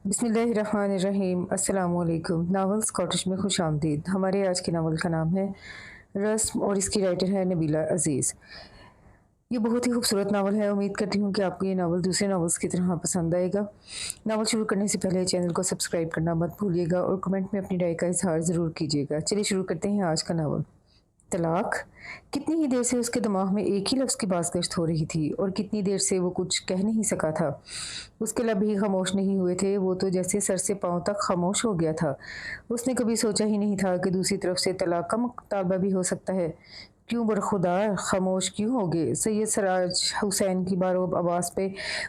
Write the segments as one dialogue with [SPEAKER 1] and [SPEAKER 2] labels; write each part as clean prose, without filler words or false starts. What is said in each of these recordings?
[SPEAKER 1] बिस्मिल्लाहिर्रहमानिर्रहीम। अस्सलाम वालेकुम। नावल स्कॉटिश में खुश आमदीद। हमारे आज के नावल का नाम है रस्म और इसकी राइटर है नबीला अजीज़। ये बहुत ही खूबसूरत नावल है। उम्मीद करती हूँ कि आपको ये नावल दूसरे नावल्स की तरह पसंद आएगा। नावल शुरू करने से पहले चैनल को सब्सक्राइब करना मत भूलिएगा और कमेंट में अपनी राय का इजहार ज़रूर कीजिएगा। चलिए शुरू करते हैं आज का नावल। तलाक। कितनी ही देर से उसके दिमाग में एक ही लफ्ज़ की बाज़गश्त हो रही थी और कितनी देर से वो कुछ कह नहीं सका था। उसके लब ही खामोश नहीं हुए थे, वो तो जैसे सर से पाँव तक खामोश हो गया था। उसने कभी सोचा ही नहीं था कि दूसरी तरफ से तलाक का मुतालबा भी हो सकता है। क्यों बरखुदा खामोश क्यों हो गए? सैयद सराज हुसैन की बारोब आवाज़ पे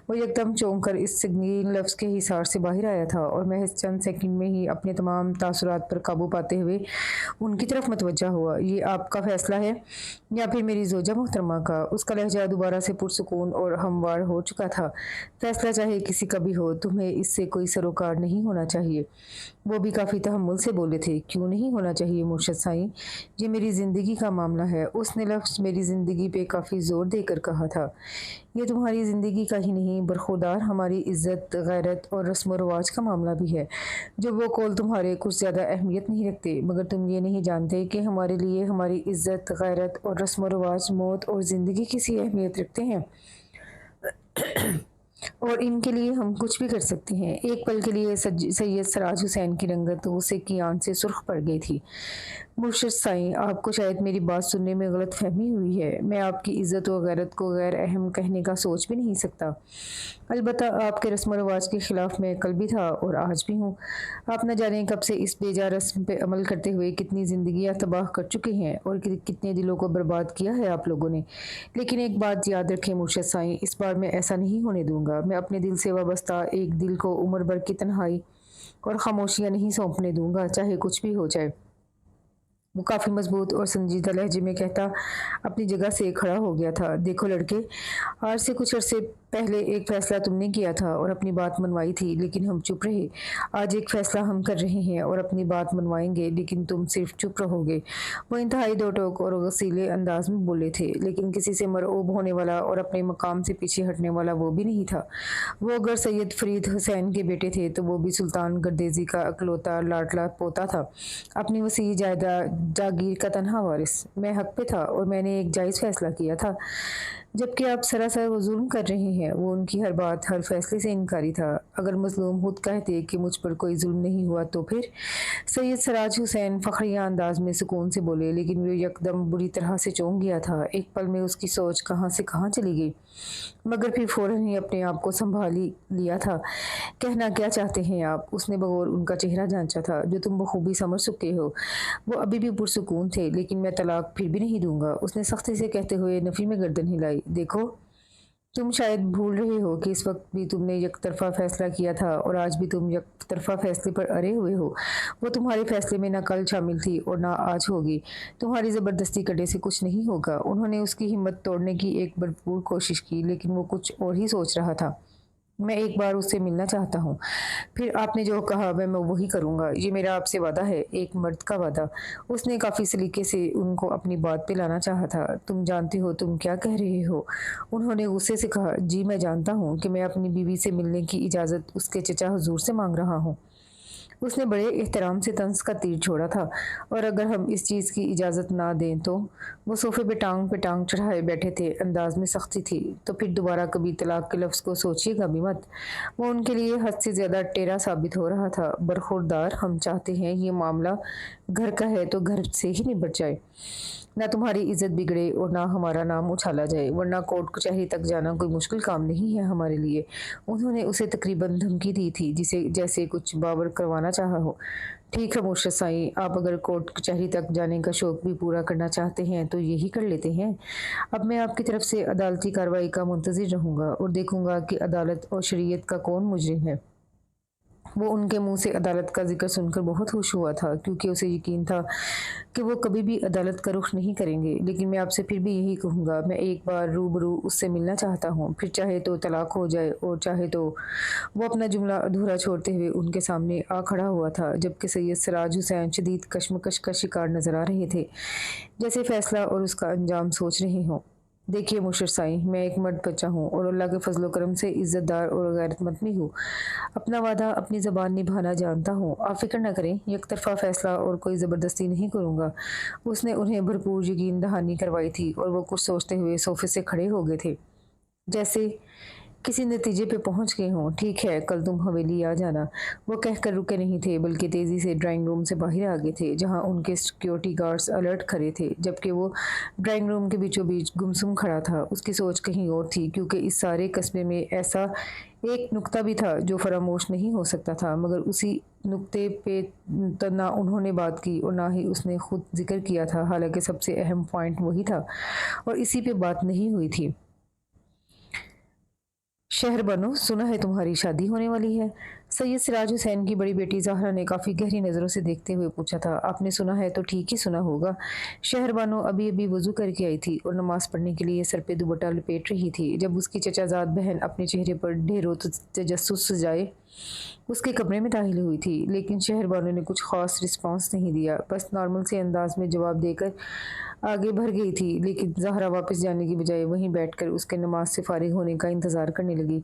[SPEAKER 1] वो एकदम चौंक कर इस संगीन लफ्ज़ के हिसार से बाहर आया था और महज चंद सेकंड में ही अपने तमाम तासुरात पर काबू पाते हुए उनकी तरफ मतवज्जा हुआ। ये आपका फ़ैसला है या फिर मेरी ज़ोजा मोहतरमा का? उसका लहजा दोबारा से पुरसुकून और हमवार हो चुका था। फ़ैसला चाहे किसी का भी हो, तुम्हें इससे कोई सरोकार नहीं होना चाहिए। वो भी काफ़ी तहम्मुल से बोले थे। क्यों नहीं होना चाहिए मुर्शद साईं? ये मेरी ज़िंदगी का मामला है। उसने लफ्ज़ मेरी ज़िंदगी पे काफ़ी ज़ोर देकर कहा था। ये तुम्हारी ज़िंदगी का ही नहीं, बरखुरदार हमारी इज़्ज़त, गैरत और रस्म व रवाज का मामला भी है। जो वो कौल तुम्हारे कुछ ज़्यादा अहमियत नहीं रखते, मगर तुम ये नहीं जानते कि हमारे लिए हमारी इज़्ज़त, गैरत और रस्म व रवाज मौत और ज़िंदगी की सी अहमियत रखते हैं। और इनके लिए हम कुछ भी कर सकते हैं। एक पल के लिए सैयद सराज हुसैन की रंगत गुस्से की आंच से सुर्ख पड़ गई थी। मुर्शद साईं, आपको शायद मेरी बात सुनने में गलत फहमी हुई है। मैं आपकी इज़्ज़त व गैरत को गैर अहम कहने का सोच भी नहीं सकता। अलबत्ता आपके रस्म व रवाज के ख़िलाफ़ मैं कल भी था और आज भी हूँ। आप न जाने कब से इस बेजा रस्म पे अमल करते हुए कितनी ज़िंदगियाँ तबाह कर चुके हैं और कितने दिलों को बर्बाद किया है आप लोगों ने। लेकिन एक बात याद रखें मुर्शद साईं, इस बार मैं ऐसा नहीं होने दूँगा। मैं अपने दिल से वाबस्ता एक दिल को उम्र भर की तन्हाई और खामोशियाँ नहीं सौंपने दूँगा, चाहे कुछ भी हो जाए। वो काफ़ी मजबूत और संजीदा लहजे में कहता अपनी जगह से खड़ा हो गया था। देखो लड़के, आज से कुछ अरसे पहले एक फ़ैसला तुमने किया था और अपनी बात मनवाई थी, लेकिन हम चुप रहे। आज एक फ़ैसला हम कर रहे हैं और अपनी बात मनवाएंगे, लेकिन तुम सिर्फ चुप रहोगे। वो इंतहाई दो टोक और गसीले अंदाज में बोले थे, लेकिन किसी से मरऊब होने वाला और अपने मकाम से पीछे हटने वाला वो भी नहीं था। वो अगर सैयद फरीद हुसैन के बेटे थे तो वो भी सुल्तान गर्देजी का अकलौता लाडला पोता था, अपनी वसी जागीर का तन्हा वारिस। मैं हक पे था और मैंने एक जायज़ फैसला किया था, जबकि आप सरासर वो जुल्म कर रहे हैं। वो उनकी हर बात, हर फैसले से इनकारी था। अगर मजलूम खुद कहते कि मुझ पर कोई जुल्म नहीं हुआ तो फिर? सैयद सराज हुसैन फ़ख्रिया अंदाज में सुकून से बोले, लेकिन वो यकदम बुरी तरह से चौंक गया था। एक पल में उसकी सोच कहाँ से कहाँ चली गई, मगर फिर फ़ौरन ही अपने आप को संभाल लिया था। कहना क्या चाहते हैं आप? उसने बगौर उनका चेहरा जांचा था, जो तुम बखूबी समझ चुके हो। वो अभी भी पुरसुकून थे, लेकिन मैं तलाक फिर भी नहीं दूंगा। उसने सख्ती से कहते हुए नफ़ी में गर्दन हिलाई। देखो, तुम शायद भूल रहे हो कि इस वक्त भी तुमने यकतरफा फैसला किया था और आज भी तुम यकतरफा फैसले पर अड़े हुए हो। वो तुम्हारे फैसले में ना कल शामिल थी और ना आज होगी। तुम्हारी ज़बरदस्ती करने से कुछ नहीं होगा। उन्होंने उसकी हिम्मत तोड़ने की एक भरपूर कोशिश की, लेकिन वो कुछ और ही सोच रहा था। मैं एक बार उससे मिलना चाहता हूँ, फिर आपने जो कहा मैं वही करूँगा। ये मेरा आपसे वादा है, एक मर्द का वादा। उसने काफ़ी सलीके से उनको अपनी बात पे लाना चाहा था। तुम जानते हो तुम क्या कह रहे हो? उन्होंने गुस्से से कहा। जी मैं जानता हूँ कि मैं अपनी बीवी से मिलने की इजाज़त उसके चचा हुजूर से मांग रहा हूँ। उसने बड़े एहतराम से तंज का तीर छोड़ा था। और अगर हम इस चीज़ की इजाज़त ना दें तो? वो सोफे पे टांग चढ़ाए बैठे थे, अंदाज में सख्ती थी। तो फिर दोबारा कभी तलाक के लफ्ज़ को सोचिएगा भी मत। वो उनके लिए हद से ज़्यादा टेढ़ा साबित हो रहा था। बरखुरदार, हम चाहते हैं ये मामला घर का है तो घर से ही निबट जाए, ना तुम्हारी इज्जत बिगड़े और ना हमारा नाम उछाला जाए, वरना कोर्ट कचहरी तक जाना कोई मुश्किल काम नहीं है हमारे लिए। उन्होंने उसे तकरीबन धमकी दी थी, जिसे जैसे कुछ बावर करवाना चाहा हो। ठीक है मुर्शद साईं, आप अगर कोर्ट कचहरी तक जाने का शौक भी पूरा करना चाहते हैं तो यही कर लेते हैं। अब मैं आपकी तरफ से अदालती कार्रवाई का मुंतज़िर रहूँगा और देखूँगा कि अदालत और शरीयत का कौन मुजरिम है। वो उनके मुंह से अदालत का जिक्र सुनकर बहुत खुश हुआ था, क्योंकि उसे यकीन था कि वो कभी भी अदालत का रुख नहीं करेंगे। लेकिन मैं आपसे फिर भी यही कहूँगा, मैं एक बार रूबरू उससे मिलना चाहता हूँ, फिर चाहे तो तलाक हो जाए और चाहे तो। वो अपना जुमला अधूरा छोड़ते हुए उनके सामने आ खड़ा हुआ था, जबकि सैयद सिराज हुसैन शदीद कश्मकश का शिकार नजर आ रहे थे, जैसे फैसला और उसका अंजाम सोच रहे हों। देखिए मुर्शिद साईं, मैं एक मर्द बच्चा हूँ और अल्लाह के फजल करम से इज़्ज़तदार और गैरतमंद भी हूँ। अपना वादा, अपनी ज़बान निभाना जानता हूँ। आप फ़िक्र न करें, एक तरफ़ा फ़ैसला और कोई ज़बरदस्ती नहीं करूँगा। उसने उन्हें भरपूर यकीन दहानी करवाई थी और वो कुछ सोचते हुए सोफ़े से खड़े हो गए थे। जैसे किसी नतीजे पे पहुंच गए हों। ठीक है, कल तुम हवेली आ जाना। वो कहकर रुके नहीं थे, बल्कि तेजी से ड्राइंग रूम से बाहर आ गए थे, जहां उनके सिक्योरिटी गार्ड्स अलर्ट खड़े थे। जबकि वो ड्राइंग रूम के बीचों बीच गुमसुम खड़ा था। उसकी सोच कहीं और थी, क्योंकि इस सारे कस्बे में ऐसा एक नुक्ता भी था जो फरामोश नहीं हो सकता था, मगर उसी नुक्ते पे तो ना उन्होंने बात की और ना ही उसने खुद जिक्र किया था। हालांकि सबसे अहम पॉइंट वही था और इसी पे बात नहीं हुई थी। शहर बनो, सुना है तुम्हारी शादी होने वाली है। सैयद सिराज हुसैन की बड़ी बेटी ज़ाहरा ने काफ़ी गहरी नज़रों से देखते हुए पूछा था। आपने सुना है तो ठीक ही सुना होगा। शहर बानो अभी अभी वज़ू करके आई थी और नमाज़ पढ़ने के लिए सर पे दुपट्टा लपेट रही थी, जब उसकी चचाजाद बहन अपने चेहरे पर ढेरों तजस्सुस सजाए उसके कमरे में दाखिल हुई थी। लेकिन शहर बानो ने कुछ ख़ास रिस्पॉन्स नहीं दिया, बस नॉर्मल से अंदाज में जवाब देकर आगे बढ़ गई थी। लेकिन ज़हरा वापस जाने की बजाय वहीं बैठकर उसके नमाज से फारिग होने का इंतज़ार करने लगी।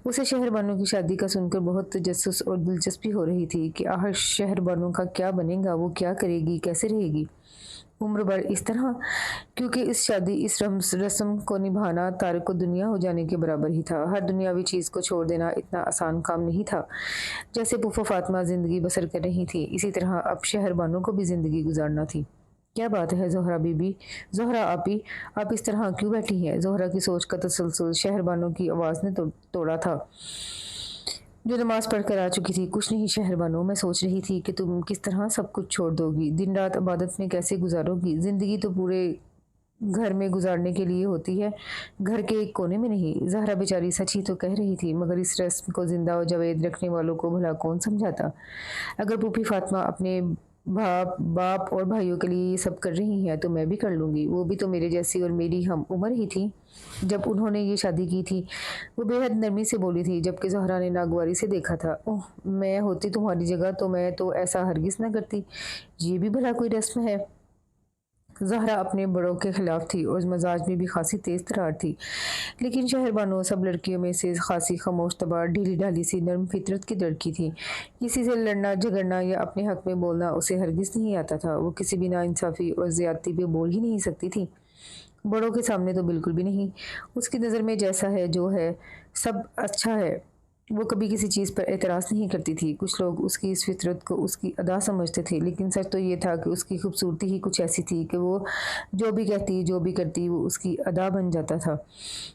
[SPEAKER 1] उसे शहर बानो की शादी का सुनकर बहुत तजस्सुस और दिलचस्पी हो रही थी कि आखिर शहर बानो का क्या बनेगा, वो क्या करेगी, कैसे रहेगी उम्र भर इस तरह। क्योंकि इस रस्म को निभाना तारक को दुनिया हो जाने के बराबर ही था। हर दुनियावी चीज़ को छोड़ देना इतना आसान काम नहीं था। जैसे पुप्पो फातिमा ज़िंदगी बसर कर रही थी, इसी तरह अब शहर बानो को भी ज़िंदगी गुजारना थी। क्या बात है ज़ोहरा बीबी, ज़ोहरा आपी, आप इस तरह क्यों बैठी हैं? ज़ोहरा की सोच का तसलसल शहर बानो की आवाज़ ने तोड़ा था, जो नमाज पढ़ कर आ चुकी थी। कुछ नहीं शहर बानो, मैं सोच रही थी कि तुम किस तरह सब कुछ छोड़ दोगी, दिन रात इबादत में कैसे गुजारोगी। ज़िंदगी तो पूरे घर में गुजारने के लिए होती है, घर के एक कोने में नहीं। ज़हरा बेचारी सच ही तो कह रही थी, मगर इस रस्म को जिंदा और जावेद रखने वालों को भला कौन समझाता। अगर फूफी फातिमा अपने बाप और भाइयों के लिए ये सब कर रही हैं तो मैं भी कर लूँगी। वो भी तो मेरे जैसी और मेरी हम उम्र ही थी जब उन्होंने ये शादी की थी। वो बेहद नरमी से बोली थी, जबकि ज़हरा ने नागवारी से देखा था। ओह, मैं होती तुम्हारी जगह तो मैं तो ऐसा हरगिज़ ना करती। ये भी भला कोई रस्म है? ज़हरा अपने बड़ों के खिलाफ थी और मजाज में भी खासी तेज़ तरार थी। लेकिन शहर बानो सब लड़कियों में से खासी खामोश तबार, ढीली ढाली सी नर्म फितरत की लड़की थी। किसी से लड़ना झगड़ना या अपने हक में बोलना उसे हरगिज़ नहीं आता था। वो किसी भी नाइंसाफ़ी और ज़्यादती पे बोल ही नहीं सकती थी, बड़ों के सामने तो बिल्कुल भी नहीं। उसकी नज़र में जैसा है जो है सब अच्छा है। वो कभी किसी चीज़ पर एतराज़ नहीं करती थी। कुछ लोग उसकी इस फितरत को उसकी अदा समझते थे, लेकिन सच तो ये था कि उसकी खूबसूरती ही कुछ ऐसी थी कि वो जो भी कहती, जो भी करती, वो उसकी अदा बन जाता था।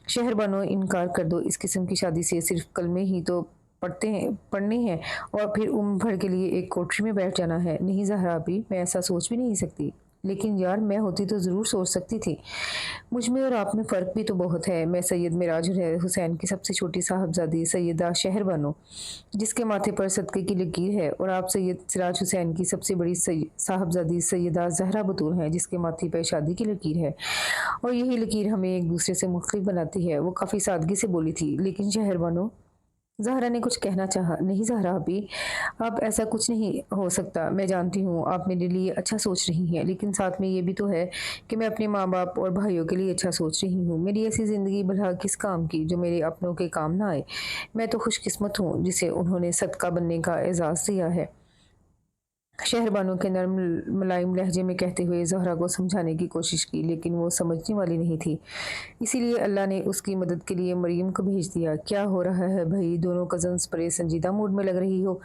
[SPEAKER 1] शहर बानो, इनकार कर दो इस किस्म की शादी से। सिर्फ कलमे ही तो पढ़ने हैं और फिर उम्र भर के लिए एक कोठरी में बैठ जाना है। नहीं ज़हरा भी, मैं ऐसा सोच भी नहीं सकती। लेकिन यार, मैं होती तो ज़रूर सोच सकती थी। मुझ में और आप में फ़र्क भी तो बहुत है। मैं सैयद मिराज हुसैन की सबसे छोटी साहबजादी सैयदा शहर बानो, जिसके माथे पर सदक़े की लकीर है, और आप सैयद सिराज हुसैन की सबसे बड़ी साहबजादी सैयदा ज़हरा बतूल हैं, जिसके माथे पर शादी की लकीर है। और यही लकीर हमें एक दूसरे से मुख्तलिफ बनाती है। वो काफ़ी सादगी से बोली थी। लेकिन शहर बानो, ज़हरा ने कुछ कहना चाहा। नहीं ज़हरा अभी, अब ऐसा कुछ नहीं हो सकता। मैं जानती हूँ आप मेरे लिए अच्छा सोच रही हैं, लेकिन साथ में ये भी तो है कि मैं अपने माँ बाप और भाइयों के लिए अच्छा सोच रही हूँ। मेरी ऐसी ज़िंदगी भला किस काम की जो मेरे अपनों के काम ना आए। मैं तो खुशकिस्मत हूँ जिसे उन्होंने सदका बनने का एजाज़ दिया है। शहर बानो के नर्म मुलायम लहजे में कहते हुए ज़हरा को समझाने की कोशिश की, लेकिन वो समझने वाली नहीं थी। इसीलिए अल्लाह ने उसकी मदद के लिए मरियम को भेज दिया। क्या हो रहा है भाई, दोनों कज़न्स बड़े संजीदा मूड में लग रही हो।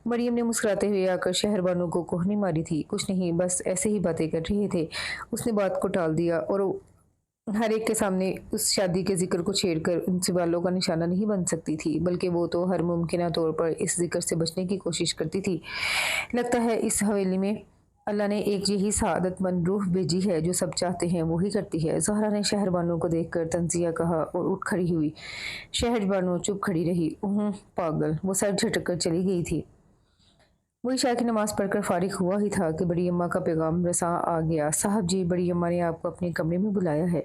[SPEAKER 1] मरियम ने मुस्कुराते हुए आकर शहर बानो को कोहनी मारी थी। कुछ नहीं, बस ऐसे ही बातें कर रहे थे। उसने बात को टाल दिया और हर एक के सामने उस शादी के जिक्र को छेड़कर उन सवालों का निशाना नहीं बन सकती थी, बल्कि वो तो हर मुमकिन तौर पर इस जिक्र से बचने की कोशिश करती थी। लगता है इस हवेली में अल्लाह ने एक यही सआदतमंद रूह भेजी है, जो सब चाहते हैं वो ही करती है। ज़हरा ने शहर बानो को देखकर तंजिया कहा और उठ खड़ी हुई। शहर बानो चुप खड़ी रही। पागल, वो सर झटक कर चली गई थी। वो इशा की नमाज़ पढ़कर फ़ारिग हुआ ही था कि बड़ी अम्मा का पैगाम रसा आ गया। साहब जी, बड़ी अम्मा ने आपको अपने कमरे में बुलाया है।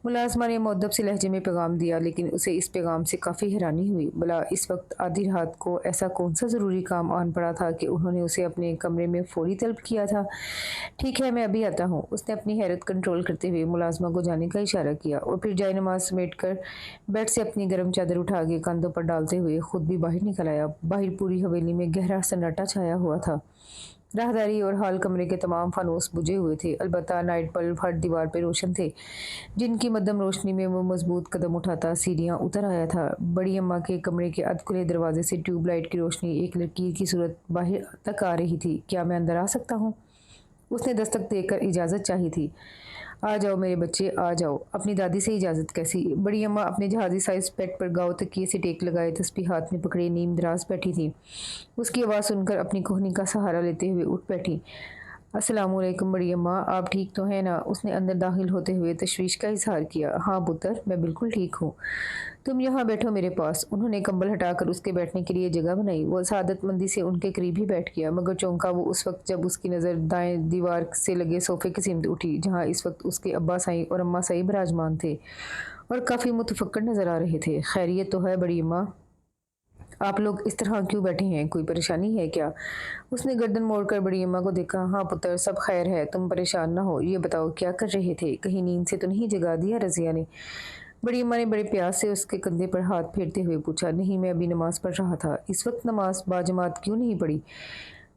[SPEAKER 1] मुलाज़िमा ने मुअद्दब से लहजे में पैगाम दिया, लेकिन उसे इस पैगाम से काफ़ी हैरानी हुई। भला इस वक्त आधी रात को ऐसा कौन-सा ज़रूरी काम आन पड़ा था कि उन्होंने उसे अपने कमरे में फ़ौरी तलब किया था? ठीक है, मैं अभी आता हूँ। उसने अपनी हैरत कंट्रोल करते हुए मुलाज़िमा को जाने का इशारा किया और फिर जाए-नमाज़ समेटकर बेड से अपनी गर्म चादर उठा के कंधों पर डालते हुए खुद भी बाहर निकल आया। बाहर पूरी हवेली में गहरा सन्नाटा छाया हुआ था। राहदारी और हॉल कमरे के तमाम फानूस बुझे हुए थे, अलबत्ता नाइट बल्ब हर दीवार पे रोशन थे, जिनकी मद्दम रोशनी में वो मजबूत कदम उठाता सीढ़ियां उतर आया था। बड़ी अम्मा के कमरे के अधखुले दरवाजे से ट्यूबलाइट की रोशनी एक लकीर की सूरत बाहर तक आ रही थी। क्या मैं अंदर आ सकता हूँ? उसने दस्तक देकर इजाज़त चाही थी। आ जाओ मेरे बच्चे, आ जाओ। अपनी दादी से इजाज़त कैसी? बड़ी अम्मा अपने जहाज़ी साइज़ बेड पर गाँव तकिए से टेक लगाए तस्बीह हाथ में पकड़े नीम दराज बैठी थी। उसकी आवाज़ सुनकर अपनी कोहनी का सहारा लेते हुए उठ बैठी। अस्सलामुअलैकुम बड़ी अम्मा, आप ठीक तो हैं ना? उसने अंदर दाखिल होते हुए तशवीश का इज़हार किया। हाँ पुत्र, मैं बिल्कुल ठीक हूँ। तुम यहाँ बैठो मेरे पास। उन्होंने कंबल हटाकर उसके बैठने के लिए जगह बनाई। वो सादतमंदी से उनके करीब ही बैठ गया, मगर चौंका वो उस वक्त जब उसकी नज़र दाएं दीवार से लगे सोफे की सिमत उठी, जहाँ इस वक्त उसके अब्बा साईं और अम्मा साईं विराजमान थे और काफ़ी मुतफक्किर नज़र आ रहे थे। खैरियत तो है बड़ी अम्मा? आप लोग इस तरह क्यों बैठे हैं? कोई परेशानी है क्या? उसने गर्दन मोड़कर बड़ी अम्मा को देखा। हाँ पुत्र, सब खैर है, तुम परेशान ना हो। ये बताओ क्या कर रहे थे? कहीं नींद से तो नहीं जगा दिया रज़िया ने? बड़ी अम्मा ने बड़े प्यास से उसके कंधे पर हाथ फेरते हुए पूछा। नहीं, मैं अभी नमाज पढ़ रहा था। इस वक्त नमाज बाजमात क्यों नहीं पढ़ी?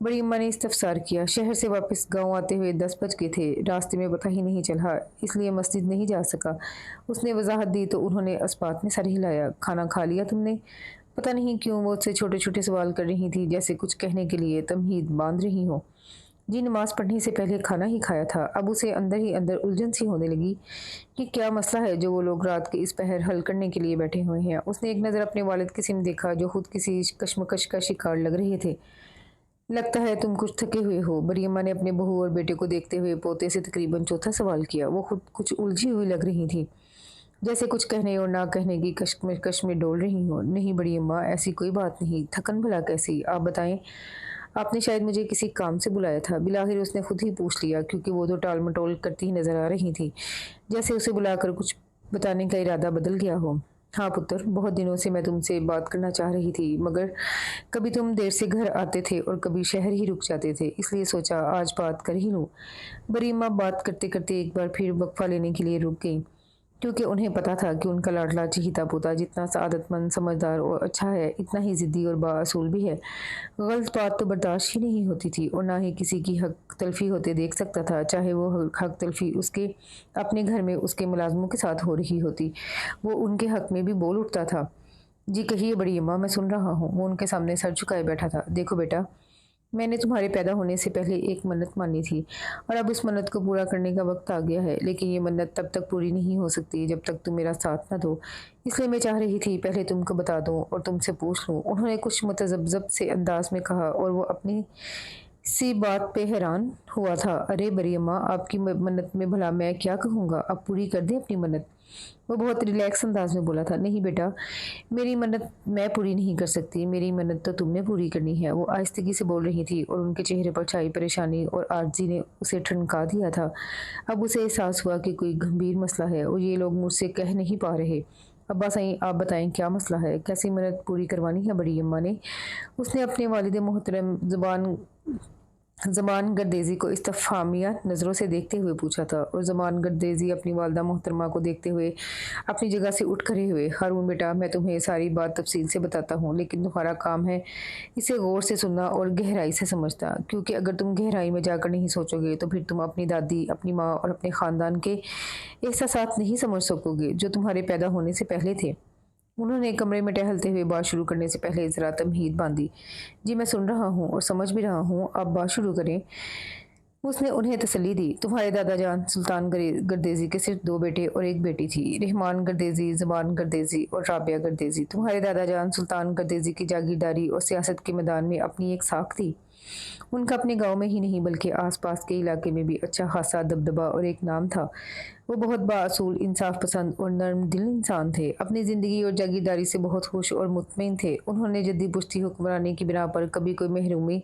[SPEAKER 1] बड़ी अम्मा ने इस्तफसार किया। शहर से वापस गांव आते हुए 10 बज गए थे। रास्ते में पता ही नहीं चला, इसलिए मस्जिद नहीं जा सका। उसने वजाहत दी तो उन्होंने अस्पात में सर हिलाया। खाना खा लिया तुमने? पता नहीं क्यों वो उससे छोटे-छोटे सवाल कर रही थी, जैसे कुछ कहने के लिए तमहीद बांध रही हो। जी, नमाज पढ़ने से पहले खाना ही खाया था। अब उसे अंदर ही अंदर उलझन सी होने लगी कि क्या मसला है जो वो लोग रात के इस पहर हल करने के लिए बैठे हुए हैं। उसने एक नज़र अपने वालिद की सिम देखा, जो खुद किसी कशमकश का शिकार लग रहे थे। लगता है तुम कुछ थके हुए हो। मरियम्मा ने अपने बहू और बेटे को देखते हुए पोते से तकरीबन चौथा सवाल किया। वो खुद कुछ उलझी हुई लग रही थी, जैसे कुछ कहने और ना कहने की कश्मकश में डोल रही हो। नहीं बड़ी अम्मा, ऐसी कोई बात नहीं। थकन भला कैसी? आप बताएं। आपने शायद मुझे किसी काम से बुलाया था। बिलाखिर उसने खुद ही पूछ लिया, क्योंकि वो तो टाल मटोल करती ही नजर आ रही थी, जैसे उसे बुलाकर कुछ बताने का इरादा बदल गया हो। हाँ पुत्र, बहुत दिनों से मैं तुमसे बात करना चाह रही थी, मगर कभी तुम देर से घर आते थे और कभी शहर ही रुक जाते थे, इसलिए सोचा आज बात कर ही लूँ। बड़ी अम्मा बात करते करते एक बार फिर वक्फा लेने के लिए रुक गई, क्योंकि उन्हें पता था कि उनका लाडला चहीता पोता जितना सआदतमंद, समझदार और अच्छा है, इतना ही ज़िद्दी और बाअसूल भी है। गलत बात तो बर्दाश्त ही नहीं होती थी और ना ही किसी की हक तलफी होते देख सकता था, चाहे वो हक तलफी उसके अपने घर में उसके मुलाजमों के साथ हो रही होती। वो उनके हक में भी बोल उठता था। जी कहिए बड़ी अम्मा, मैं सुन रहा हूँ। वो उनके सामने सर झुकाए बैठा था। देखो बेटा, मैंने तुम्हारे पैदा होने से पहले एक मन्नत मानी थी और अब उस मन्नत को पूरा करने का वक्त आ गया है, लेकिन ये मन्नत तब तक पूरी नहीं हो सकती जब तक तुम मेरा साथ न दो। इसलिए मैं चाह रही थी पहले तुमको बता दूं और तुमसे पूछ लूं। उन्होंने कुछ मुतज़ब्ज़ब से अंदाज में कहा और वो अपनी सी बात पे हैरान हुआ था। अरे बड़ी अम्मा, आपकी मन्नत में भला मैं क्या कहूँगा? आप पूरी कर दें अपनी मन्नत। वो बहुत रिलैक्स अंदाज में बोला था। नहीं बेटा, मेरी मन्नत मैं पूरी नहीं कर सकती, मेरी मन्नत तो तुमने पूरी करनी है। वो आहिस्तगी से बोल रही थी और उनके चेहरे पर छाई परेशानी और आर्जी ने उसे ठनका दिया था। अब उसे एहसास हुआ कि कोई गंभीर मसला है और ये लोग मुझसे कह नहीं पा रहे। अब्बा सही, आप बताएं क्या मसला है? कैसी मन्नत पूरी करवानी है बड़ी अम्मा ने? उसने अपने वालिद मोहतरम ज़मान गर्देज़ी को इस्तफ़हामिया नज़रों से देखते हुए पूछा था और ज़मान गर्देज़ी अपनी वालदा मोहतरमा को देखते हुए अपनी जगह से उठ खड़े हुए। हारून बेटा, मैं तुम्हें सारी बात तफसील से बताता हूँ, लेकिन तुम्हारा काम है इसे गौर से सुनना और गहराई से समझना, क्योंकि अगर तुम गहराई में जाकर नहीं सोचोगे तो फिर तुम अपनी दादी, अपनी माँ और अपने ख़ानदान के एहसासात नहीं समझ सकोगे जो तुम्हारे पैदा होने से पहले थे। उन्होंने कमरे में टहलते हुए बात शुरू करने से पहले ज़रा तमहीद बांधी। जी मैं सुन रहा हूँ और समझ भी रहा हूँ, आप बात शुरू करें। उसने उन्हें तसल्ली दी। तुम्हारे दादा जान सुल्तान गर्देजी के सिर्फ 2 बेटे और 1 बेटी थी, रहमान गर्देजी, ज़बान गर्देजी और राबिया गर्देजी। तुम्हारे दादा जान सुल्तान गर्देजी की जागीरदारी और सियासत के मैदान में अपनी एक साख थी। उनका अपने गांव में ही नहीं बल्कि आसपास के इलाके में भी अच्छा खासा दबदबा और एक नाम था। वो बहुत बाअसूल, इंसाफ पसंद और नर्म दिल इंसान थे। अपनी ज़िंदगी और जागीरदारी से बहुत खुश और मुतमईन थे। उन्होंने जद्दी पुश्ती हुक्मरानी की बिना पर कभी कोई महरूमी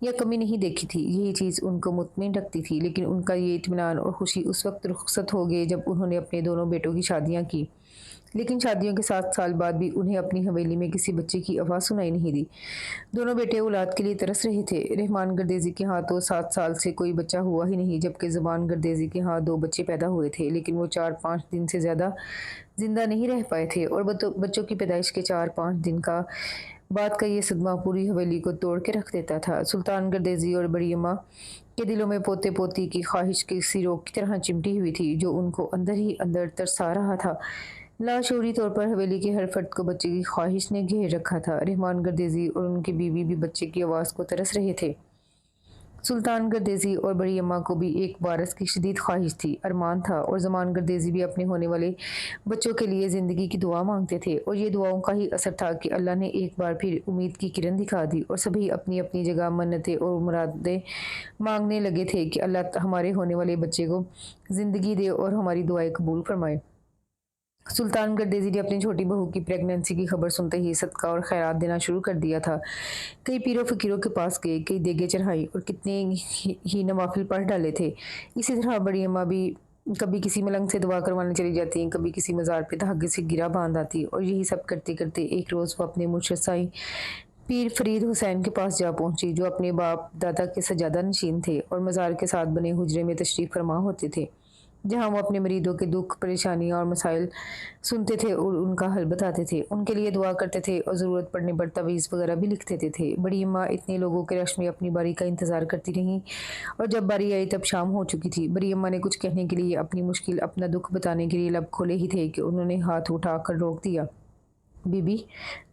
[SPEAKER 1] या कमी नहीं देखी थी। यही चीज़ उनको मुतमईन रखती थी। लेकिन उनका ये इत्मीनान और खुशी उस वक्त रुखसत हो गए जब उन्होंने अपने दोनों बेटों की शादियाँ की। लेकिन शादियों के 7 साल बाद भी उन्हें अपनी हवेली में किसी बच्चे की आवाज़ सुनाई नहीं दी। दोनों बेटे औलाद के लिए तरस रहे थे। रहमान गर्देजी के यहाँ तो 7 साल से कोई बच्चा हुआ ही नहीं, जबकि ज़ुबान गर्देजी के यहाँ 2 बच्चे पैदा हुए थे। लेकिन वो 4-5 दिन से ज़्यादा जिंदा नहीं रह पाए थे और बच्चों की पैदाइश के 4-5 दिन का बाद का ये सदमा पूरी हवेली को तोड़ के रख देता था। सुल्तान गर्देजी और बड़ी अम्मा के दिलों में पोते पोती की ख्वाहिश किसी रोग की तरह चिमटी हुई थी, जो उनको अंदर ही अंदर तरसा रहा था। लाशऊरी तौर पर हवेली के हर फर्द को बच्चे की ख्वाहिश ने घेर रखा था। रहमान गर्देजी और उनकी बीवी भी बच्चे की आवाज़ को तरस रहे थे। सुल्तान गर्देजी और बड़ी अम्मा को भी एक वारस की शदीद ख्वाहिश थी, अरमान था, और ज़मान गर्देजी भी अपने होने वाले बच्चों के लिए ज़िंदगी की दुआ मांगते थे। और ये दुआओं का ही असर था कि अल्लाह ने एक बार फिर उम्मीद की किरण दिखा दी और सभी अपनी अपनी जगह मन्नतें और मुरादें मांगने लगे थे कि अल्लाह हमारे होने वाले बच्चे को ज़िंदगी दे और हमारी दुआएं कबूल फरमाए। सुल्तान गर्देजी ने अपनी छोटी बहू की प्रेगनेंसी की खबर सुनते ही सदका और खैरात देना शुरू कर दिया था। कई पीरों फकीरों के पास गए, कई देगे चढ़ाई और कितने ही नवाफिल पढ़ डाले थे। इसी तरह बड़ी अम्मा भी कभी किसी मलंग से दुआ करवाने चली जाती, कभी किसी मज़ार पे धागे से गिरा बांध आती। और यही सब करते करते एक रोज़ वो अपने मुर्शद साईं पीर फरीद हुसैन के पास जा पहुंची, जो अपने बाप दादा के सजादा नशीन थे और मज़ार के साथ बने हुजरे में तशरीफ़ फरमा होते थे, जहाँ वो अपने मरीदों के दुख, परेशानियाँ और मसाइल सुनते थे और उनका हल बताते थे, उनके लिए दुआ करते थे और ज़रूरत पड़ने पर तवीज़ वगैरह भी लिख देते थे। बड़ी अम्मा इतने लोगों के रश में अपनी बारी का इंतज़ार करती रहीं और जब बारी आई तब शाम हो चुकी थी। बड़ी अम्मा ने कुछ कहने के लिए, अपनी मुश्किल, अपना दुख बताने के लिए लब खोले ही थे कि उन्होंने हाथ उठा कर रोक दिया। बीबी,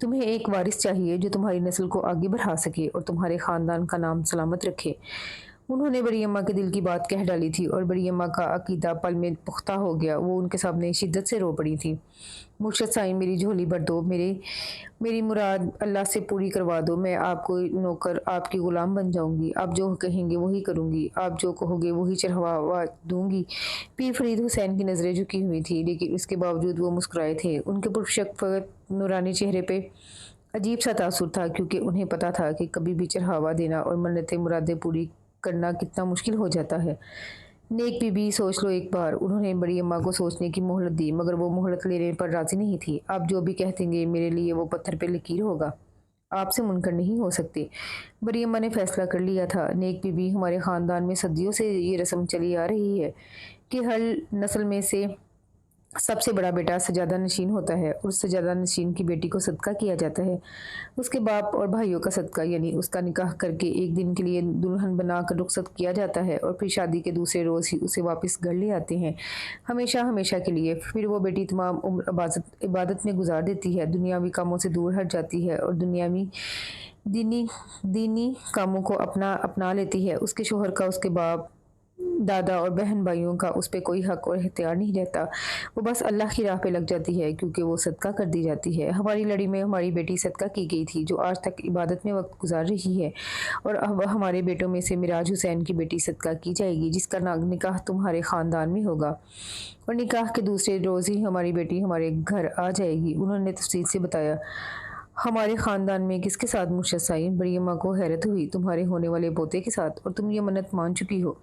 [SPEAKER 1] तुम्हें एक वारिस चाहिए जो तुम्हारी नस्ल को आगे बढ़ा सके और तुम्हारे ख़ानदान का नाम सलामत रखे। उन्होंने बड़ी अम्मा के दिल की बात कह डाली थी और बड़ी अम्मा का अकीदा पल में पुख्ता हो गया। वो उनके सामने शिद्दत से रो पड़ी थी। मुर्शद साईं, मेरी झोली भर दो, मेरी मुराद अल्लाह से पूरी करवा दो। मैं आपको नौकर, आपकी ग़ुलाम बन जाऊंगी। आप जो कहेंगे वही करूंगी, आप जो कहोगे वही चढ़वा दूंगी। पीर फरीद हुसैन की नज़रें झुकी हुई थी, लेकिन इसके बावजूद वो मुस्कुराए थे। उनके पुरशफ़क़त नूरानी चेहरे पे अजीब सा तासुर था, क्योंकि उन्हें पता था कि कभी भी चढ़ावा देना और मन्नतें मुरादें पूरी करना कितना मुश्किल हो जाता है। नेक बीबी, सोच लो एक बार। उन्होंने बड़ी अम्मा को सोचने की मोहलत दी, मगर वो मोहलत लेने पर राजी नहीं थी। आप जो भी कह देंगे मेरे लिए वो पत्थर पे लकीर होगा, आपसे मुनकर नहीं हो सकती। बड़ी अम्मा ने फैसला कर लिया था। नेक बीबी, हमारे ख़ानदान में सदियों से ये रस्म चली आ रही है कि हर नस्ल में से सबसे बड़ा बेटा सजादा नशीन होता है और उस सजादा नशीन की बेटी को सदका किया जाता है। उसके बाप और भाइयों का सदका, यानी उसका निकाह करके एक दिन के लिए दुल्हन बनाकर रुखसत किया जाता है और फिर शादी के दूसरे रोज़ ही उसे वापस घर ले आते हैं, हमेशा हमेशा के लिए। फिर वो बेटी तमाम उम्र इबादत में गुजार देती है, दुनियावी कामों से दूर हट जाती है और दुनियावी दीनी दीनी कामों को अपना लेती है। उसके शोहर का, उसके बाप दादा और बहन भाइयों का उस पर कोई हक और इख्तियार नहीं रहता। वो बस अल्लाह की राह पे लग जाती है, क्योंकि वो सदका कर दी जाती है। हमारी लड़ी में हमारी बेटी सदका की गई थी, जो आज तक इबादत में वक्त गुजार रही है, और अब हमारे बेटों में से मिराज हुसैन की बेटी सदका की जाएगी, जिसका निकाह तुम्हारे ख़ानदान में होगा और निकाह के दूसरे रोज़ ही हमारी बेटी हमारे घर आ जाएगी। उन्होंने तफसील से बताया। हमारे ख़ानदान में किसके साथ? मुर्शद साईं, बड़ी अम्मा को हैरत हुई। तुम्हारे होने वाले पोते के साथ, और तुम ये मन्नत मान चुकी हो।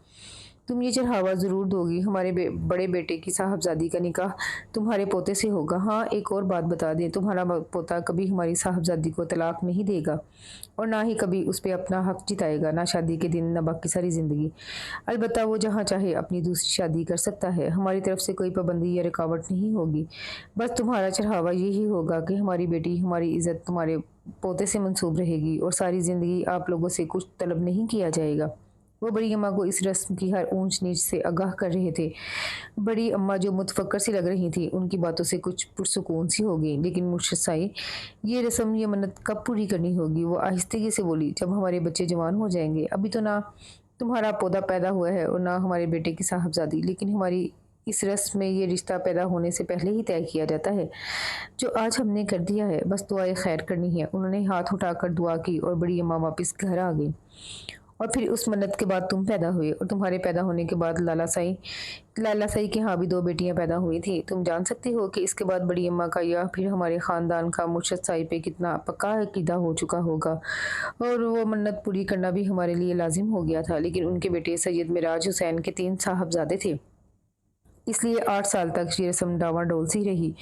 [SPEAKER 1] तुम ये चढ़ावा ज़रूर दोगी। हमारे बड़े बेटे की साहबजादी का निकाह तुम्हारे पोते से होगा। हाँ, एक और बात बता दें, तुम्हारा पोता कभी हमारी साहबजादी को तलाक नहीं देगा और ना ही कभी उस पर अपना हक जिताएगा, ना शादी के दिन, ना बाकी सारी ज़िंदगी। अलबत्ता वो जहाँ चाहे अपनी दूसरी शादी कर सकता है। हमारी तरफ से कोई पाबंदी या रुकावट नहीं होगी। बस तुम्हारा चढ़ावा यही होगा कि हमारी बेटी, हमारी इज़्ज़त तुम्हारे पोते से मंसूब रहेगी और सारी ज़िंदगी आप लोगों से कुछ तलब नहीं किया जाएगा। वो बड़ी अम्मा को इस रस्म की हर ऊंच नीच से आगाह कर रहे थे। बड़ी अम्मा जो मुतफक्कर सी लग रही थी, उनकी बातों से कुछ पुरसुकून सी हो गई। लेकिन मुर्शद साईं, ये रस्म, ये मन्नत कब पूरी करनी होगी? वो आहिस्तगी से बोली। जब हमारे बच्चे जवान हो जाएंगे। अभी तो ना तुम्हारा पौधा पैदा हुआ है और ना हमारे बेटे की साहबजादी, लेकिन हमारी इस रस्म में ये रिश्ता पैदा होने से पहले ही तय किया जाता है। जो आज हमने कर दिया है, बस दुआए खैर करनी है। उन्होंने हाथ उठाकर दुआ की और बड़ी अम्मा वापस घर आ गई। और फिर उस मन्नत के बाद तुम पैदा हुए और तुम्हारे पैदा होने के बाद लाला साई के यहाँ भी 2 बेटियां पैदा हुई थी। तुम जान सकती हो कि इसके बाद बड़ी अम्मा का या फिर हमारे ख़ानदान का मुर्शद साई पे कितना पक्का अकीदा हो चुका होगा, और वो मन्नत पूरी करना भी हमारे लिए लाजिम हो गया था। लेकिन उनके बेटे सैयद मिराज हुसैन के 3 साहबजादे थे, इसलिए 8 साल तक ये रस्म डावाडोल सी रही।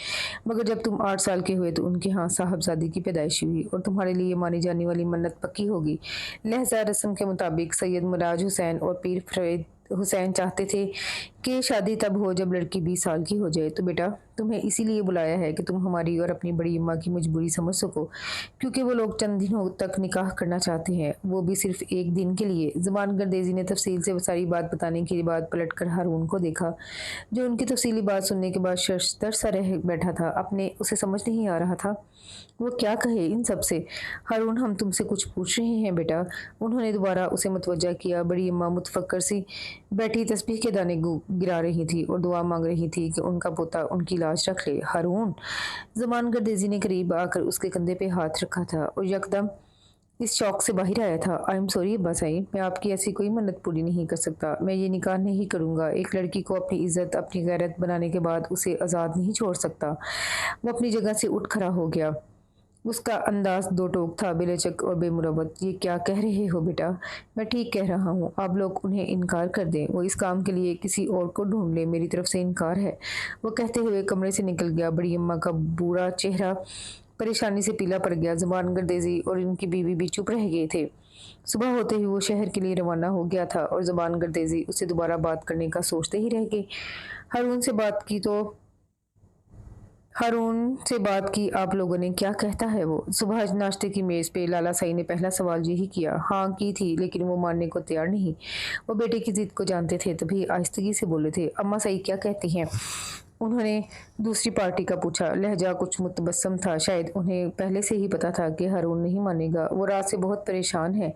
[SPEAKER 1] मगर जब तुम 8 साल के हुए तो उनके यहाँ साहबजादी की पैदाइश हुई और तुम्हारे लिए मानी जाने वाली मन्नत पक्की होगी। लिहाजा रस्म के मुताबिक सैयद मिराज हुसैन और पीर फरीद हुसैन चाहते थे कि शादी तब हो जब लड़की 20 साल की हो जाए। तो बेटा, तुम्हें इसीलिए बुलाया है कि तुम हमारी और अपनी बड़ी अम्मा की मजबूरी समझ सको, क्योंकि वो लोग चंद दिनों तक निकाह करना चाहते हैं, वो भी सिर्फ एक दिन के लिए। ज़बान गर्देजी ने तफसील से सारी बात बताने के बाद पलट कर हारून को देखा, जो उनकी तफसीली बात सुनने के बाद शर्मदर सा रह बैठा था। अपने उसे समझ नहीं आ रहा था वो क्या कहे इन सब से। हारून, हम तुमसे कुछ पूछ रहे हैं बेटा। उन्होंने दोबारा उसे मुतवज्जा किया। बड़ी अम्मा मुतफक्कर सी बैठी तस्बीह के दाने गिरा रही थी और दुआ मांग रही थी कि उनका पोता उनकी लाज रख ले। हारून, ज़मान गर्देजी ने करीब आकर उसके कंधे पे हाथ रखा था और यकदम इस शौक से बाहर आया था। आई एम सॉरी अब्बा साईं, मैं आपकी ऐसी कोई मन्नत पूरी नहीं कर सकता। मैं ये निकाह नहीं करूँगा। एक लड़की को अपनी इज्जत, अपनी गैरत बनाने के बाद उसे आज़ाद नहीं छोड़ सकता। वो अपनी जगह से उठ खड़ा हो गया। उसका अंदाज दो टोक था, बेलचक और बेमुरवत। ये क्या कह रहे हो बेटा? मैं ठीक कह रहा हूँ। आप लोग उन्हें इनकार कर दें, वो इस काम के लिए किसी और को ढूंढ ले, मेरी तरफ से इनकार है। वो कहते हुए कमरे से निकल गया। बड़ी अम्मा का बुरा चेहरा परेशानी से पीला पड़ गया। ज़बान गर्देजी और इनकी बीवी भी चुप रह गए थे। सुबह होते ही वो शहर के लिए रवाना हो गया था और ज़बान गर्देजी उससे दोबारा बात करने का सोचते ही रह गए। हारून से बात की तो हारून से बात की आप लोगों ने, क्या कहता है वो? सुबह नाश्ते की मेज़ पे लाला साई ने पहला सवाल यही किया। हाँ की थी, लेकिन वो मानने को तैयार नहीं। वो बेटे की जिद को जानते थे, तभी आहिस्तगी से बोले थे। अम्मा साई क्या कहती हैं? उन्होंने दूसरी पार्टी का पूछा। लहजा कुछ मुतबस्सम था। शायद उन्हें पहले से ही पता था कि हारून नहीं मानेगा। वो रात से बहुत परेशान है,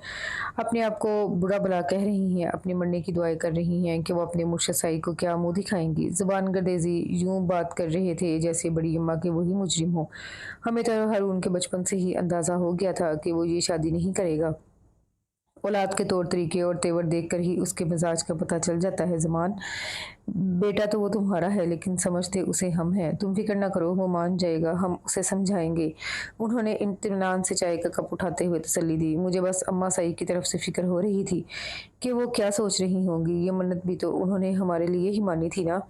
[SPEAKER 1] अपने आप को बुरा भला कह रही हैं, अपने मरने की दुआएं कर रही हैं कि वो अपने मुर्शद साई को क्या मुंह दिखाएंगी। ज़बान गर्देजी यूं बात कर रहे थे जैसे बड़ी अम्मा के वही मुजरिम हो। हमें तो हारून के बचपन से ही अंदाज़ा हो गया था कि वो ये शादी नहीं करेगा। औलाद के तौर तरीके और तेवर देख कर ही उसके मिजाज का पता चल जाता है। ज़मान, बेटा तो वो तुम्हारा है, लेकिन समझते उसे हम हैं। तुम फिक्र ना करो, वो मान जाएगा, हम उसे समझाएंगे। उन्होंने इत्मीनान से चाय का कप उठाते हुए तसल्ली दी। मुझे बस अम्मा साई की तरफ से फिक्र हो रही थी कि वो क्या सोच रही होंगी। ये मन्नत भी तो उन्होंने हमारे लिए ही मानी थी ना।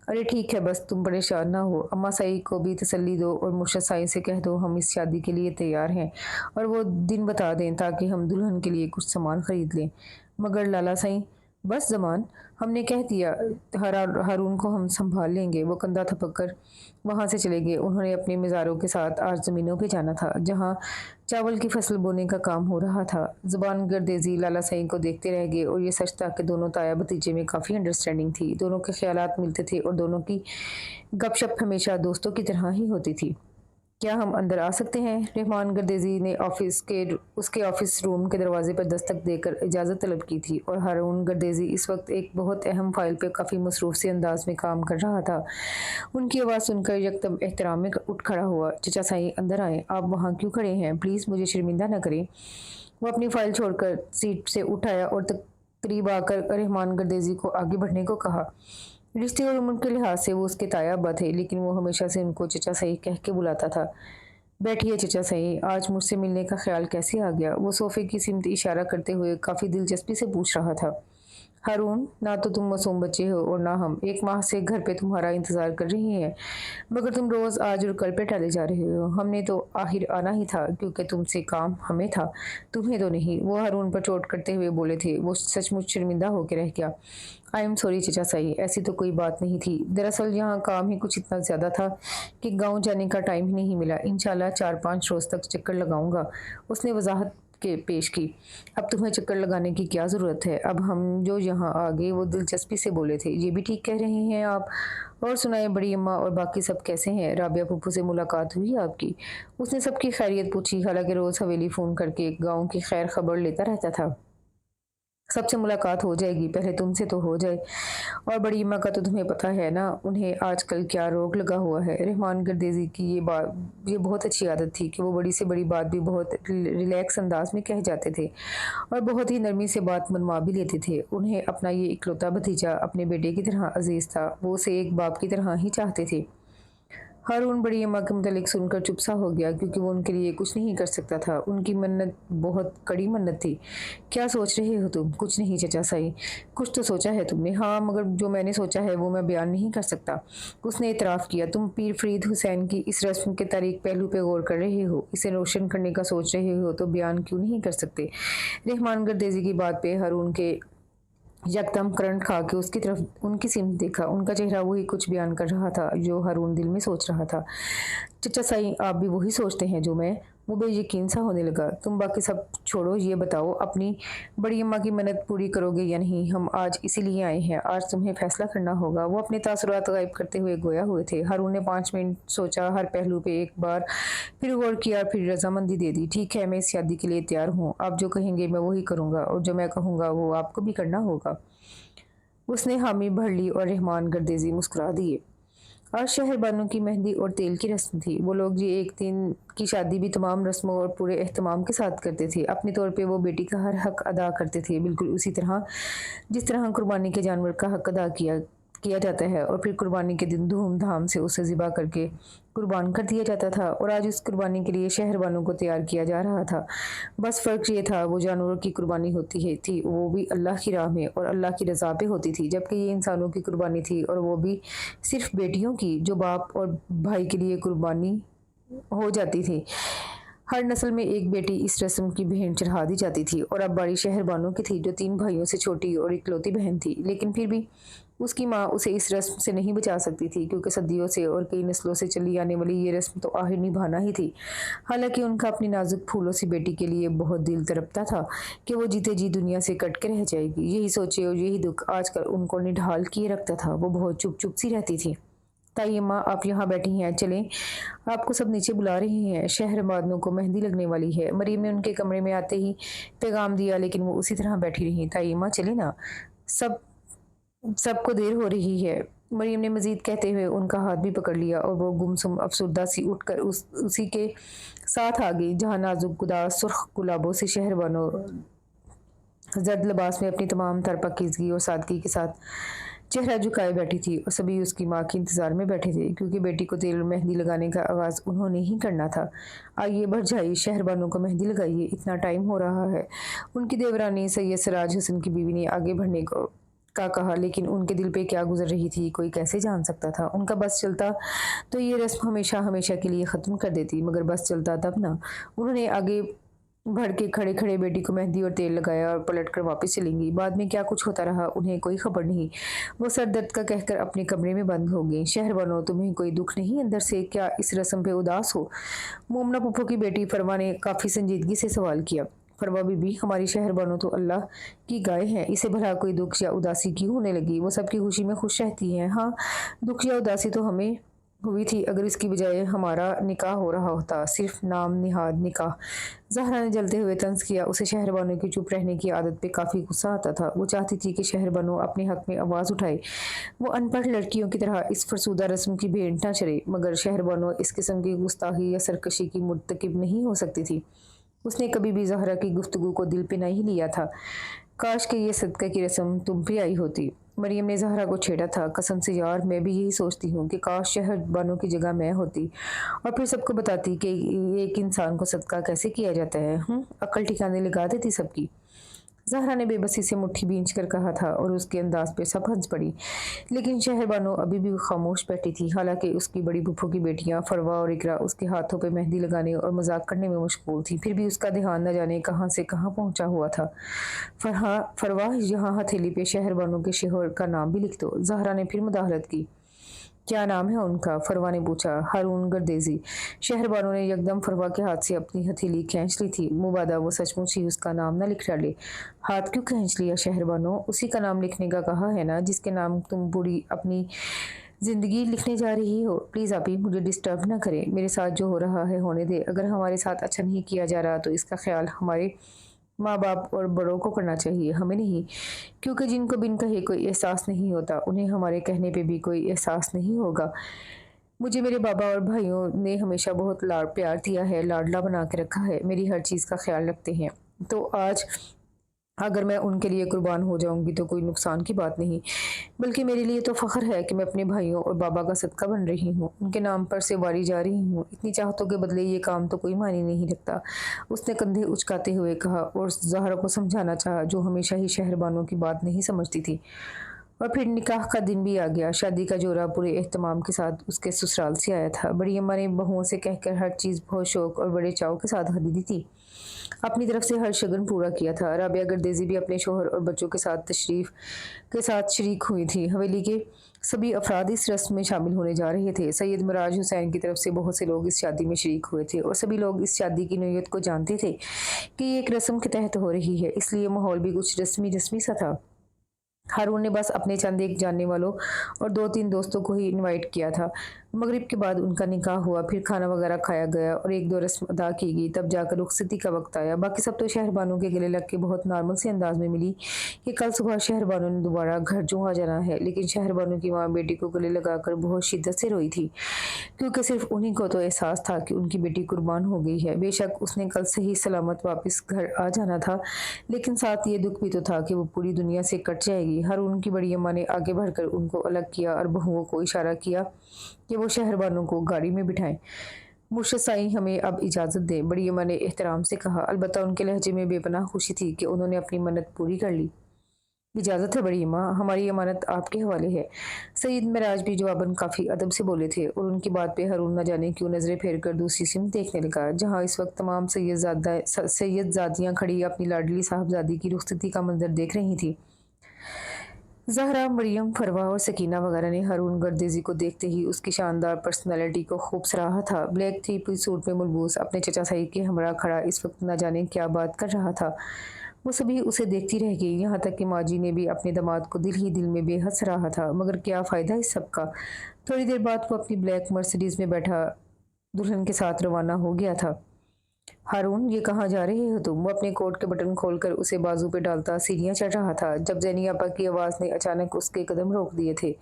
[SPEAKER 1] अरे ठीक है, बस तुम परेशान ना हो। अम्मा साई को भी तसल्ली दो और मुर्शद साई से कह दो हम इस शादी के लिए तैयार हैं, और वो दिन बता दें ताकि हम दुल्हन के लिए कुछ सामान खरीद लें। मगर लाला साई, बस ज़मान, हमने कह दिया, हारून को हम संभाल लेंगे। वो कंधा थपक कर वहाँ से चले गए। उन्होंने अपने मिजारों के साथ आज ज़मीनों पे जाना था जहाँ चावल की फसल बोने का काम हो रहा था। ज़बान गर्देजी लाला साईं को देखते रह गए, और ये सच था कि दोनों ताया भतीजे में काफ़ी अंडरस्टैंडिंग थी। दोनों के ख्यालात मिलते थे और दोनों की गपशप हमेशा दोस्तों की तरह ही होती थी। क्या हम अंदर आ सकते हैं? रहमान गर्देजी ने उसके ऑफिस रूम के दरवाजे पर दस्तक देकर इजाज़त तलब की थी, और हारून गर्देजी इस वक्त एक बहुत अहम फाइल पर काफ़ी मसरूफ़ से अंदाज में काम कर रहा था। उनकी आवाज़ सुनकर यकदम एहतराम में उठ खड़ा हुआ। चचा साईं, अंदर आएँ। आप वहाँ क्यों खड़े हैं? प्लीज़ मुझे शर्मिंदा न करें। वो अपनी फाइल छोड़कर सीट से उठ आया और करीब आकर रहमान गर्देजी को आगे बढ़ने को कहा। रिश्ते और उम्र के लिहाज से वो उसके ताया अब्बा थे, लेकिन वो हमेशा से उनको चचा सही कह के बुलाता था। बैठिए चचा सही, आज मुझसे मिलने का ख्याल कैसे आ गया? वो सोफे की सिमत इशारा करते हुए काफ़ी दिलचस्पी से पूछ रहा था। हारून, ना तो तुम मासूम बच्चे हो और ना हम। 1 माह से घर पे तुम्हारा इंतज़ार कर रही हैं, मगर तुम रोज़ आज और कल पे टाले जा रहे हो। हमने तो आखिर आना ही था, क्योंकि तुमसे काम हमें था, तुम्हें तो नहीं। वो हारून पर चोट करते हुए बोले थे। वो सचमुच शर्मिंदा होकर रह गया। आई एम सॉरी चचा साई, ऐसी तो कोई बात नहीं थी। दरअसल यहाँ काम ही कुछ इतना ज़्यादा था कि गांव जाने का टाइम ही नहीं मिला। इंशाल्लाह 4-5 रोज़ तक चक्कर लगाऊंगा। उसने वजाहत के पेश की। अब तुम्हें चक्कर लगाने की क्या ज़रूरत है? अब हम जो यहाँ आ गए, वो दिलचस्पी से बोले थे। ये भी ठीक कह रहे हैं आप। और सुनाए बड़ी अम्मा और बाकी सब कैसे हैं? राबिया फूफू से मुलाकात हुई आपकी? उसने सबकी खैरियत पूछी। हालांकि रोज़ हवेली फ़ोन करके गाँव की खैर खबर लेता रहता था। सबसे मुलाकात हो जाएगी, पहले तुमसे तो हो जाए। और बड़ी अम्मा का तो तुम्हें पता है ना, उन्हें आजकल क्या रोग लगा हुआ है। रहमान गर्देजी की ये बहुत अच्छी आदत थी कि वो बड़ी से बड़ी बात भी बहुत रिलैक्स अंदाज में कह जाते थे और बहुत ही नरमी से बात मनवा भी लेते थे। उन्हें अपना ये इकलौता भतीजा अपने बेटे की तरह अजीज था, वो उसे एक बाप की तरह ही चाहते थे। हारून बड़ी अम्मा के मुतालिक सुनकर चुप सा हो गया, क्योंकि वो उनके लिए कुछ नहीं कर सकता था। उनकी मन्नत बहुत कड़ी मन्नत थी। क्या सोच रहे हो तुम? कुछ नहीं चचा साई। कुछ तो सोचा है तुमने? हाँ, मगर जो मैंने सोचा है वो मैं बयान नहीं कर सकता। उसने इतराफ़ किया। तुम पीर फरीद हुसैन की इस रस्म के तारीख पहलू पे गौर कर रहे हो, इसे रोशन करने का सोच रहे हो, तो बयान क्यों नहीं कर सकते? रहमान गर्देजी की बात पे हारून के यकदम करंट खा के उसकी तरफ उनकी सिमत देखा। उनका चेहरा वही कुछ बयान कर रहा था जो हारून दिल में सोच रहा था। चचा साईं, आप भी वही सोचते हैं जो मैं? वो बेयकीन सा होने लगा। तुम बाकी सब छोड़ो, ये बताओ अपनी बड़ी अम्मा की मन्नत पूरी करोगे या नहीं? हम आज इसीलिए आए हैं, आज तुम्हें फैसला करना होगा। वो अपने तासुरात गायब करते हुए गोया हुए थे। हारून ने 5 मिनट सोचा, हर पहलू पे एक बार फिर गौर किया, फिर रजामंदी दे दी। ठीक है, मैं इस शादी के लिए तैयार हूँ। आप जो कहेंगे मैं वही करूँगा, और जो मैं कहूँगा वो आपको भी करना होगा। उसने हामी भर ली और रहमान गर्देजी मुस्कुरा दिए। आज शहर बानों की मेहंदी और तेल की रस्म थी। वो लोग ये एक दिन की शादी भी तमाम रस्मों और पूरे एहतमाम के साथ करते थे। अपने तौर पे वो बेटी का हर हक अदा करते थे, बिल्कुल उसी तरह जिस तरह कुर्बानी के जानवर का हक अदा किया किया जाता है, और फिर कुर्बानी के दिन धूमधाम से उसे ज़िबा करके कुर्बान कर दिया जाता था। और आज उस कुर्बानी के लिए शहर वालों को तैयार किया जा रहा था। बस फ़र्क ये था, वो जानवरों की कुर्बानी होती है थी, वो भी अल्लाह की राह में और अल्लाह की रज़ा पे होती थी, जबकि ये इंसानों की कुर्बानी थी, और वो भी सिर्फ बेटियों की, जो बाप और भाई के लिए कुर्बानी हो जाती थी। हर नस्ल में एक बेटी इस रस्म की भेंट चढ़ा दी जाती थी, और अब बारी शहर बानो की थी, जो 3 भाइयों से छोटी और इकलौती बहन थी। लेकिन फिर भी उसकी माँ उसे इस रस्म से नहीं बचा सकती थी, क्योंकि सदियों से और कई नस्लों से चली आने वाली ये रस्म तो आखिर निभाना ही थी। हालांकि उनका अपनी नाजुक फूलों सी बेटी के लिए बहुत दिल तड़पता था कि वो जीते जी दुनिया से कट के रह जाएगी। यही सोचे और यही दुख आजकल उनको निढाल किए रखता था। वो बहुत चुप चुप सी रहती थी। ताई अम्मा, आप यहाँ बैठी हैं, चलें, आपको सब नीचे बुला रहे हैं। शहरबानों को मेहंदी लगने वाली है। मरीम ने उनके कमरे में आते ही पैगाम दिया, लेकिन वो उसी तरह बैठी रही। ताई अम्मा, चले ना, सब सबको देर हो रही है। मरीम ने मजीद कहते हुए उनका हाथ भी पकड़ लिया, और वो गुमसुम अफसरदा सी उठकर उसी के साथ आ गई, जहाँ नाजुक गुदास सुर्ख गुलाबों से शहरबानों जर्द लिबास में अपनी तमाम तर पाकीज़गी और सादगी के साथ चेहरा झुकाए बैठी थी, और सभी उसकी माँ के इंतज़ार में बैठे थे, क्योंकि बेटी को तेल और मेहंदी लगाने का आगाज़ उन्होंने ही करना था। आइए बढ़ जाइए, शहरबानों को मेहंदी लगाइए, इतना टाइम हो रहा है। उनकी देवरानी सैयद सराज हुसैन की बीवी ने आगे बढ़ने को का कहा, लेकिन उनके दिल पे क्या गुजर रही थी कोई कैसे जान सकता था। उनका बस चलता तो ये रस्म हमेशा हमेशा के लिए ख़त्म कर देती, मगर बस चलता तब ना। उन्होंने आगे बढ़ के खड़े खड़े बेटी को मेहंदी और तेल लगाया और पलट कर वापस चलेंगी। बाद में क्या कुछ होता रहा उन्हें कोई खबर नहीं। वो सर दर्द का कहकर अपने कमरे में बंद हो गई। शहर बनो, तुम्हें कोई दुख नहीं अंदर से? क्या इस रस्म पे उदास हो? मोमना पुप्पो की बेटी फरवा ने काफ़ी संजीदगी से सवाल किया। फरवा बीबी, हमारी शहर बनो तो अल्लाह की गाय है, इसे भला कोई दुख या उदासी क्यों होने लगी? वो सबकी खुशी में खुश रहती है। हाँ, दुख या उदासी तो हमें हुई थी, अगर इसकी बजाय हमारा निकाह हो रहा होता, सिर्फ नाम निहाद निकाह। ज़हरा ने जलते हुए तंज किया। उसे शहरबानों की चुप रहने की आदत पे काफ़ी गुस्सा आता था। वो चाहती थी कि शहरबानों अपने हक में आवाज़ उठाए। वो अनपढ़ लड़कियों की तरह इस फरसूदा रस्म की भेंट ना चढ़े, मगर शहरबानों इस किस्म की गुस्ताखी या सरकशी की मुर्तकिब नहीं हो सकती थी। उसने कभी भी ज़हरा की गुफ्तगू को दिल पे नहीं लिया था। काश कि ये सदका की रस्म तुम भी आई होती। मरियम ने ज़हरा को छेड़ा था। कसम से यार, मैं भी यही सोचती हूँ कि काश शहर बानों की जगह मैं होती, और फिर सबको बताती कि एक इंसान को सदका कैसे किया जाता है। अक्ल ठिकाने लगा देती सबकी। ज़हरा ने बेबसी से मुट्ठी भींच कर कहा था, और उसके अंदाज पे सब हंस पड़ी। लेकिन शहरबानो अभी भी खामोश बैठी थी। हालांकि उसकी बड़ी फूफो की बेटियां फरवा और इकरा उसके हाथों पे मेहंदी लगाने और मजाक करने में मशगूल थी, फिर भी उसका ध्यान न जाने कहाँ से कहाँ पहुंचा हुआ था। फरवा, यहाँ हथेली पे शहरबानो के शोहर का नाम भी लिख दो। ज़हरा ने फिर मुदाखलत की। क्या नाम है उनका? फरवा ने पूछा। हारून गर्देजी। शहरबानो ने यकदम फरवा के हाथ से अपनी हथेली खींच ली थी। मुबादा वो सचमुच ही उसका नाम न लिख डाले। हाथ क्यों खींच लिया शहरबानो? उसी का नाम लिखने का कहा है ना, जिसके नाम तुम बूढ़ी अपनी जिंदगी लिखने जा रही हो। प्लीज़ आप ही मुझे डिस्टर्ब ना करें। मेरे साथ जो हो रहा है होने दे। अगर हमारे साथ अच्छा नहीं किया जा रहा तो इसका ख्याल हमारे माँ बाप और बड़ों को करना चाहिए, हमें नहीं, क्योंकि जिनको बिन कहे कोई एहसास नहीं होता उन्हें हमारे कहने पे भी कोई एहसास नहीं होगा। मुझे मेरे बाबा और भाइयों ने हमेशा बहुत लाड़ प्यार दिया है, लाडला बना के रखा है, मेरी हर चीज़ का ख्याल रखते हैं। तो आज अगर मैं उनके लिए कुर्बान हो जाऊंगी तो कोई नुकसान की बात नहीं, बल्कि मेरे लिए तो फ़ख्र है कि मैं अपने भाइयों और बाबा का सदका बन रही हूँ, उनके नाम पर से वारी जा रही हूँ। इतनी चाहतों के बदले ये काम तो कोई मायने नहीं रखता, उसने कंधे उचकाते हुए कहा और ज़हरा को समझाना चाहा, जो हमेशा ही शहरबानों की बात नहीं समझती थी। और फिर निकाह का दिन भी आ गया। शादी का जोड़ा पूरे एहतमाम के साथ उसके ससुराल से आया था। बड़ी अम्मा ने बहुओं से कहकर हर चीज़ बहुत शौक और बड़े चाव के साथ खरीदी थी। अपनी तरफ से हर शगन पूरा किया था। राबिया गर्देजी भी अपने शोहर और बच्चों के साथ तशरीफ के साथ शरीक हुई थी। हवेली के सभी अफराद इस रस्म में शामिल होने जा रहे थे। सैयद मराज हुसैन की तरफ से बहुत से लोग इस शादी में शरीक हुए थे और सभी लोग इस शादी की नोयत को जानते थे कि ये एक रस्म के तहत हो रही है, इसलिए माहौल भी कुछ रस्मी रस्मी सा था। हारून ने बस अपने चंद एक जानने वालों और 2-3 दोस्तों को ही इनवाइट किया था। मगरिब के बाद उनका निकाह हुआ, फिर खाना वगैरह खाया गया और 1-2 रस्म अदा की गई, तब जाकर रुखसती का वक्त आया। बाकी सब तो शहरबानों के गले लग के बहुत नॉर्मल से अंदाज में मिली कि कल सुबह शहरबानों ने दोबारा घर जो आ जाना है, लेकिन शहरबानों की माँ बेटी को गले लगाकर बहुत शिद्दत से रोई थी, क्योंकि सिर्फ उन्हीं को तो एहसास था कि उनकी बेटी कुर्बान हो गई है। बेशक उसने कल सही सलामत वापस घर आ जाना था, लेकिन साथ ये दुख भी तो था कि वो पूरी दुनिया से कट जाएगी। हारून की बड़ी अम्मा ने आगे बढ़कर उनको अलग किया और बहुओं को इशारा किया कि वो शहरबानों को गाड़ी में बिठाएं। मुर्शद साईं, हमें अब इजाज़त दें, बड़ी अम्मा ने एहतराम से कहा। अलबत्ता उनके लहजे में बेपनाह खुशी थी कि उन्होंने अपनी मन्नत पूरी कर ली। इजाज़त है बड़ी अम्मा, हमारी अमानत आपके हवाले है। सईद मिराज भी जवाबन काफ़ी अदब से बोले थे और उनकी बात पे हारून न जाने क्यों नज़रें फेर कर दूसरी सिमत देखने लगा, जहाँ इस वक्त तमाम सैयदजादियाँ खड़ी अपनी लाडली साहबजादी की रुखसती का मंजर देख रही थी। ज़हरा, मरियम, फरवा और सकीना वगैरह ने हारून गर्देजी को देखते ही उसकी शानदार पर्सनालिटी को खूब सराहा था। ब्लैक थ्री पीस सूट में मुलबूस अपने चचा सईद के हमरा खड़ा इस वक्त न जाने क्या बात कर रहा था। वो सभी उसे देखती रह गई, यहाँ तक कि माजी ने भी अपने दामाद को दिल ही दिल में बेहद सराहा था। मगर क्या फ़ायदा इस सब का। थोड़ी देर बाद वो अपनी ब्लैक मर्सिडीज़ में बैठा दुल्हन के साथ रवाना हो गया था। हारून, ये कहाँ जा रहे हो तुम? वो अपने कोट के बटन खोलकर उसे बाजू पे डालता सीढ़ियाँ चढ़ रहा था, जब जैनी आपा की आवाज़ ने अचानक उसके कदम रोक दिए थे।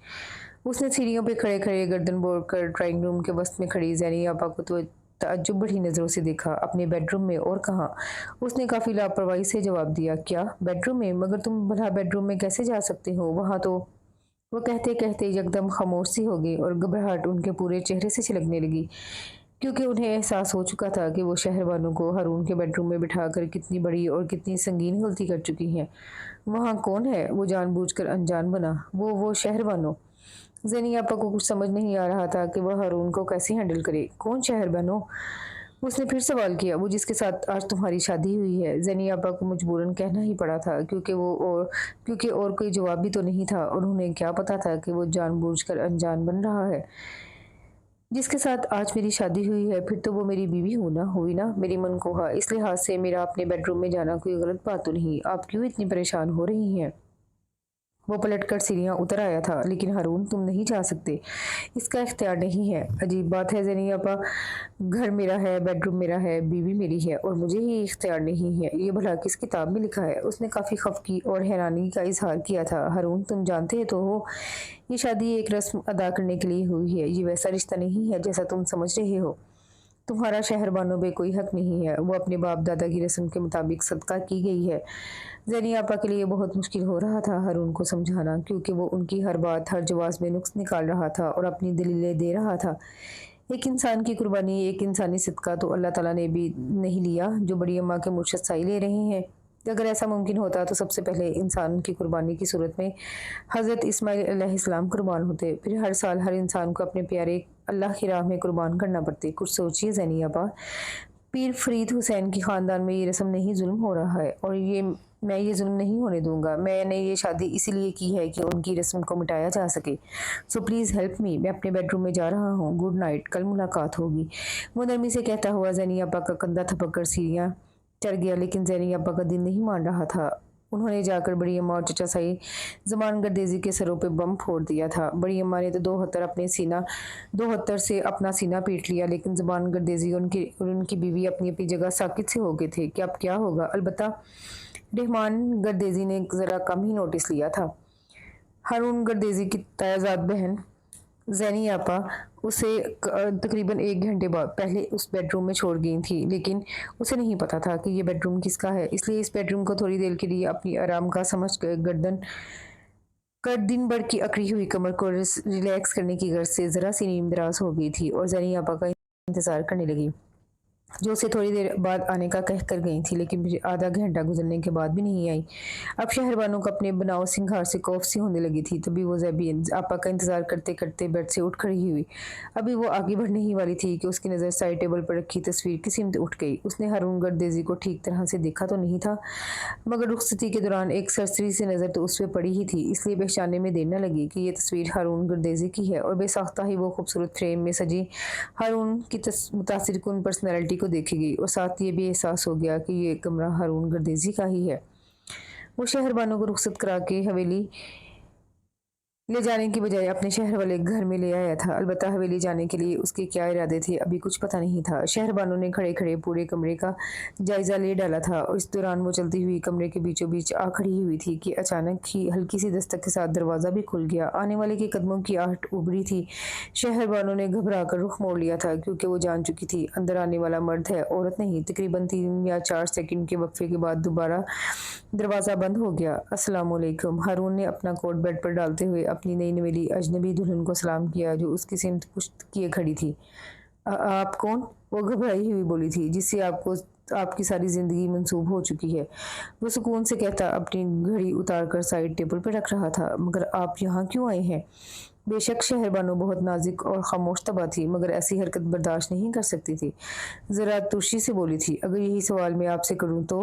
[SPEAKER 1] उसने सीढ़ियों पे खड़े खड़े गर्दन बोड़ कर ड्राइंग रूम के वस्त में खड़ी जैनी आपा को तो ताज्जुब भरी नज़रों से देखा। अपने बेडरूम में? और कहाँ? उसने काफ़ी लापरवाही से जवाब दिया। क्या बेडरूम में? मगर तुम भला बेडरूम में कैसे जा सकते हो? वहाँ तो। वो कहते कहते यकदम खामोश सी हो गई और घबराहट उनके पूरे चेहरे से छिलकने लगी, क्योंकि उन्हें एहसास हो चुका था कि वो शहरबानों को हारून के बेडरूम में बिठाकर कितनी बड़ी और कितनी संगीन गलती कर चुकी हैं। वहाँ कौन है? वो जानबूझकर अनजान बना। वो शहरबानों। ज़ेनी आपा को कुछ समझ नहीं आ रहा था कि वह हारून को कैसे हैंडल करे। कौन शहरबानों? उसने फिर सवाल किया। वो जिसके साथ आज तुम्हारी शादी हुई है। ज़ेनी आपा को मजबूरन कहना ही पड़ा था, क्योंकि और कोई जवाब भी तो नहीं था और उन्हें क्या पता था कि वो जानबूझकर अनजान बन रहा है। जिसके साथ आज मेरी शादी हुई है, फिर तो वो मेरी बीवी हुई ना। मेरी मन को इस लिहाज से मेरा अपने बेडरूम में जाना कोई गलत बात तो नहीं। आप क्यों इतनी परेशान हो रही हैं? वो पलटकर सीढ़ियाँ उतर आया था। लेकिन हारून, तुम नहीं जा सकते, इसका इख्तियार नहीं है। अजीब बात है ज़ेनी आपा, घर मेरा है, बेडरूम मेरा है, बीवी मेरी है और मुझे ही इख्तियार नहीं है। ये भला किस किताब में लिखा है? उसने काफ़ी खफकी और हैरानी का इजहार किया था। हारून, तुम जानते तो हो, ये शादी एक रस्म अदा करने के लिए हुई है। ये वैसा रिश्ता नहीं है जैसा तुम समझ रहे हो। तुम्हारा शहरबानों पे कोई हक नहीं है। वो अपने बाप दादा की रस्म के मुताबिक सदका की गई है। ज़ेनी आपा के लिए बहुत मुश्किल हो रहा था हारून को समझाना, क्योंकि वो उनकी हर बात, हर जवाब में नुक्स निकाल रहा था और अपनी दलीलें दे रहा था। एक इंसान की कुर्बानी, एक इंसानी सदका तो अल्लाह ताला ने भी नहीं लिया जो बड़ी अम्मा के मुर्शद साई ले रहे हैं। अगर ऐसा मुमकिन होता तो सबसे पहले इंसान की कुर्बानी की सूरत में हज़रत इस्माइल अलैहिस्सलाम कुर्बान होते, फिर हर साल हर इंसान को अपने प्यारे अल्लाह की राह में कुर्बान करना पड़ते। कुछ सोचिए ज़ेनी आपा, पीर फरीद हुसैन की ख़ानदान में ये रस्म नहीं, जुल्म हो रहा है और मैं ये जुल्म नहीं होने दूंगा। मैंने ये शादी इसीलिए की है कि उनकी रस्म को मिटाया जा सके। So please help me. मैं अपने बेडरूम में जा रहा हूँ। गुड नाइट, कल मुलाकात होगी। वो नरमी से कहता हुआ ज़ेनी आपा का कंधा थपक कर सीढ़ियाँ चढ़ गया, लेकिन ज़ेनी आपा का दिल नहीं मान रहा था। उन्होंने जाकर बड़ी अम्मा और चचा साई जमान गर्देजी के सरों पे बम फोड़ दिया था। बड़ी अम्मा ने तो दो हत्तर से अपना सीना पीट लिया, लेकिन जमान गर्देजी और उनकी बीवी अपनी अपनी जगह साकित से हो गए थे कि अब क्या होगा। अलबत्ता रहमान गर्देजी ने ज़रा कम ही नोटिस लिया था। हारून गर्देजी की तायाजाद बहन ज़ैनी आपा उसे तकरीबन 1 घंटे बाद पहले उस बेडरूम में छोड़ गई थी, लेकिन उसे नहीं पता था कि ये बेडरूम किसका है। इसलिए इस बेडरूम को थोड़ी देर के लिए अपनी आराम का समझ कर दिन भर की अकड़ी हुई कमर को रिलैक्स करने की गर्ज से ज़रा सी नींद दराज हो गई थी और ज़ैनी आपा का इंतज़ार करने लगी, जो उसे थोड़ी देर बाद आने का कह कर गई थी, लेकिन फिर आधा घंटा गुजरने के बाद भी नहीं आई। अब शहरबानों को अपने बनाव सिंगार से कौफ सी होने लगी थी। तभी वो ज़ैबी आपा का इंतज़ार करते करते बेड से उठ खड़ी हुई। अभी वो आगे बढ़ने ही वाली थी कि उसकी नज़र साइड टेबल पर रखी तस्वीर की सिमत उठ गई। उसने हारून गर्देजी को ठीक तरह से देखा तो नहीं था, मगर रुखसती के दौरान एक सरसरी सी नज़र तो उस पर पड़ी ही थी, इसलिए पहचानने में देर न लगी कि ये तस्वीर हारून गर्देजी की है। और बेसाख्ता ही वो खूबसूरत फ्रेम में सजी हारून की मुतासिर कुन पर्सनैलिटी को देखेगी, और साथ ये भी एहसास हो गया कि ये कमरा हारून गर्देजी का ही है। वो शहरबानों को रुखसत करा के हवेली ले जाने की बजाय अपने शहर वाले घर में ले आया था। अलबत्ता हवेली जाने के लिए उसके क्या इरादे थे अभी कुछ पता नहीं था। शहरबानों ने खड़े खड़े पूरे कमरे का जायजा ले डाला था, और इस दौरान वो चलती हुई कमरे के बीचों बीच आ खड़ी हुई थी कि अचानक ही हल्की सी दस्तक के साथ दरवाज़ा भी खुल गया। आने वाले के कदमों की आहट उभरी थी। शहरबानों ने घबरा कर रुख मोड़ लिया था, क्योंकि वो जान चुकी थी अंदर आने वाला मर्द है, औरत नहीं। तकरीबन 3 या 4 सेकंड के वक्फे के बाद दोबारा दरवाज़ा बंद हो गया। अस्सलाम वालेकुम। हारून ने अपना कोट बेड पर डालते हुए अपनी नई नवेली अजनबी दुल्हन को सलाम किया, जो उसकी सिमत पुश्त किए खड़ी थी। आप कौन? वो घबराई हुई बोली थी, जिससे आपकी सारी ज़िंदगी मंसूब हो चुकी है। वो सुकून से कहता अपनी घड़ी उतार कर साइड टेबल पर रख रहा था। मगर आप यहाँ क्यों आए हैं? बेशक शहरबानो बहुत नाजुक और खामोश तबा थी, मगर ऐसी हरकत बर्दाश्त नहीं कर सकती थी। ज़रा तुर्शी से बोली थी, अगर यही सवाल मैं आपसे करूं तो?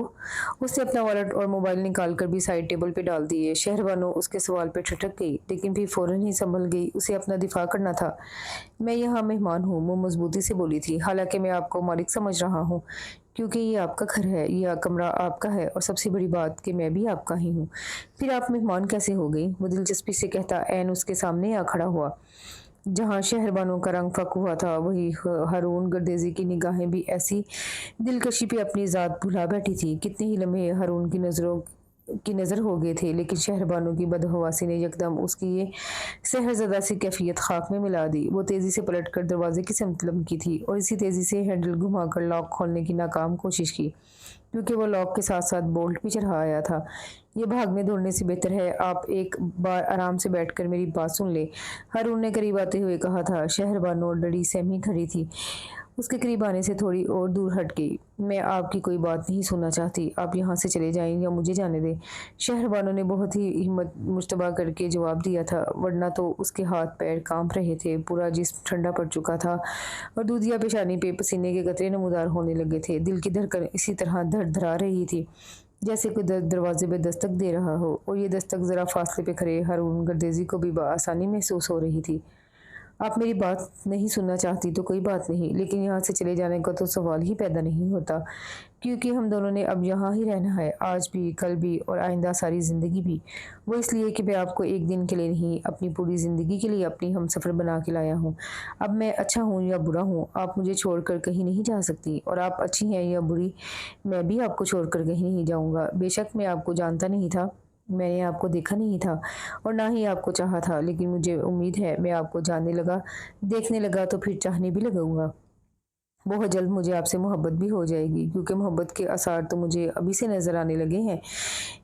[SPEAKER 1] उसने अपना वॉलेट और मोबाइल निकाल कर भी साइड टेबल पे डाल दिए। शहरबानो उसके सवाल पे ठिठक गई, लेकिन फिर फ़ौरन ही संभल गई। उसे अपना दिफा करना था। मैं यहाँ मेहमान हूँ, वो मजबूती से बोली थी, हालांकि मैं आपको मालिक समझ रहा हूँ, क्योंकि ये आपका घर है, यह कमरा आपका है, और सबसे बड़ी बात कि मैं भी आपका ही हूँ। फिर आप मेहमान कैसे हो गई? वो दिलचस्पी से कहता ऐन उसके सामने आ खड़ा हुआ। जहाँ शहरबानों का रंग फक हुआ था, वही हारून गर्देजी की निगाहें भी ऐसी दिलकशी पे अपनी ज़ात भुला बैठी थी। कितने ही लम्हे हारून की नज़र हो गए थे, लेकिन शहरबानों की बदहवासी ने यकदम उसकी ये सहरज़दा सी कैफियत खाक में मिला दी। वो तेज़ी से पलट कर दरवाजे की सिमत लमकी थी, और इसी तेज़ी से हैंडल घुमाकर लॉक खोलने की नाकाम कोशिश की, क्योंकि वो लॉक के साथ साथ बोल्ट भी चढ़ा आया था। ये भागने दौड़ने से बेहतर है आप एक बार आराम से बैठकर मेरी बात सुन ले, हारून ने करीब आते हुए कहा था। शहरबानो डरी सहमी खड़ी थी। उसके करीब आने से थोड़ी और दूर हट गई। मैं आपकी कोई बात नहीं सुनना चाहती, आप यहाँ से चले जाएं या मुझे जाने दें। शहरबानो ने बहुत ही हिम्मत मुश्तबा करके जवाब दिया था, वरना तो उसके हाथ पैर कांप रहे थे, पूरा जिस्म ठंडा पड़ चुका था, और दूधिया पेशानी पे पसीने के कतरे नमूदार होने लगे थे। दिल की धड़कन इसी तरह धड़धड़ा रही थी जैसे कोई दरवाजे पे दस्तक दे रहा हो, और ये दस्तक ज़रा फासले पे खड़े हारून गर्देजी को भी बआसानी महसूस हो रही थी। आप मेरी बात नहीं सुनना चाहती तो कोई बात नहीं, लेकिन यहाँ से चले जाने का तो सवाल ही पैदा नहीं होता, क्योंकि हम दोनों ने अब यहाँ ही रहना है, आज भी, कल भी, और आइंदा सारी ज़िंदगी भी। वो इसलिए कि मैं आपको एक दिन के लिए नहीं, अपनी पूरी ज़िंदगी के लिए अपनी हमसफ़र बना के लाया हूँ। अब मैं अच्छा हूँ या बुरा हूँ, आप मुझे छोड़कर कहीं नहीं जा सकती, और आप अच्छी हैं या बुरी, मैं भी आपको छोड़कर कहीं नहीं जाऊँगा। बेशक मैं आपको जानता नहीं था, मैंने आपको देखा नहीं था, और ना ही आपको चाहा था, लेकिन मुझे उम्मीद है मैं आपको जानने लगा, देखने लगा तो फिर चाहने भी लगूंगा। बहुत जल्द मुझे आपसे मोहब्बत भी हो जाएगी, क्योंकि मोहब्बत के आसार तो मुझे अभी से नज़र आने लगे हैं।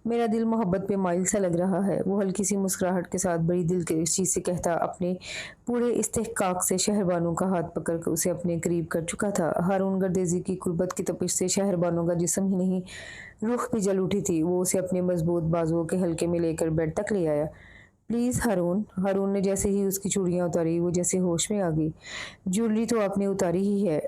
[SPEAKER 1] मेरा दिल मोहब्बत पे माइल सा लग रहा है। वो हल्की सी मुस्कुराहट के साथ बड़ी दिलकशी से कहता अपने पूरे इस्तेहकाक से शहरबानों का हाथ पकड़ कर उसे अपने करीब कर चुका था। हारून गर्देजी की कुर्बत की तपिश से शहरबानों का जिस्म ही नहीं, रूह भी जल उठी थी। वो उसे अपने मजबूत बाजुओं के हल्के में लेकर बेड तक ले आया। प्लीज़ हारून। हारून ने जैसे ही उसकी चूड़ियाँ उतारी, वो जैसे होश में आ गई। ज्वेलरी तो आपने उतारी ही है,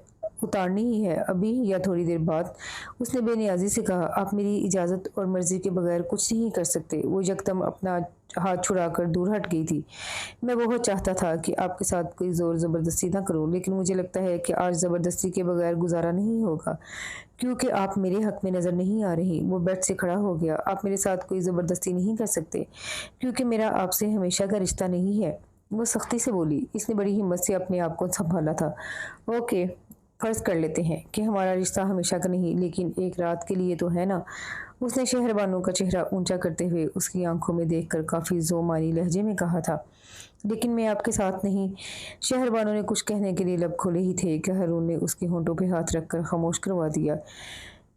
[SPEAKER 1] उतारनी ही है, अभी या थोड़ी देर बाद। उसने बेनियाजी से कहा, आप मेरी इजाज़त और मर्ज़ी के बगैर कुछ नहीं कर सकते। वो यकदम अपना हाथ छुड़ाकर दूर हट गई थी। मैं बहुत चाहता था कि आपके साथ कोई ज़ोर ज़बरदस्ती ना करूं, लेकिन मुझे लगता है कि आज ज़बरदस्ती के बगैर गुजारा नहीं होगा, क्योंकि आप मेरे हक में नज़र नहीं आ रही। वो बेड से खड़ा हो गया। आप मेरे साथ कोई ज़बरदस्ती नहीं कर सकते, क्योंकि मेरा आपसे हमेशा का रिश्ता नहीं है। वो सख्ती से बोली। इसने बड़ी हिम्मत से अपने आप को संभाला था। ओके, फ़र्ज़ कर लेते हैं कि हमारा रिश्ता हमेशा का नहीं, लेकिन एक रात के लिए तो है ना। उसने शहरबानो का चेहरा ऊंचा करते हुए उसकी आंखों में देखकर काफ़ी जोमानी लहजे में कहा था, लेकिन मैं आपके साथ नहीं। शहरबानो ने कुछ कहने के लिए लब खोले ही थे कि हारून ने उसके होंठों पे हाथ रखकर खामोश करवा दिया।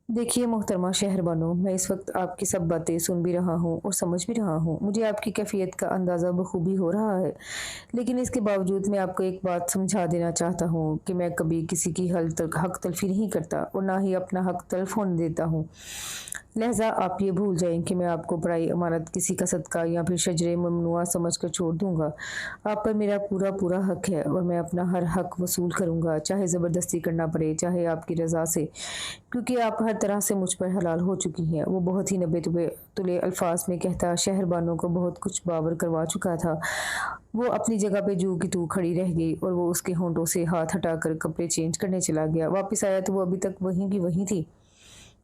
[SPEAKER 1] देखिए मोहतरमा शहरबानो, मैं इस वक्त आपकी सब बातें सुन भी रहा हूँ और समझ भी रहा हूँ। मुझे आपकी कैफियत का अंदाज़ा बखूबी हो रहा है, लेकिन इसके बावजूद मैं आपको एक बात समझा देना चाहता हूँ कि मैं कभी किसी की हक तलफी नहीं करता और ना ही अपना हक तलफ होने देता हूँ। लिहाजा आप ये भूल जाएं कि मैं आपको पराई अमानत, किसी का सदका या फिर शजरे ममनुआ समझ कर छोड़ दूंगा। आप पर मेरा पूरा पूरा हक है और मैं अपना हर हक वसूल करूंगा, चाहे ज़बरदस्ती करना पड़े, चाहे आपकी रज़ा से, क्योंकि आप हर तरह से मुझ पर हलाल हो चुकी हैं। वो बहुत ही नब्बे तुले अल्फाज में कहता शहरबानों को बहुत कुछ बावर करवा चुका था। वो अपनी जगह पे जू की तू खड़ी रह गई और वो उसके होंठों से हाथ हटाकर कपड़े चेंज करने चला गया। वापस आया तो वो अभी तक वहीं की वहीं थी।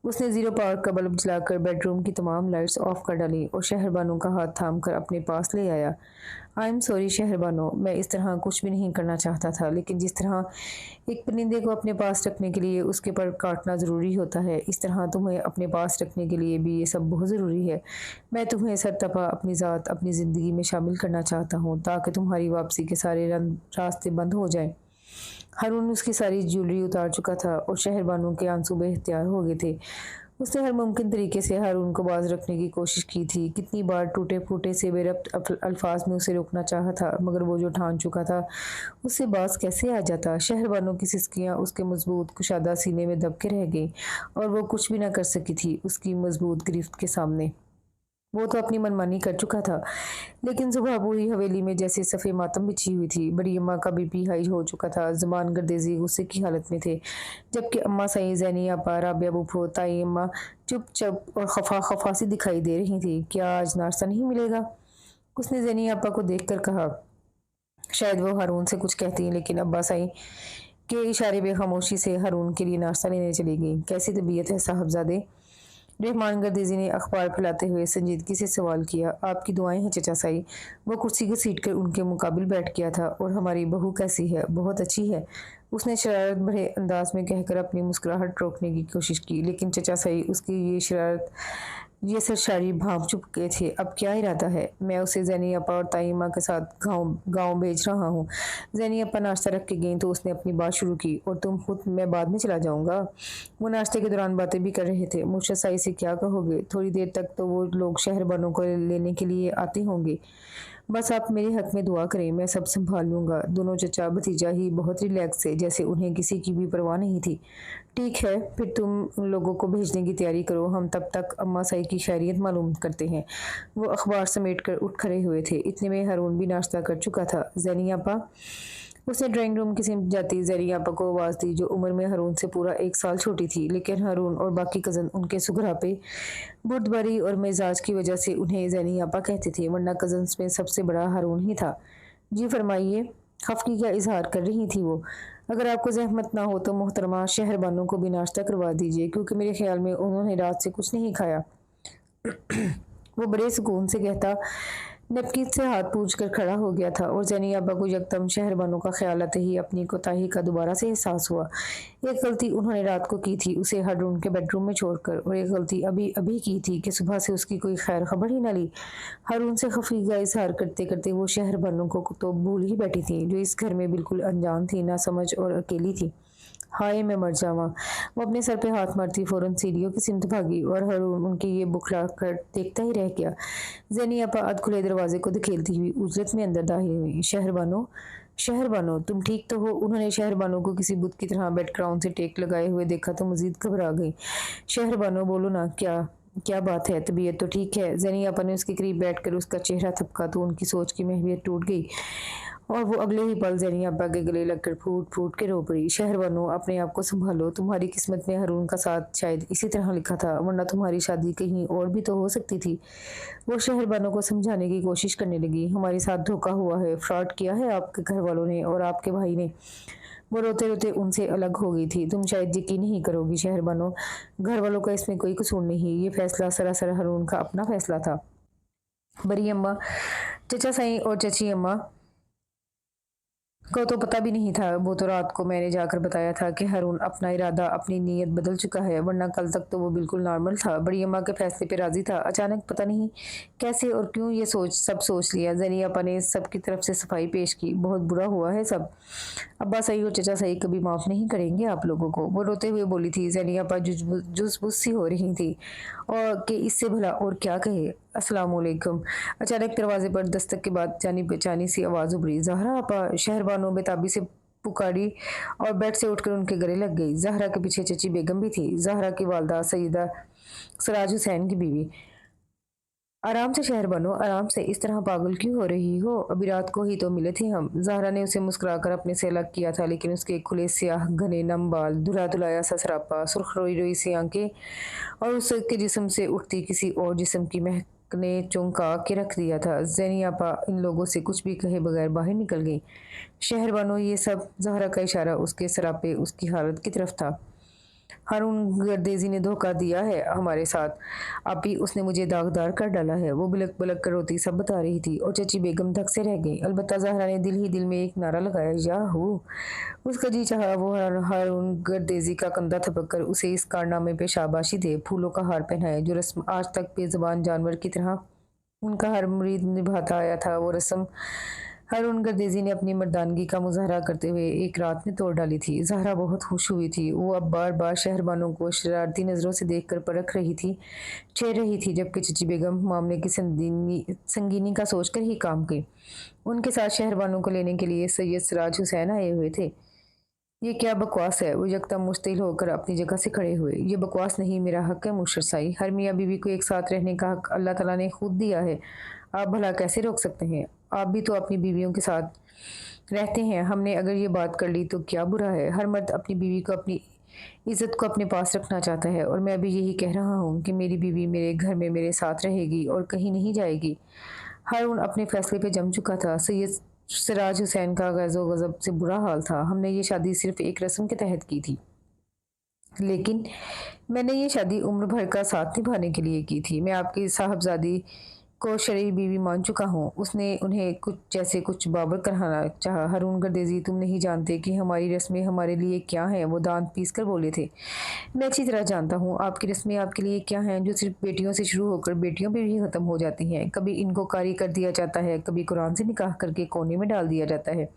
[SPEAKER 1] उसने ज़ीरो पावर का बल्ब जलाकर बेडरूम की तमाम लाइट्स ऑफ कर डाली और शहरबानो का हाथ थामकर अपने पास ले आया। आई एम सॉरी शहरबानो, मैं इस तरह कुछ भी नहीं करना चाहता था, लेकिन जिस तरह एक परिंदे को अपने पास रखने के लिए उसके पर काटना ज़रूरी होता है, इस तरह तुम्हें अपने पास रखने के लिए भी ये सब बहुत ज़रूरी है। मैं तुम्हें सरतपा अपनी ज़ात, अपनी ज़िंदगी में शामिल करना चाहता हूँ, ताकि तुम्हारी वापसी के सारे रास्ते बंद हो जाएं। हारून उसकी सारी ज्वेलरी उतार चुका था और शहरबानो के आंसू बेख्तियार हो गए थे। उसने हर मुमकिन तरीके से हारून को बाज रखने की कोशिश की थी। कितनी बार टूटे फूटे से बेरब्त अल्फाज में उसे रोकना चाहा था, मगर वो जो ठान चुका था उससे बाज कैसे आ जाता। शहरबानो की सिसकियां उसके मजबूत कुशादा सीने में दब के रह गईं और वो कुछ भी ना कर सकी थी उसकी मजबूत गिरफ्त के सामने। वो तो अपनी मनमानी कर चुका था, लेकिन सुबह पूरी हवेली में जैसे सफ़े मातम बिछी हुई थी। बड़ी अम्मा का बीपी हाई हो चुका था। ज़बान गर्देजी गुस्से की हालत में थे, जबकि अम्मा सई, ज़ैनी आपा, राबिया बुफो, ताई अम्मा चुप-चाप और खफा खफा सी दिखाई दे रही थी। क्या आज नाश्ता नहीं मिलेगा? उसने ज़ैनी आपा को देखकर कहा। शायद वो हारून से कुछ कहती, लेकिन अब्बा सई के इशारे पे खामोशी से हारून के लिए नाश्ता लेने चली गई। कैसी तबीयत है साहबजादे? रहमान गर्देजी ने अखबार फैलाते हुए संजीदगी से सवाल किया। आपकी दुआएं हैं चचा साई। वो कुर्सी घसीट कर उनके मुकाबिल बैठ गया था। और हमारी बहू कैसी है? बहुत अच्छी है, उसने शरारत भरे अंदाज में कहकर अपनी मुस्कुराहट रोकने की कोशिश की, लेकिन चचा साई उसकी ये सरशारी भाप चुके थे। अब क्या इरादा है? मैं उसे ज़ैनी अपा और ताई माँ के साथ गाँव भेज रहा हूँ। ज़ैनी अपा नाश्ता रख के गई तो उसने अपनी बात शुरू की। और तुम खुद? मैं बाद में चला जाऊँगा। वो नाश्ते के दौरान बातें भी कर रहे थे। मुर्शद साई से क्या कहोगे? थोड़ी देर तक तो वो लोग शहरबानों को लेने के लिए आते होंगे। बस आप मेरे हक में दुआ करें, मैं सब संभाल लूँगा। दोनों चचा भतीजा ही बहुत रिलैक्स थे, जैसे उन्हें किसी की भी परवाह नहीं थी। ठीक है, फिर तुम उन लोगों को भेजने की तैयारी करो, हम तब तक अम्मा साई की खैरियत मालूम करते हैं। वो अखबार समेट कर उठ खड़े हुए थे। इतने में हारून भी नाश्ता कर चुका था। ज़ैनी आपा, उसने ड्राइंग रूम की सिमत जाती ज़ैनी आपा को आवाज़ दी, जो उम्र में हारून से पूरा 1 साल छोटी थी, लेकिन हारून और बाकी कज़न उनके सुघरापे, बुर्दबारी और मिजाज की वजह से उन्हें ज़ैनी आपा कहते थे, वरना कज़न्स में सबसे बड़ा हारून ही था। जी फरमाइए, खफगी का इजहार कर रही थी वो। अगर आपको जहमत ना हो तो मोहतरमा शहरबानों को भी नाश्ता करवा दीजिए, क्योंकि मेरे ख्याल में उन्होंने रात से कुछ नहीं खाया। वो बड़े सुकून से कहता नपकीन से हाथ पूछ कर खड़ा हो गया था और ज़ैनी अब्बा को यकदम शहरबानों का ख्याल आते ही अपनी कोताही का दोबारा से एहसास हुआ। एक गलती उन्होंने रात को की थी, उसे हारून के बेडरूम में छोड़कर, और एक गलती अभी अभी की थी कि सुबह से उसकी कोई खैर खबर ही न ली। हारून से खफी का इजहार करते करते वो शहरबानों को तो भूल ही बैठी थी, जो इस घर में बिल्कुल अनजान थी, ना समझ और अकेली थी। हाय मैं मर जावा। वो अपने सर पे हाथ मारती फौरन सीढ़ियों की सिमत भागी और हारून उनकी ये बुखला कर देखता ही रह गया। ज़ैनी आपा अध खुले दरवाजे को धकेलती हुई उजरत में अंदर दाखिल हुई। शहरबानो, शहरबानो, तुम ठीक तो हो? उन्होंने शहरबानो को किसी बुत की तरह बेड क्राउन से टेक लगाए हुए देखा तो मजीद घबरा गई। शहरबानो, बोलो ना, क्या क्या बात है, तबीयत तो ठीक है। ज़ेनी आपा ने उसके करीब बैठकर उसका चेहरा थपका तो उनकी सोच की महवियत टूट गई और वो अगले ही पल ज़ेनी आपा के गले लगकर फूट-फूट के रो पड़ी। शहरबानो, अपने आप को सँभालो, तुम्हारी किस्मत में हारून का साथ शायद इसी तरह लिखा था, वरना तुम्हारी शादी कहीं और भी तो हो सकती थी। वो शहरबानो को समझाने की कोशिश करने लगी। हमारे साथ धोखा हुआ है, फ्रॉड किया है आपके घर वालों ने और आपके भाई ने। वो रोते-रोते उनसे अलग हो गई थी। तुम शायद यकीन नहीं करोगी शहरबानो, घर वालों का इसमें कोई कसूर नहीं। ये फैसला सरासर हारून का अपना फैसला था। बड़ी अम्मा, चचा साईं और चची अम्मा को तो पता भी नहीं था। वो तो रात को मैंने जाकर बताया था कि हारून अपना इरादा, अपनी नीयत बदल चुका है, वरना कल तक तो वो बिल्कुल नॉर्मल था। बड़ी अम्मा के फैसले पे राजी था। अचानक पता नहीं कैसे और क्यों ये सोच लिया। ज़ेनी आपा ने सबकी तरफ से सफाई पेश की। बहुत बुरा हुआ है सब। अब्बा सही और चचा सही कभी माफ़ नहीं करेंगे आप लोगों को। वो रोते हुए बोली थी। ज़ेनी आपा जुज़-बुज़ सी हो रही थी और कि इससे भला और क्या कहे। अस्सलामुअलैकुम। अचानक दरवाजे पर दस्तक के बाद जानी-पहचानी सी आवाज़ उभरी। ज़हरा आपा, शहरबानो बेताबी से पुकारी और बेड से उठकर उनके गले लग गई। ज़हरा के पीछे चची बेगम भी थी, ज़हरा की वालदा सैयदा सिराज हुसैन की बीवी। आराम से शहरबानो, आराम से, इस तरह पागल क्यों हो रही हो? अभी रात को ही तो मिले थे हम। ज़हरा ने उसे मुस्कुराकर अपने से अलग किया था, लेकिन उसके खुले स्याह घने नम बाल, धुला-धुलाया सा सरापा, सुर्ख रोई-रोई सी आंखें और उसके जिस्म से उठती किसी और जिस्म की महक ने चौंका के रख दिया था। ज़ेनी आपा इन लोगों से कुछ भी कहे बगैर बाहर निकल गई। शहरबानो, ये सब, ज़हरा का इशारा उसके सरापे, उसकी हालत की तरफ था। हारून गर्देजी ने धोखा दिया है हमारे साथ। अभी उसने मुझे दागदार कर डाला है। वो बिलक बिलक कर रोती सब बता रही थी और चची बेगम धक से रह गई। अलबत्ता ज़हरा ने दिल ही दिल में एक नारा लगाया, याहू। उसका जी चाहा वो हारून गर्देजी का कंधा थपक कर उसे इस कारनामे पे शाबाशी दे, फूलों का हार पहनाए, जो रस्म आज तक बेजुबान जानवर की तरह उनका हर मुरीद निभाता आया था। वो रस्म हारून गर्देजी ने अपनी मर्दानगी का मुजाहरा करते हुए एक रात में तोड़ डाली थी। ज़हरा बहुत खुश हुई थी। वो अब बार बार शहरबानों को शरारती नज़रों से देखकर परख रही थी, छेड़ रही थी, जबकि चची बेगम मामले की संगीनी का सोचकर ही काम गई। उनके साथ शहरबानों को लेने के लिए सैयद सिराज हुसैन आए हुए थे। ये क्या बकवास है? वो यकदम मुश्तिल होकर अपनी जगह से खड़े हुए। ये बकवास नहीं, मेरा हक है मुर्शद साई। हर मियाँ बीवी को एक साथ रहने का हक अल्लाह ताला ने खुद दिया है। आप भला कैसे रोक सकते हैं? आप भी तो अपनी बीवियों के साथ रहते हैं। हमने अगर ये बात कर ली तो क्या बुरा है? हर मर्द अपनी बीवी को, अपनी इज्जत को अपने पास रखना चाहता है और मैं भी यही कह रहा हूँ कि मेरी बीवी मेरे घर में मेरे साथ रहेगी और कहीं नहीं जाएगी। हारून अपने फैसले पे जम चुका था। सैयद सिराज हुसैन का गैज़ो गज़ब से बुरा हाल था। हमने ये शादी सिर्फ एक रस्म के तहत की थी, लेकिन मैंने ये शादी उम्र भर का साथ निभाने के लिए की थी। मैं आपकी साहबजादी को शरई बीवी मान चुका हूँ। उसने उन्हें कुछ बाबर कराना चाहा। हारून गर्देजी, तुम नहीं जानते कि हमारी रस्में हमारे लिए क्या हैं। वो दांत पीस कर बोले थे। मैं अच्छी तरह जानता हूँ आपकी रस्में आपके लिए क्या हैं, जो सिर्फ बेटियों से शुरू होकर बेटियों पे भी ख़त्म हो जाती हैं। कभी इनको कारी कर दिया जाता है, कभी कुरान से निकाह करके कोने में डाल दिया जाता है,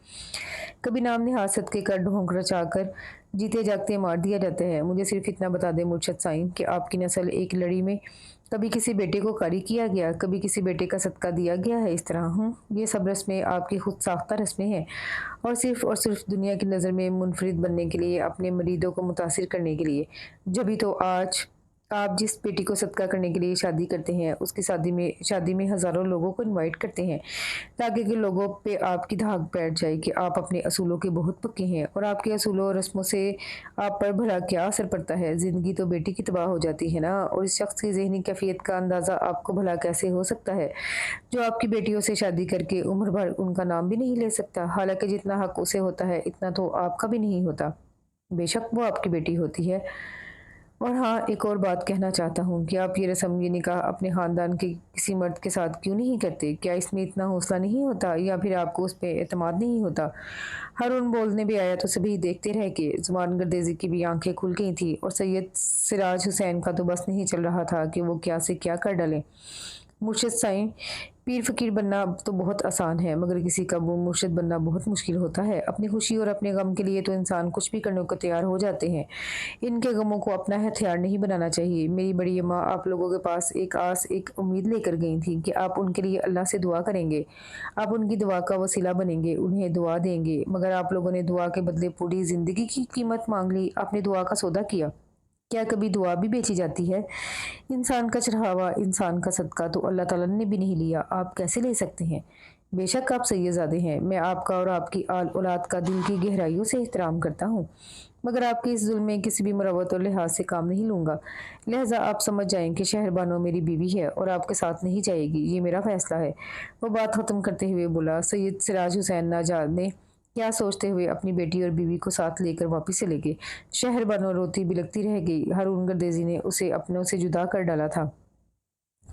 [SPEAKER 1] कभी नाम निहाद सदके कर ढोंग रचाकर जीते जागते मार दिया जाता है। मुझे सिर्फ इतना बता दें मुर्शद साईं कि आपकी नस्ल एक लड़ी में कभी किसी बेटे को कारी किया गया, कभी किसी बेटे का सदका दिया गया है इस तरह? ये सब रस्में आपकी खुद साख्ता रस्में हैं और सिर्फ दुनिया की नज़र में मुनफरिद बनने के लिए, अपने मरीदों को मुतासिर करने के लिए। जभी तो आज आप जिस बेटी को सदका करने के लिए शादी करते हैं, उसकी शादी में हज़ारों लोगों को इनवाइट करते हैं, ताकि कि लोगों पे आपकी धाक बैठ जाए कि आप अपने असूलों के बहुत पक्के हैं और आपके असूलों और रस्मों से आप पर भला क्या असर पड़ता है। ज़िंदगी तो बेटी की तबाह हो जाती है ना। और इस शख्स की ज़हनी कैफियत का अंदाज़ा आपको भला कैसे हो सकता है, जो आपकी बेटियों से शादी करके उम्र भर उनका नाम भी नहीं ले सकता। हालांकि जितना हक उसे होता है, इतना तो आपका भी नहीं होता। बेशक वो आपकी बेटी होती है। और हाँ, एक और बात कहना चाहता हूँ कि आप ये रस्म, ये निकाह अपने ख़ानदान के किसी मर्द के साथ क्यों नहीं करते? क्या इसमें इतना हौसला नहीं होता, या फिर आपको उस पे एतमाद नहीं होता? हारून बोलने भी आया तो सभी देखते रह गए। ज़ुबान गर्देज़ी की भी आंखें खुल गई थी और सैयद सिराज हुसैन का तो बस नहीं चल रहा था कि वो क्या से क्या कर डालें। मुर्शिद साईं, पीर फ़कीर बनना तो बहुत आसान है, मगर किसी का वो मुर्शिद बनना बहुत मुश्किल होता है। अपनी खुशी और अपने गम के लिए तो इंसान कुछ भी करने को तैयार हो जाते हैं। इनके गमों को अपना हथियार नहीं बनाना चाहिए। मेरी बड़ी अम्मा आप लोगों के पास एक आस, एक उम्मीद लेकर गई थी कि आप उनके लिए अल्लाह से दुआ करेंगे, आप उनकी दुआ का वसीला बनेंगे, उन्हें दुआ देंगे। मगर आप लोगों ने दुआ के बदले पूरी ज़िंदगी की कीमत मांग ली। आपने दुआ का सौदा किया। क्या कभी दुआ भी बेची जाती है? इंसान का चढ़ावा, इंसान का सदका तो अल्लाह ताला ने भी नहीं लिया, आप कैसे ले सकते हैं? बेशक आप सैयदज़ादे हैं, मैं आपका और आपकी आल औलाद का दिल की गहराइयों से एहतराम करता हूँ, मगर आपके इस ज़ुल्म में किसी भी मरवत और लिहाज से काम नहीं लूँगा। लिहाज़ा आप समझ जाएँ कि शहरबानो मेरी बीवी है और आपके साथ नहीं जाएगी, ये मेरा फ़ैसला है। वो बात ख़त्म करते हुए बोला। सैयद सिराज हुसैन नाजाद ने क्या सोचते हुए अपनी बेटी और बीवी को साथ लेकर वापस चले गए। शहरबानो रोती बिलखती रह गई। हारून गर्देजी ने उसे अपनों से जुदा कर डाला था।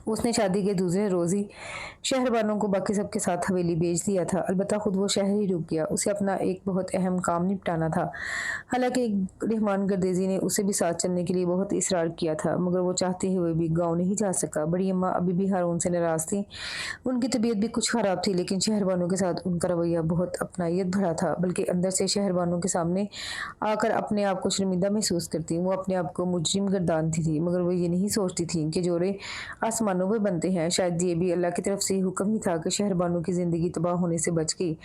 [SPEAKER 1] उसने शादी के दूसरे रोज़ ही शहरबानों को बाकी सबके साथ हवेली भेज दिया था। अलबत्ता खुद वो शहर ही रुक गया, उसे अपना एक बहुत अहम काम निपटाना था। हालांकि रहमान गर्देजी ने उसे भी साथ चलने के लिए बहुत इसरार किया था, मगर वो चाहते हुए भी गाँव नहीं जा सका। बड़ी अम्मा अभी भी हारून से नाराज़ थी। उनकी तबीयत भी कुछ ख़राब थी, लेकिन शहरबानों के साथ उनका रवैया बहुत अपनायत भरा था, बल्कि अंदर से शहरबानों के सामने आकर अपने आप को शर्मिंदा महसूस करती। वो अपने आप को मुजरिम गर्दानती थी, मगर वो ये नहीं सोचती थी कि जोरे आसमानों पे बनते हैं। शायद ये भी अल्लाह की तरफ से हुक्म ही था कि शहरबानों की ज़िंदगी तबाह होने से बच गई।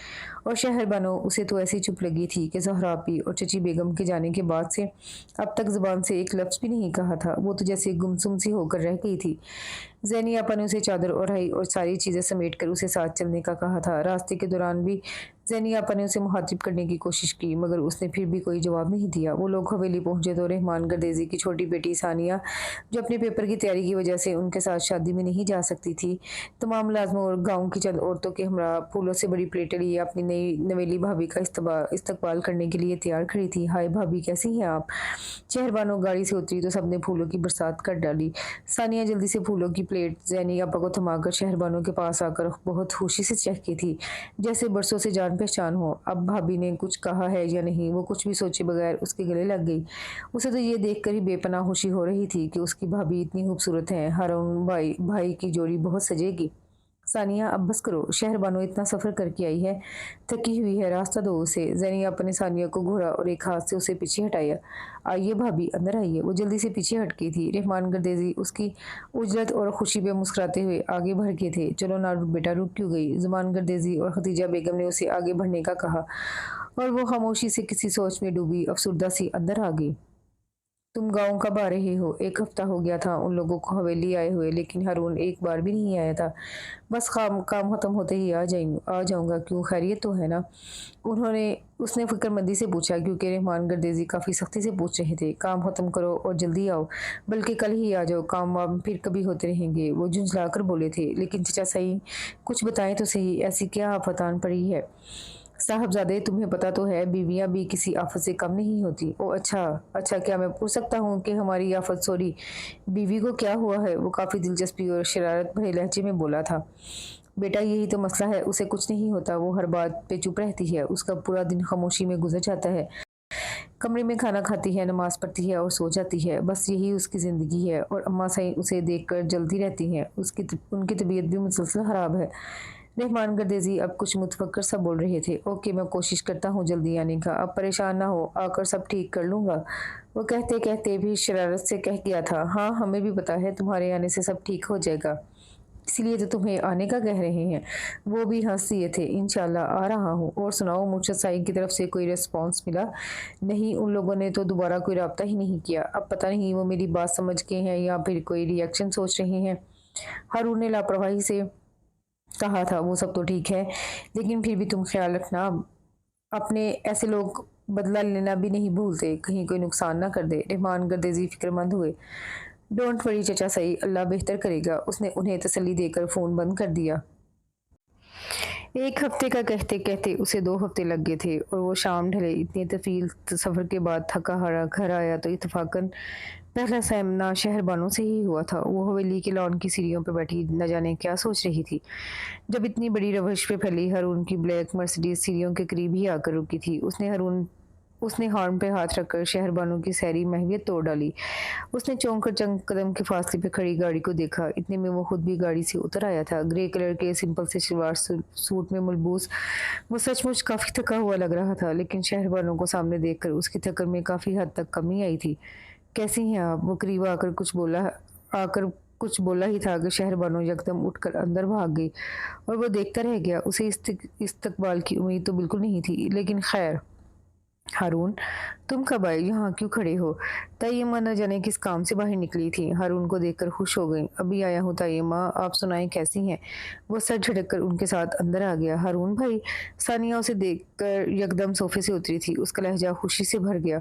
[SPEAKER 1] और शहरबानो उसे तो ऐसी चुप लगी थी कि ज़हरा आपी और चची बेगम के जाने के बाद से अब तक ज़ुबान से एक लफ्ज़ भी नहीं कहा था। वो तो जैसे गुमसुम सी होकर रह गई थी। ज़ैनी आपा ने उसे चादर ओढ़ाई और सारी चीज़ें समेट कर उसे साथ चलने का कहा था। रास्ते के दौरान भी ज़ैनी आपा ने उसे मुखातिब करने की कोशिश की, मगर उसने फिर भी कोई जवाब नहीं दिया। वो लोग हवेली पहुंचे तो रहमान गर्देजी की छोटी बेटी सानिया, जो अपने पेपर की तैयारी की वजह से उनके साथ शादी में नहीं जा सकती थी, तमाम मुलाजमों और गाँव की चंद औरतों के हमरा फूलों से बड़ी प्लेटें लिए अपनी नई नवेली भाभी का इस्तकबाल करने के लिए तैयार खड़ी थी। हाय भाभी, कैसी हैं आप? शहरबानो गाड़ी से उतरी तो सबने फूलों की बरसात कर डाली। सानिया जल्दी से फूलों की प्लेट ज़ैनी आपा को थमाकर शहरबानो के पास आकर बहुत खुशी से चहकी थी, जैसे बरसों से जान पहचान हो। अब भाभी ने कुछ कहा है या नहीं, वो कुछ भी सोचे बगैर उसके गले लग गई। उसे तो ये देखकर ही बेपनाह खुशी हो रही थी कि उसकी भाभी इतनी खूबसूरत है। हारून भाई भाई की जोड़ी बहुत सजेगी। सानिया, अब बस करो, शहरबानो इतना सफ़र करके आई है, थकी हुई है, रास्ता दो उसे। ज़ैनी आपा ने सानिया को घूरा और एक हाथ से उसे पीछे हटाया। आइए भाभी, अंदर आइए। वो जल्दी से पीछे हट गई थी। रहमान गर्देजी उसकी उजलत और खुशी पे मुस्कुराते हुए आगे बढ़ गए थे। चलो ना बेटा, रुक क्यों गई? ज़ुमान गर्देजी और खदीजा बेगम ने उसे आगे बढ़ने का कहा और वो खामोशी से किसी सोच में डूबी अफसुर्दा सी अंदर आ गई। तुम गाँव कब आ रहे हो? एक हफ्ता हो गया था उन लोगों को हवेली आए हुए, लेकिन हारून एक बार भी नहीं आया था। बस काम काम खत्म होते ही आ जाऊंगा। क्यों, खैरियत तो है ना? उसने फिक्रमंदी से पूछा, क्योंकि रहमान गर्देजी काफ़ी सख्ती से पूछ रहे थे। काम खत्म करो और जल्दी आओ, बल्कि कल ही आ जाओ, काम वाम फिर कभी होते रहेंगे, वो झुंझला कर बोले थे। लेकिन चचा सही, कुछ बताएं तो सही, ऐसी क्या आफत आन पड़ी है? साहबजादे, तुम्हें पता तो है बीवियां भी किसी आफत से कम नहीं होती। ओ अच्छा अच्छा, क्या मैं पूछ सकता हूँ कि हमारी आफत सॉरी बीवी को क्या हुआ है? वो काफ़ी दिलचस्पी और शरारत भरे लहजे में बोला था। बेटा, यही तो मसला है, उसे कुछ नहीं होता, वो हर बात पे चुप रहती है, उसका पूरा दिन खामोशी में गुजर जाता है। कमरे में खाना खाती है, नमाज पढ़ती है और सो जाती है, बस यही उसकी ज़िंदगी है। और अम्मा सही उसे देखकर जलती रहती हैं, उनकी तबीयत भी मुसलसल ख़राब है। रहमान गर्देजी अब कुछ मुतफक्कर सा बोल रहे थे। ओके, मैं कोशिश करता हूँ जल्दी आने का, अब परेशान ना हो, आकर सब ठीक कर लूँगा। वो कहते कहते भी शरारत से कह गया था, हाँ हमें भी पता है तुम्हारे आने से सब ठीक हो जाएगा, इसलिए तो तुम्हें आने का कह रहे हैं। वो भी हंस दिए थे। इंशाल्लाह आ रहा हूँ। और सुनाओ, मुर्शद साईं की तरफ से कोई रिस्पॉन्स मिला? नहीं, उन लोगों ने तो दोबारा कोई रब्ता ही नहीं किया। अब पता नहीं वो मेरी बात समझ के हैं या फिर कोई रिएक्शन सोच रहे हैं। हारून ने लापरवाही से कहा था, वो सब तो ठीक है, लेकिन फिर भी तुम ख्याल रखना, अपने ऐसे लोग बदला लेना भी नहीं भूलते, कहीं कोई नुकसान ना कर दे। रहमान गर्देजी फिक्रमंद हुए। डोंट वरी चचा सही, अल्लाह बेहतर करेगा। उसने उन्हें तसल्ली देकर फ़ोन बंद कर दिया। एक हफ्ते का कहते कहते उसे 2 हफ्ते लग गए थे और वो शाम ढले इतने तफील सफ़र के बाद थका हारा घर आया तो इत्तफाकन पहला सामना शहरबानों से ही हुआ था। वो हवेली के लॉन की सीढ़ियों पर बैठी न जाने क्या सोच रही थी, जब इतनी बड़ी रवश पे फैली हारून की ब्लैक मर्सिडीज सीढ़ियों के करीब ही आकर रुकी थी। उसने हॉर्न पे हाथ रखकर शहरबानों की सारी महवियत तोड़ डाली। उसने चौंक कर चंद कदम के फासले पे खड़ी गाड़ी को देखा। इतने में वो खुद भी गाड़ी से उतर आया था। ग्रे कलर के सिंपल से सलवार सूट में मलबूस वो सचमुच काफ़ी थका हुआ लग रहा था, लेकिन शहरबानों को सामने देखकर उसकी थकन में काफ़ी हद तक कमी आई थी। कैसी हैं आप? वो करीब आकर कुछ बोला ही था कि शहरबानो यकदम उठकर अंदर भाग गई और वो देखता रह गया। उसे इस्तकबाल की उम्मीद तो बिल्कुल नहीं थी, लेकिन खैर हारून, तुम कब आए? यहाँ क्यों खड़े हो? तय्यमा न जाने किस काम से बाहर निकली थी। हारून को देखकर खुश हो गई। अभी आया हूँ तय्यमा, आप सुनाएं कैसी हैं? वो सर झटक कर उनके साथ अंदर आ गया। हारून भाई, सानिया उसे देखकर यकदम सोफे से उतरी थी। उसका लहजा खुशी से भर गया।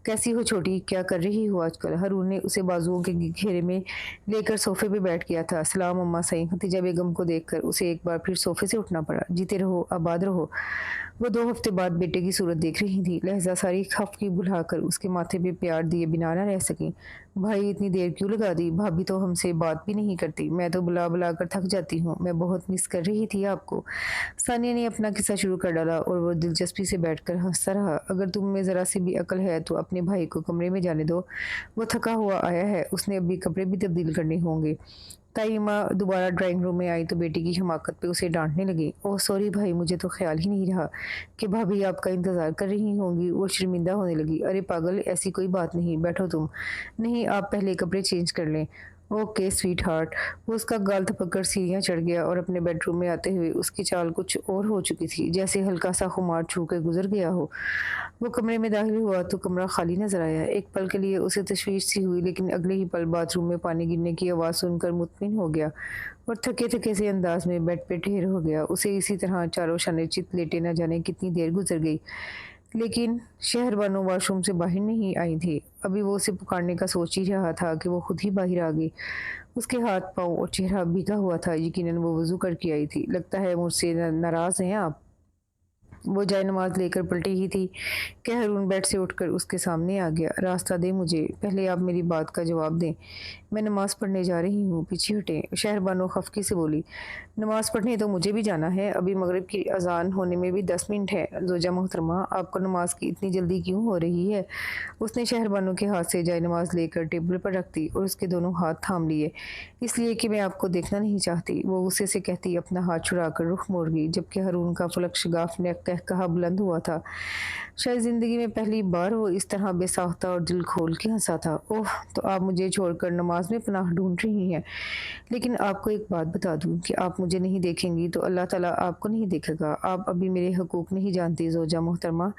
[SPEAKER 1] कैसी हो छोटी, क्या कर रही हो आजकल? हारून ने उसे बाजुओं के घेरे में लेकर सोफे पे बैठ गया था। सलाम अम्मा सही। खतीजा बेगम को देखकर उसे एक बार फिर सोफे से उठना पड़ा। जीते रहो, आबाद रहो। वो 2 हफ्ते बाद बेटे की सूरत देख रही थी। लहजा सारी खफकी बुलाकर उसके माथे पे प्यार दिए बिना न रह सकी। भाई इतनी देर क्यों लगा दी? भाभी तो हमसे बात भी नहीं करती। मैं तो बुला बुला कर थक जाती हूँ। मैं बहुत मिस कर रही थी आपको। सानिया ने अपना किस्सा शुरू कर डाला और वो दिलचस्पी से बैठकर हंसता रहा। अगर तुम में जरा सी भी अकल है तो अपने भाई को कमरे में जाने दो। वो थका हुआ आया है, उसने अभी कपड़े भी तब्दील करने होंगे। ताईमा दोबारा ड्राइंग रूम में आई तो बेटी की हमाकत पे उसे डांटने लगी। ओह सॉरी भाई, मुझे तो ख्याल ही नहीं रहा कि भाभी आपका इंतज़ार कर रही होंगी। वो शर्मिंदा होने लगी। अरे पागल, ऐसी कोई बात नहीं, बैठो तुम। नहीं, आप पहले कपड़े चेंज कर लें। Okay sweet heart. वो उसका गाल थपक सीढ़ियाँ चढ़ गया और अपने बेडरूम में आते हुए उसकी चाल कुछ और हो चुकी थी, जैसे हल्का सा खुमार छू कर गुजर गया हो। वो कमरे में दाखिल हुआ तो कमरा खाली नजर आया। एक पल के लिए उसे तशवीश सी हुई, लेकिन अगले ही पल बाथरूम में पानी गिरने की आवाज़ सुनकर मुतमिन हो गया और थके थके से अंदाज में बेड पे ढेर हो गया। उसे इसी तरह चारों शाने चित लेटे न जाने कितनी देर गुजर गई, लेकिन शहरबानो वॉशरूम से बाहर नहीं आई थी। अभी वो उसे पुकारने का सोच ही रहा था कि वो खुद ही बाहर आ गई। उसके हाथ पाँव और चेहरा भीगा हुआ था। यकीनन वो वज़ू करके आई थी। लगता है मुझसे नाराज़ हैं आप? वो जाए नमाज लेकर पलटी ही थी कि हारून बेड से उठकर उसके सामने आ गया। रास्ता दे मुझे, पहले आप मेरी बात का जवाब दें। मैं नमाज पढ़ने जा रही हूँ, पीछे हटें। शहरबानो खफकी से बोली। नमाज पढ़ने तो मुझे भी जाना है, अभी मगरिब की अजान होने में भी 10 मिनट है। जोजा मोहतरमा, आपको नमाज की इतनी जल्दी क्यों हो रही है? उसने शहरबानो के हाथ से जाए नमाज लेकर टेबल पर रख दी और उसके दोनों हाथ थाम लिए। इसलिए कि मैं आपको देखना नहीं चाहती, वो गुस्से से कहती अपना हाथ छुड़ाकर रुख मोड़ गई, जबकि हारून का फलक शगाफ ने कहकहा बुलंद हुआ था। शायद ज़िंदगी में पहली बार वो इस तरह बेसाख्ता और दिल खोल के हंसा था। ओह, तो आप मुझे छोड़कर नमाज में पनाह ढूंढ रही हैं। लेकिन आपको एक बात बता दूं कि आप मुझे नहीं देखेंगी तो अल्लाह ताला आपको नहीं देखेगा। आप अभी मेरे हकूक़ नहीं जानती ज़ोजा मोहतरमा।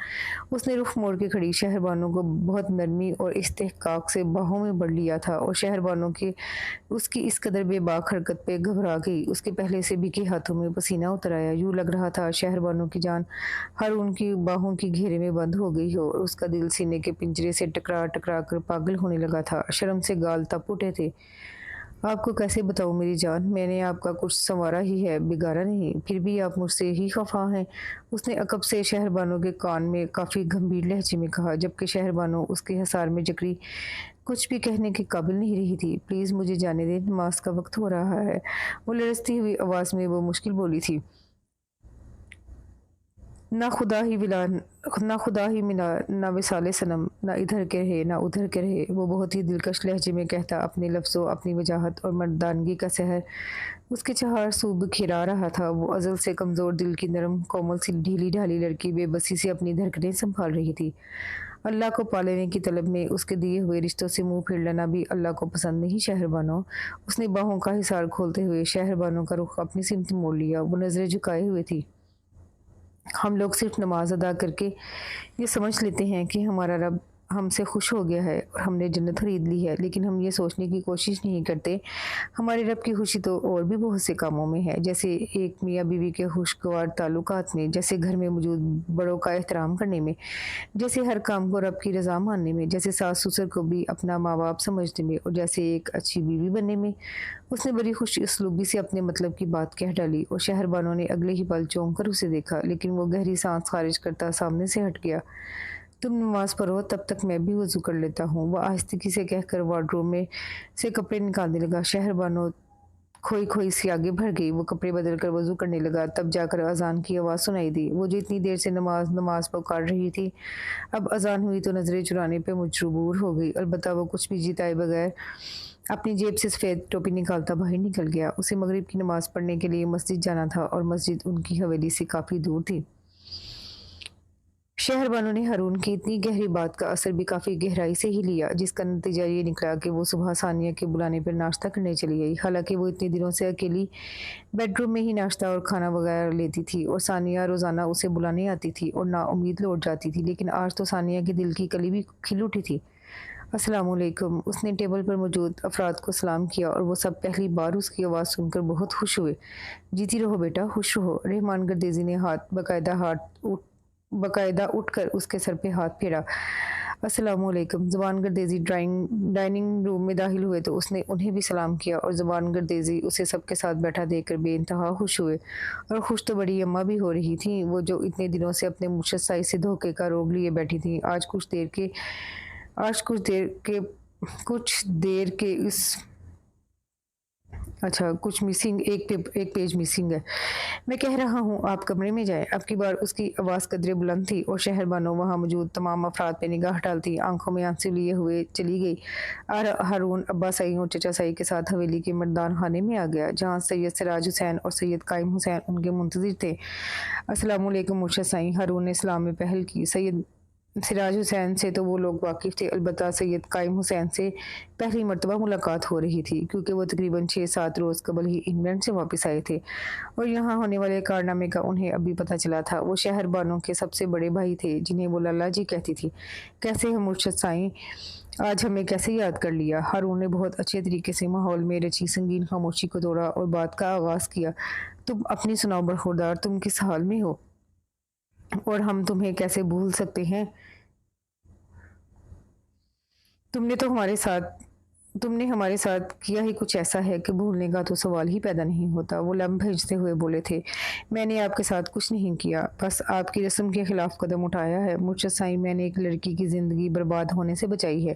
[SPEAKER 1] उसने रुख मोड़ के खड़ी शहरबानो को बहुत नरमी और इस्तेहकाक से बाहों में भर लिया था और शहरबानो की उसकी इस कदर बेबाक हरकत पे घबरा गई। उसके पहले से भीगे हाथों में पसीना उतर आया। यूँ लग रहा था शहरबानो की जान हारून की बाहों की घेरे में बंद हो गई हो और उसका दिल सीने के पिंजरे से टकरा टकरा कर पागल होने लगा था। शर्म से गाल तप उठे थे। आपको कैसे बताऊँ मेरी जान, मैंने आपका कुछ संवारा ही है, बिगाड़ा नहीं, फिर भी आप मुझसे ही खफा हैं। उसने अकब से शहरबानो के कान में काफ़ी गंभीर लहजे में कहा, जबकि शहरबानो उसके हिसार में जकड़ी कुछ भी कहने के काबिल नहीं रही थी। प्लीज़ मुझे जाने दें, नमाज का वक्त हो रहा है। वो लरजती हुई आवाज़ में वो मुश्किल बोली थी। ना खुदा ही विला, ना खुदा ही मिला, ना विसाले सनम, ना इधर के रहे ना उधर के रहे। वो बहुत ही दिलकश लहजे में कहता अपने लफ्ज़ों, अपनी वजाहत और मर्दानगी का सहर उसके चार सू बिखेरा रहा था। वो अज़ल से कमज़ोर दिल की नरम कोमल सी ढीली ढाली लड़की बेबसी से अपनी धड़कनें संभाल रही थी। अल्लाह को पा लेने की तलब में उसके दिए हुए रिश्तों से मुंह फेर लेना भी अल्लाह को पसंद नहीं। शहरबानो, उसने बाहों का हिसार खोलते हुए शहरबानो का रुख अपनी सिमत मोड़ लिया। वो नज़रें झुकाए हुए थी। हम लोग सिर्फ नमाज अदा करके ये समझ लेते हैं कि हमारा रब हमसे खुश हो गया है और हमने जन्नत खरीद ली है, लेकिन हम ये सोचने की कोशिश नहीं करते हमारे रब की खुशी तो और भी बहुत से कामों में है, जैसे एक मियाँ बीवी के खुशगवार ताल्लुकात में, जैसे घर में मौजूद बड़ों का एहतराम करने में, जैसे हर काम को रब की रज़ा मानने में, जैसे सास ससुर को भी अपना माँ बाप समझने में और जैसे एक अच्छी बीवी बनने में। उसने बड़ी खुश उसलूबी से अपने मतलब की बात कह डाली और शहरबानो ने अगले ही पल चौंक कर उसे देखा, लेकिन वो गहरी सांस खारिज करता सामने से हट गया। तुम नमाज पढ़ो, तब तक मैं भी वज़ू कर लेता हूँ। वह आहिस्ती से कहकर वार्डरोब में से कपड़े निकालने लगा। शहरबानो खोई खोई सी आगे बढ़ गई। वो कपड़े बदल कर वज़ू करने लगा, तब जाकर अजान की आवाज़ सुनाई दी। वो जो इतनी देर से नमाज नमाज पुकार रही थी, अब अजान हुई तो नज़रें चुराने पे मजबूर हो गई। अलबत्ता वो कुछ भी जिताए बगैर अपनी जेब से सफ़ेद टोपी निकालता बाहर निकल गया। उसे मगरिब की नमाज़ पढ़ने के लिए मस्जिद जाना था और मस्जिद उनकी हवेली से काफ़ी दूर थी। शहर वालों ने हारून की इतनी गहरी बात का असर भी काफ़ी गहराई से ही लिया, जिसका नतीजा ये निकला कि वो सुबह सानिया के बुलाने पर नाश्ता करने चली गई। हालांकि वो इतने दिनों से अकेली बेडरूम में ही नाश्ता और खाना वगैरह लेती थी और सानिया रोज़ाना उसे बुलाने आती थी और नाउम्मीद लौट जाती थी, लेकिन आज तो सानिया के दिल की कली भी खिल उठी थी। अस्सलामुअलैकुम। उसने टेबल पर मौजूद अफराद को सलाम किया और वो सब पहली बार उसकी आवाज़ सुनकर बहुत खुश हुए। जीती रहो बेटा, खुश रहो। रहमान गर्देजी ने बाकायदा उठकर उसके सर पे हाथ फेरा। अस्सलामुअलैकुम। ज़बान गर्देजी डाइनिंग रूम में दाखिल हुए तो उसने उन्हें भी सलाम किया और ज़बान गर्देजी उसे सबके साथ बैठा देखकर बेइंतहा खुश हुए। और खुश तो बड़ी अम्मा भी हो रही थी, वो जो इतने दिनों से अपने मुर्शद साई से धोखे का रोग लिए बैठी थी। आज कुछ देर के इस अच्छा कुछ मिसिंग एक पेज मिसिंग है। मैं कह रहा हूँ आप कमरे में जाएं। अब की बार उसकी आवाज़ कदरे बुलंद थी और शहर बानो वहाँ मौजूद तमाम अफराद पे निगाह डालती आंखों में आंसू लिए हुए चली गई। और हारून अब्बा सई और चचा सई के साथ हवेली के मर्दान खाने में आ गया, जहाँ सैयद सिराज हुसैन और सैयद कायम हुसैन उनके मुंतजिर थे। अस्सलाम वालेकुम मुर्शद साईं। हारून ने सलाम में पहल की। सैयद सिराज हुसैन से तो वो लोग वाकिफ़ थे, अलबत्ता सैयद कायम हुसैन से पहली मर्तबा मुलाकात हो रही थी, क्योंकि वो तकरीबन 6-7 रोज़ कबल ही इंग्लैंड से वापस आए थे और यहाँ होने वाले कारनामे का उन्हें अभी पता चला था। वो शहर बानों के सबसे बड़े भाई थे, जिन्हें वो लल्ला जी कहती थी। कैसे हैं मुर्शद साईं, आज हमें कैसे याद कर लिया? हारून ने बहुत अच्छे तरीके से माहौल में रची संगीन खामोशी को तोड़ा और बात का आगाज़ किया। तुम अपनी सुनाओ बरखुरदार, तुम किस हाल में हो और हम तुम्हें कैसे भूल सकते हैं? तुमने तो हमारे साथ तुमने हमारे साथ किया ही कुछ ऐसा है कि भूलने का तो सवाल ही पैदा नहीं होता। वो लम्ब भेजते हुए बोले थे। मैंने आपके साथ कुछ नहीं किया, बस आपकी रस्म के खिलाफ कदम उठाया है। मुर्शद साईं, मैंने एक लड़की की ज़िंदगी बर्बाद होने से बचाई है।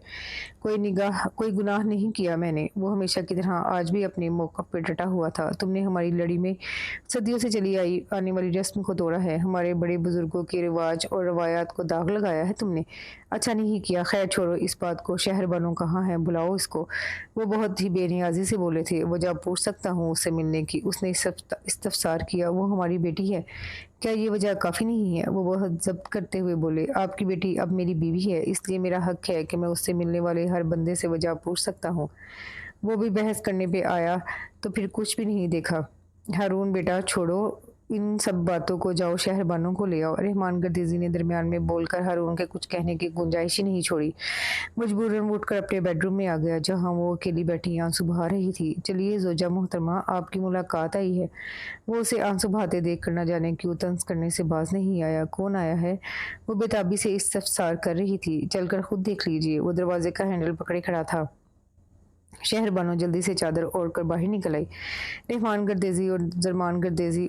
[SPEAKER 1] कोई गुनाह नहीं किया मैंने। वो हमेशा की तरह आज भी अपने मौक़िफ़ पे डटा हुआ था। तुमने हमारी लड़ी में सदियों से चली आने वाली रस्म को तोड़ा है। हमारे बड़े बुजुर्गों के रिवाज और रवायात को दाग लगाया है तुमने। अच्छा नहीं किया। खैर छोड़ो इस बात को। शहर बानो कहाँ है, बुलाओ इसको। वो बहुत ही बेनियाजी से बोले थे। वो जब पूछ सकता हूँ उससे मिलने की। उसने इस्तफसार किया। वो हमारी बेटी है, क्या ये वजह काफ़ी नहीं है? वो बहुत ज़ब्त करते हुए बोले। आपकी बेटी अब मेरी बीवी है, इसलिए मेरा हक है कि मैं उससे मिलने वाले हर बंदे से वजह पूछ सकता हूँ। वो भी बहस करने पे आया तो फिर कुछ भी नहीं देखा। हारून बेटा छोड़ो इन सब बातों को, जाओ शहरबानों को ले आओ। रहमान गर्देजी ने दरमियान में बोलकर हारून के कुछ कहने की गुंजाइश ही नहीं छोड़ी। मजबूरन वो उठकर अपने बेडरूम में आ गया, जहाँ वो अकेली बैठी आंसू बहा रही थी। चलिए जोजा मोहतरमा, आपकी मुलाकात आई है। वो उसे आंसू बहाते देख कर न जाने क्यों तंज करने से बाज नहीं आया। कौन आया है? वो बेताबी से इस्तफसार कर रही थी। चलकर खुद देख लीजिए। वो दरवाजे का हैंडल पकड़े खड़ा था। शहर बानो जल्दी से चादर ओढ़ कर बाहर निकल आई। रहमान गर्देजी और जरमान गर्देजी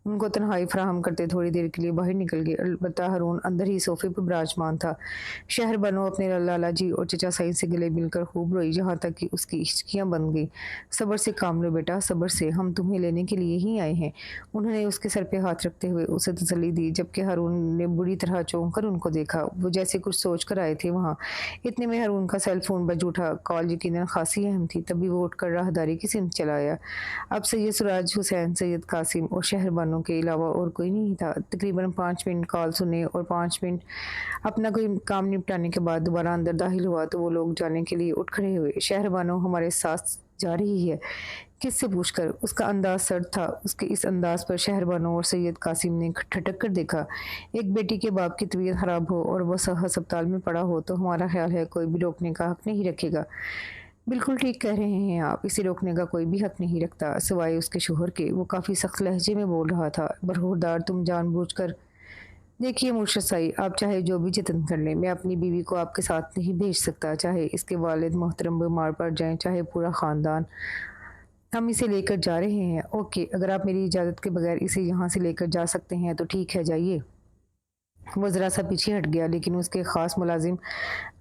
[SPEAKER 1] उनको तन्हाई फराहम करते थोड़ी देर के लिए बाहर निकल गए। अलबत्ता हारून अंदर ही सोफे पर विराजमान था। शहर बानो अपने लाला जी और चचा साईं से गले मिलकर खूब रोई, जहाँ तक कि उसकी हिचकियाँ बन गई। सब्र से काम लो बेटा, सब्र से, हम तुम्हें लेने के लिए ही आए हैं। उन्होंने उसके सर पे हाथ रखते हुए उसे तसल्ली दी, जबकि हारून ने बुरी तरह चौंक कर उनको देखा। वो जैसे कुछ सोच कर आए थे वहाँ। इतने में हारून का सेल फोन बज उठा। कॉल यकीनन खासी अहम थी, तभी वो उठकर राहदारी की सिमत चला आया। अब सैयद सिराज हुसैन, सैयद कासिम और शहर बानो के अलावा और कोई नहीं था। तकरीबन 5 मिनट कॉल सुने और 5 मिनट अपना कोई काम निपटाने के बाद दोबारा अंदर दाखिल हुआ तो वो लोग जाने के लिए उठ खड़े हुए। शहर बानो हमारे साथ जा रही है, किससे पूछकर? उसका अंदाज सर्द था। उसके इस अंदाज पर शहर बानो और सैयद कासिम ने ठटक कर देखा। एक बेटी के बाप की तबीयत खराब हो और वह अस्पताल में पड़ा हो तो हमारा ख्याल है कोई भी रोकने का हक नहीं रखेगा। बिल्कुल ठीक कह रहे हैं आप, इसे रोकने का कोई भी हक नहीं रखता सिवाय उसके शोहर के। वो काफ़ी सख्त लहजे में बोल रहा था। बरखुरदार, तुम जानबूझकर देखिए मुर्शद साई, आप चाहे जो भी जतन कर लें, मैं अपनी बीवी को आपके साथ नहीं भेज सकता। चाहे इसके वालिद मोहतरम बीमार पड़ जाएं, चाहे पूरा ख़ानदान। हम इसे लेकर जा रहे हैं। ओके, अगर आप मेरी इजाज़त के बगैर इसे यहाँ से लेकर जा सकते हैं तो ठीक है, जाइए। वो ज़रा सा पीछे हट गया, लेकिन उसके ख़ास मुलाजिम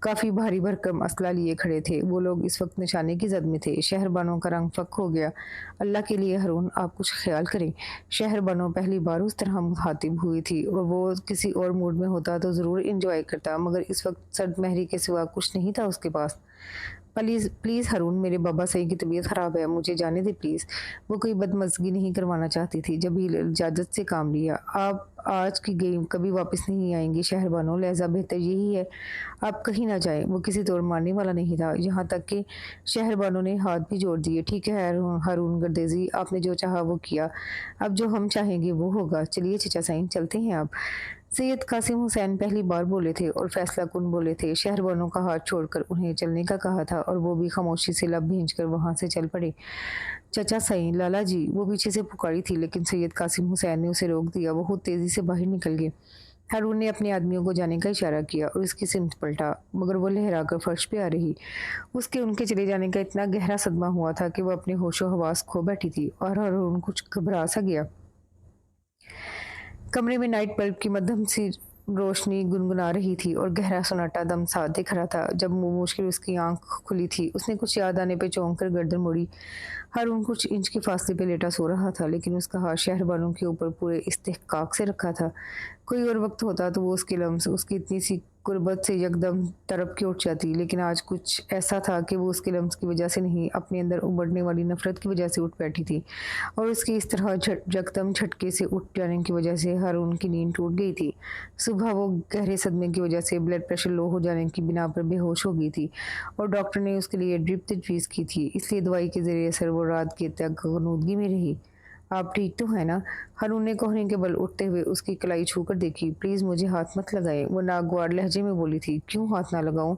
[SPEAKER 1] काफ़ी भारी भरकम असला लिए खड़े थे। वो लोग इस वक्त निशाने की जद में थे। शहर बानो का रंग फक हो गया। अल्लाह के लिए हारून, आप कुछ ख्याल करें। शहर बानो पहली बार उस तरह मुखातिब हुई थी और वो किसी और मूड में होता तो ज़रूर इंजॉय करता, मगर इस वक्त सर्द महरी के सिवा कुछ नहीं था उसके पास। प्लीज़ प्लीज़ हारून, मेरे बाबा सईद की तबीयत ख़राब है, मुझे जाने दें प्लीज़। वो कोई बदमज़गी नहीं करवाना चाहती थी। जबील इजाज़त से काम लिया। आप आज की गई कभी वापस नहीं आएँगी शहरबानो, लिहाज़ा बेहतर यही है आप कहीं ना जाएँ। वो किसी तौर मानने वाला नहीं था, यहाँ तक कि शहरबानो ने हाथ भी जोड़ दिए। ठीक है हारून गर्देज़ी, आपने जो चाहा वो किया। अब जो हम चाहेंगे वो होगा। चलिए चचा साईं, चलते हैं अब। सैयद कासिम हुसैन पहली बार बोले थे और फैसला कुन बोले थे। शहरबानो का हाथ छोड़कर उन्हें चलने का कहा था और वो भी खामोशी से लब भींचकर वहाँ से चल पड़े। चचा सईं, लाला जी, वो पीछे से पुकारी थी, लेकिन सैयद कासिम हुसैन ने उसे रोक दिया। वो खुद तेजी से बाहर निकल गए। हारून ने अपने आदमियों को जाने का इशारा किया और उसकी सिमत पलटा, मगर वो लहराकर फर्श पे आ रही। उसके उनके चले जाने का इतना गहरा सदमा हुआ था कि वो अपने होशो हवास खो बैठी थी और हारून कुछ घबरा सा गया। कमरे में नाइट बल्ब की मध्यम सी रोशनी गुनगुना रही थी और गहरा सन्नाटा दम सा दिख रहा था। जब मुंह मुश्किल उसकी आंख खुली थी, उसने कुछ याद आने पे चौंक कर गर्दन मुड़ी। हारून कुछ इंच के फासले पे लेटा सो रहा था, लेकिन उसका हाथ शहरबानों के ऊपर पूरे इस्तेहकाक से रखा था। कोई और वक्त होता तो वो उसके लम्स उसकी इतनी सी गुर्बत से यकदम तड़प के उठ जाती, लेकिन आज कुछ ऐसा था कि वो उसके लम्स की वजह से नहीं, अपने अंदर उमड़ने वाली नफरत की वजह से उठ बैठी थी। और उसकी इस तरह यकदम झटके से उठ जाने की वजह से हारून की नींद टूट गई थी। सुबह वो गहरे सदमे की वजह से ब्लड प्रेशर लो हो जाने की बिना पर बेहोश हो गई थी और डॉक्टर ने उसके लिए ड्रिप तजवीज़ की थी, इसलिए दवाई के ज़रिए असर वो रात के तक गनूदगी में रही। आप ठीक तो है ना? हारून ने कोहनी के बल उठते हुए उसकी कलाई छू कर देखी। प्लीज़ मुझे हाथ मत लगाएं, वो नागवार लहजे में बोली थी। क्यों हाथ ना लगाऊं?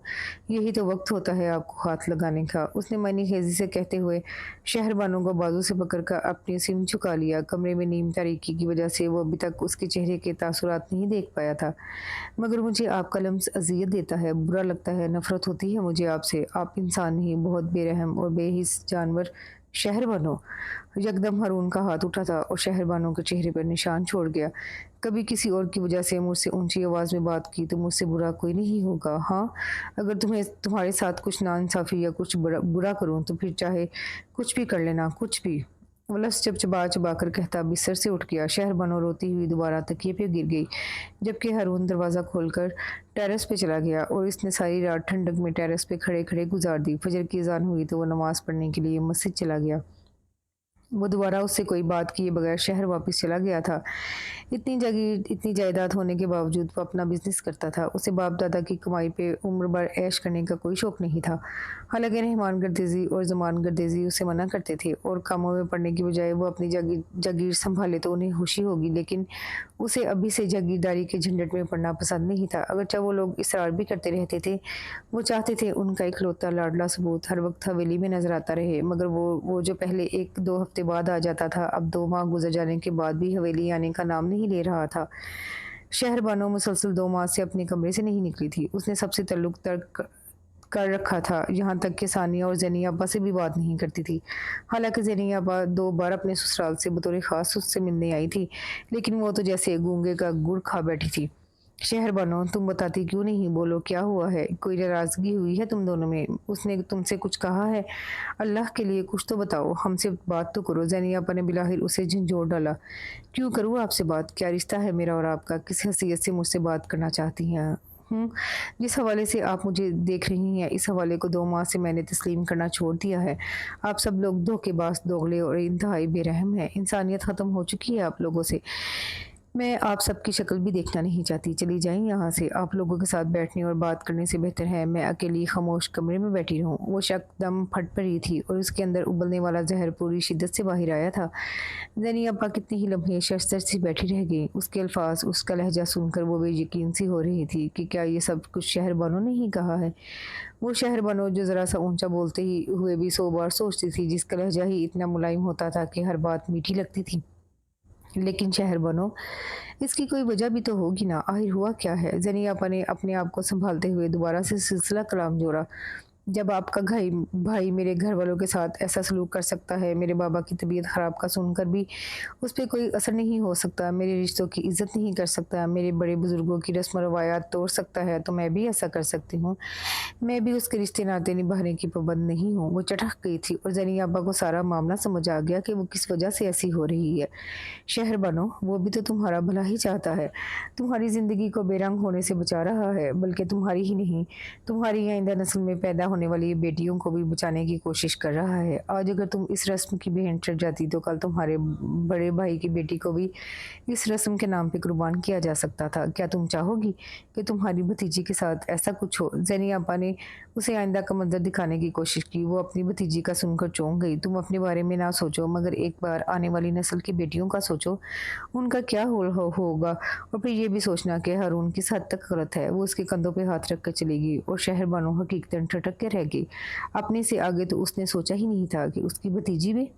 [SPEAKER 1] यही तो वक्त होता है आपको हाथ लगाने का, उसने मानी खेजी से कहते हुए शहरबानों को बाजू से पकड़कर अपनी सिम झुका लिया। कमरे में नीम तारीकी की वजह से वो अभी तक उसके चेहरे के तासुरात नहीं देख पाया था। मगर मुझे आपका लम्स अजियत देता है, बुरा लगता है, नफरत होती है मुझे आपसे। आप इंसान नहीं, बहुत बेरहम और बेहिस जानवर। शहरबानो, यकदम हारून का हाथ उठा था और शहरबानो के चेहरे पर निशान छोड़ गया। कभी किसी और की वजह से मुझसे ऊंची आवाज़ में बात की तो मुझसे बुरा कोई नहीं होगा। हाँ, अगर तुम्हें तुम्हारे साथ कुछ नाइंसाफ़ी या कुछ बुरा बुरा करूँ तो फिर चाहे कुछ भी कर लेना, कुछ भी। वो लफ्ज़ जब चबा चबा कर कहता बिस्तर से उठ गया। शहरबानो रोती हुई दोबारा तकिए पे गिर गई, जबकि हारून दरवाज़ा खोलकर टेरेस पे चला गया और इसने सारी रात ठंडक में टेरेस पे खड़े खड़े गुजार दी। फजर की अजान हुई तो वो नमाज पढ़ने के लिए मस्जिद चला गया। वो दोबारा उससे कोई बात किए बगैर शहर वापस चला गया था। इतनी जागीर, इतनी जायदाद होने के बावजूद वो अपना बिजनेस करता था। उसे बाप दादा की कमाई पे उम्र भर ऐश करने का कोई शौक नहीं था। हालांकि रहमान गर्देजी और जमान गर्देजी उसे मना करते थे और कामों में पड़ने की बजाय वो अपनी जागीर जागीर संभाले तो उन्हें खुशी होगी, लेकिन उसे अभी से जागीरदारी के झंझट में पड़ना पसंद नहीं था। अगरचे वो लोग इसरार भी करते रहते थे। वो चाहते थे उनका इकलौता लाडला सबूत हर वक्त हवेली में नजर आता रहे, मगर वो जो पहले 1-2 हफ्ते बाद आ जाता था, अब 2 माह गुजर जाने के बाद भी हवेली आने का नाम नहीं ले रहा था। शहरबानो मुसलसल 2 माह से अपने कमरे से नहीं निकली थी। उसने सबसे ताल्लुक तर्क कर रखा था, यहाँ तक कि सानिया और ज़ेनिया अब्बा से भी बात नहीं करती थी। हालांकि ज़ेनिया अब्बा 2 बार अपने ससुराल से बतौर ख़ास उससे मिलने आई थी, लेकिन वो तो जैसे गूंगे का गुड़ खा बैठी थी। शहरबानो, तुम बताती क्यों नहीं? बोलो, क्या हुआ है? कोई नाराज़गी हुई है तुम दोनों में? उसने तुमसे कुछ कहा है? अल्लाह के लिए कुछ तो बताओ, हमसे बात तो करो। ज़ेनिया अब्बा ने बिलाहिर उसे झंझोड़ डाला। क्यों करूँ आपसे बात? क्या रिश्ता है मेरा और आपका? किस हैसियत से मुझसे बात करना चाहती हैं? जिस हवाले से आप मुझे देख रही हैं, इस हवाले को 2 माह से मैंने तस्लीम करना छोड़ दिया है। आप सब लोग धोखेबाज, दोगले और इंतहाई बेरहम हैं। इंसानियत ख़त्म हो चुकी है आप लोगों से। मैं आप सबकी शक्ल भी देखना नहीं चाहती। चली जाएँ यहाँ से। आप लोगों के साथ बैठने और बात करने से बेहतर है मैं अकेली खामोश कमरे में बैठी रहूँ। वो यकदम फट पड़ी थी और उसके अंदर उबलने वाला ज़हर पूरी शिद्दत से बाहर आया था। ज़ेनिया अब्बा कितनी ही लम्हे शर्त सी बैठी रह गई। उसके अल्फाज, उसका लहजा सुनकर वो बेयकीन सी हो रही थी कि क्या ये सब कुछ शहरबानो ने ही कहा है। वो शहरबानो जो ज़रा सा ऊंचा बोलते ही हुए भी 100 बार सोचती थी, जिसका लहजा ही इतना मुलायम होता था कि हर बात मीठी लगती थी। लेकिन शहरबानो, इसकी कोई वजह भी तो होगी ना, आखिर हुआ क्या है? ज़ेनिया अप्पा ने अपने आप को संभालते हुए दोबारा से सिलसिला कलाम जोड़ा। जब आपका घाई भाई मेरे घर वालों के साथ ऐसा सलूक कर सकता है, मेरे बाबा की तबीयत ख़राब का सुनकर भी उस पे कोई असर नहीं हो सकता, मेरे रिश्तों की इज़्ज़त नहीं कर सकता, मेरे बड़े बुज़ुर्गों की रस्म रवायात तोड़ सकता है, तो मैं भी ऐसा कर सकती हूँ। मैं भी उसके रिश्ते नाते निभाने की पाबंद नहीं हूँ। वो चटक गई थी और ज़ेनिया अब्बा को सारा मामला समझ आ गया कि वो किस वजह से ऐसी हो रही है। शहरबानो, वो भी तो तुम्हारा भला ही चाहता है, तुम्हारी ज़िंदगी को बेरंग होने से बचा रहा है, बल्कि तुम्हारी ही नहीं, तुम्हारी आइंदा नस्ल में पैदा होने वाली बेटियों को भी बचाने की कोशिश कर रहा है। आज अगर तुम इस रस्म की भेंट चढ़ जाती तो कल तुम्हारे बड़े भाई की बेटी को भी इस रस्म के नाम पे कुर्बान किया जा सकता था। क्या तुम चाहोगी कि तुम्हारी भतीजी के साथ ऐसा कुछ हो? ज़ैनी आपा ने उसे आइंदा का मंजर दिखाने की कोशिश की। वो अपनी भतीजी का सुनकर चौंक गई। तुम अपने बारे में ना सोचो, मगर एक बार आने वाली नस्ल की बेटियों का सोचो, उनका क्या होगा। और फिर ये भी सोचना कि हारून किस हद तक गलत है। वो उसके कंधों पे हाथ रख कर चली गई और शहरबानो हकीकतन ठटक के रह गई। अपने से आगे तो उसने सोचा ही नहीं था कि उसकी भतीजी भी।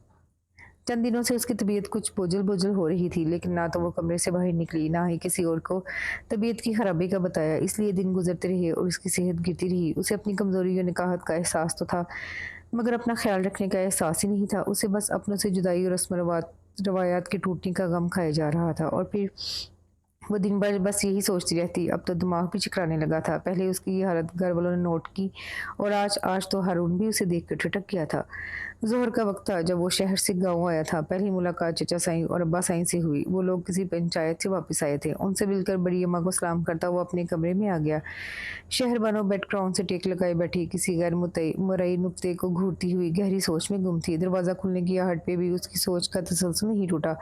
[SPEAKER 1] चंद दिनों से उसकी तबीयत कुछ बोझल बोझल हो रही थी, लेकिन ना तो वो कमरे से बाहर निकली, ना ही किसी और को तबीयत की खराबी का बताया। इसलिए दिन गुजरते रहे और उसकी सेहत गिरती रही। उसे अपनी कमजोरी और निकाहत का एहसास तो था, मगर अपना ख्याल रखने का एहसास ही नहीं था। उसे बस अपनों से जुदाई और रस्म रवायात के टूटने का गम खाया जा रहा था। और फिर वो दिन भर बस यही सोचती रहती। अब तो दिमाग भी चकराने लगा था। पहले उसकी ये हालत घर वालों ने नोट की, और आज आज तो हारून भी उसे देख कर ठिठक गया था। ज़ोहर का वक्त था जब वो शहर से गांव आया था। पहली मुलाकात चचा साईं और अब्बा साईं से हुई। वो लोग किसी पंचायत से वापस आए थे। उनसे मिलकर बड़ी अम्मा को सलाम करता वो अपने कमरे में आ गया। शहर बानो बेड क्राउन से टेक लगाए बैठी किसी गैर मुरई नुक्ते को घूरती हुई गहरी सोच में गुम थी। दरवाज़ा खुलने की आहट पे भी उसकी सोच का तसलसल नहीं टूटा।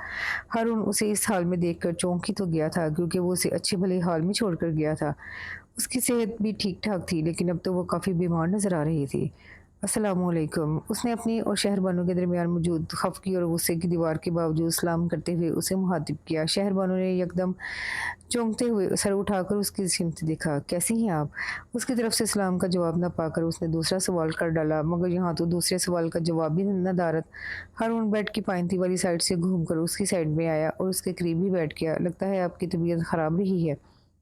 [SPEAKER 1] हारून उसे इस हाल में देखकर चौंक ही तो गया था, क्योंकि वो उसे अच्छे भले हाल में छोड़कर गया था। उसकी सेहत भी ठीक ठाक थी, लेकिन अब तो वो काफ़ी बीमार नजर आ रही थी। अस्सलामुअलैकुम। उसने अपनी और शहरबानो के दरमियान मौजूद खफकी और गुस्से की दीवार के बावजूद सलाम करते हुए उसे मुखातिब किया। शहरबानो ने यकदम चौंकते हुए सर उठाकर उसकी सिमत देखा। कैसी हैं आप? उसकी तरफ से सलाम का जवाब न पाकर उसने दूसरा सवाल कर डाला, मगर यहाँ तो दूसरे सवाल का जवाब भी नदारत। हारून बेड की पाइंती वाली साइड से घूमकर उसकी साइड में आया और उसके करीब ही बैठ गया। लगता है आपकी तबीयत ख़राब रही है,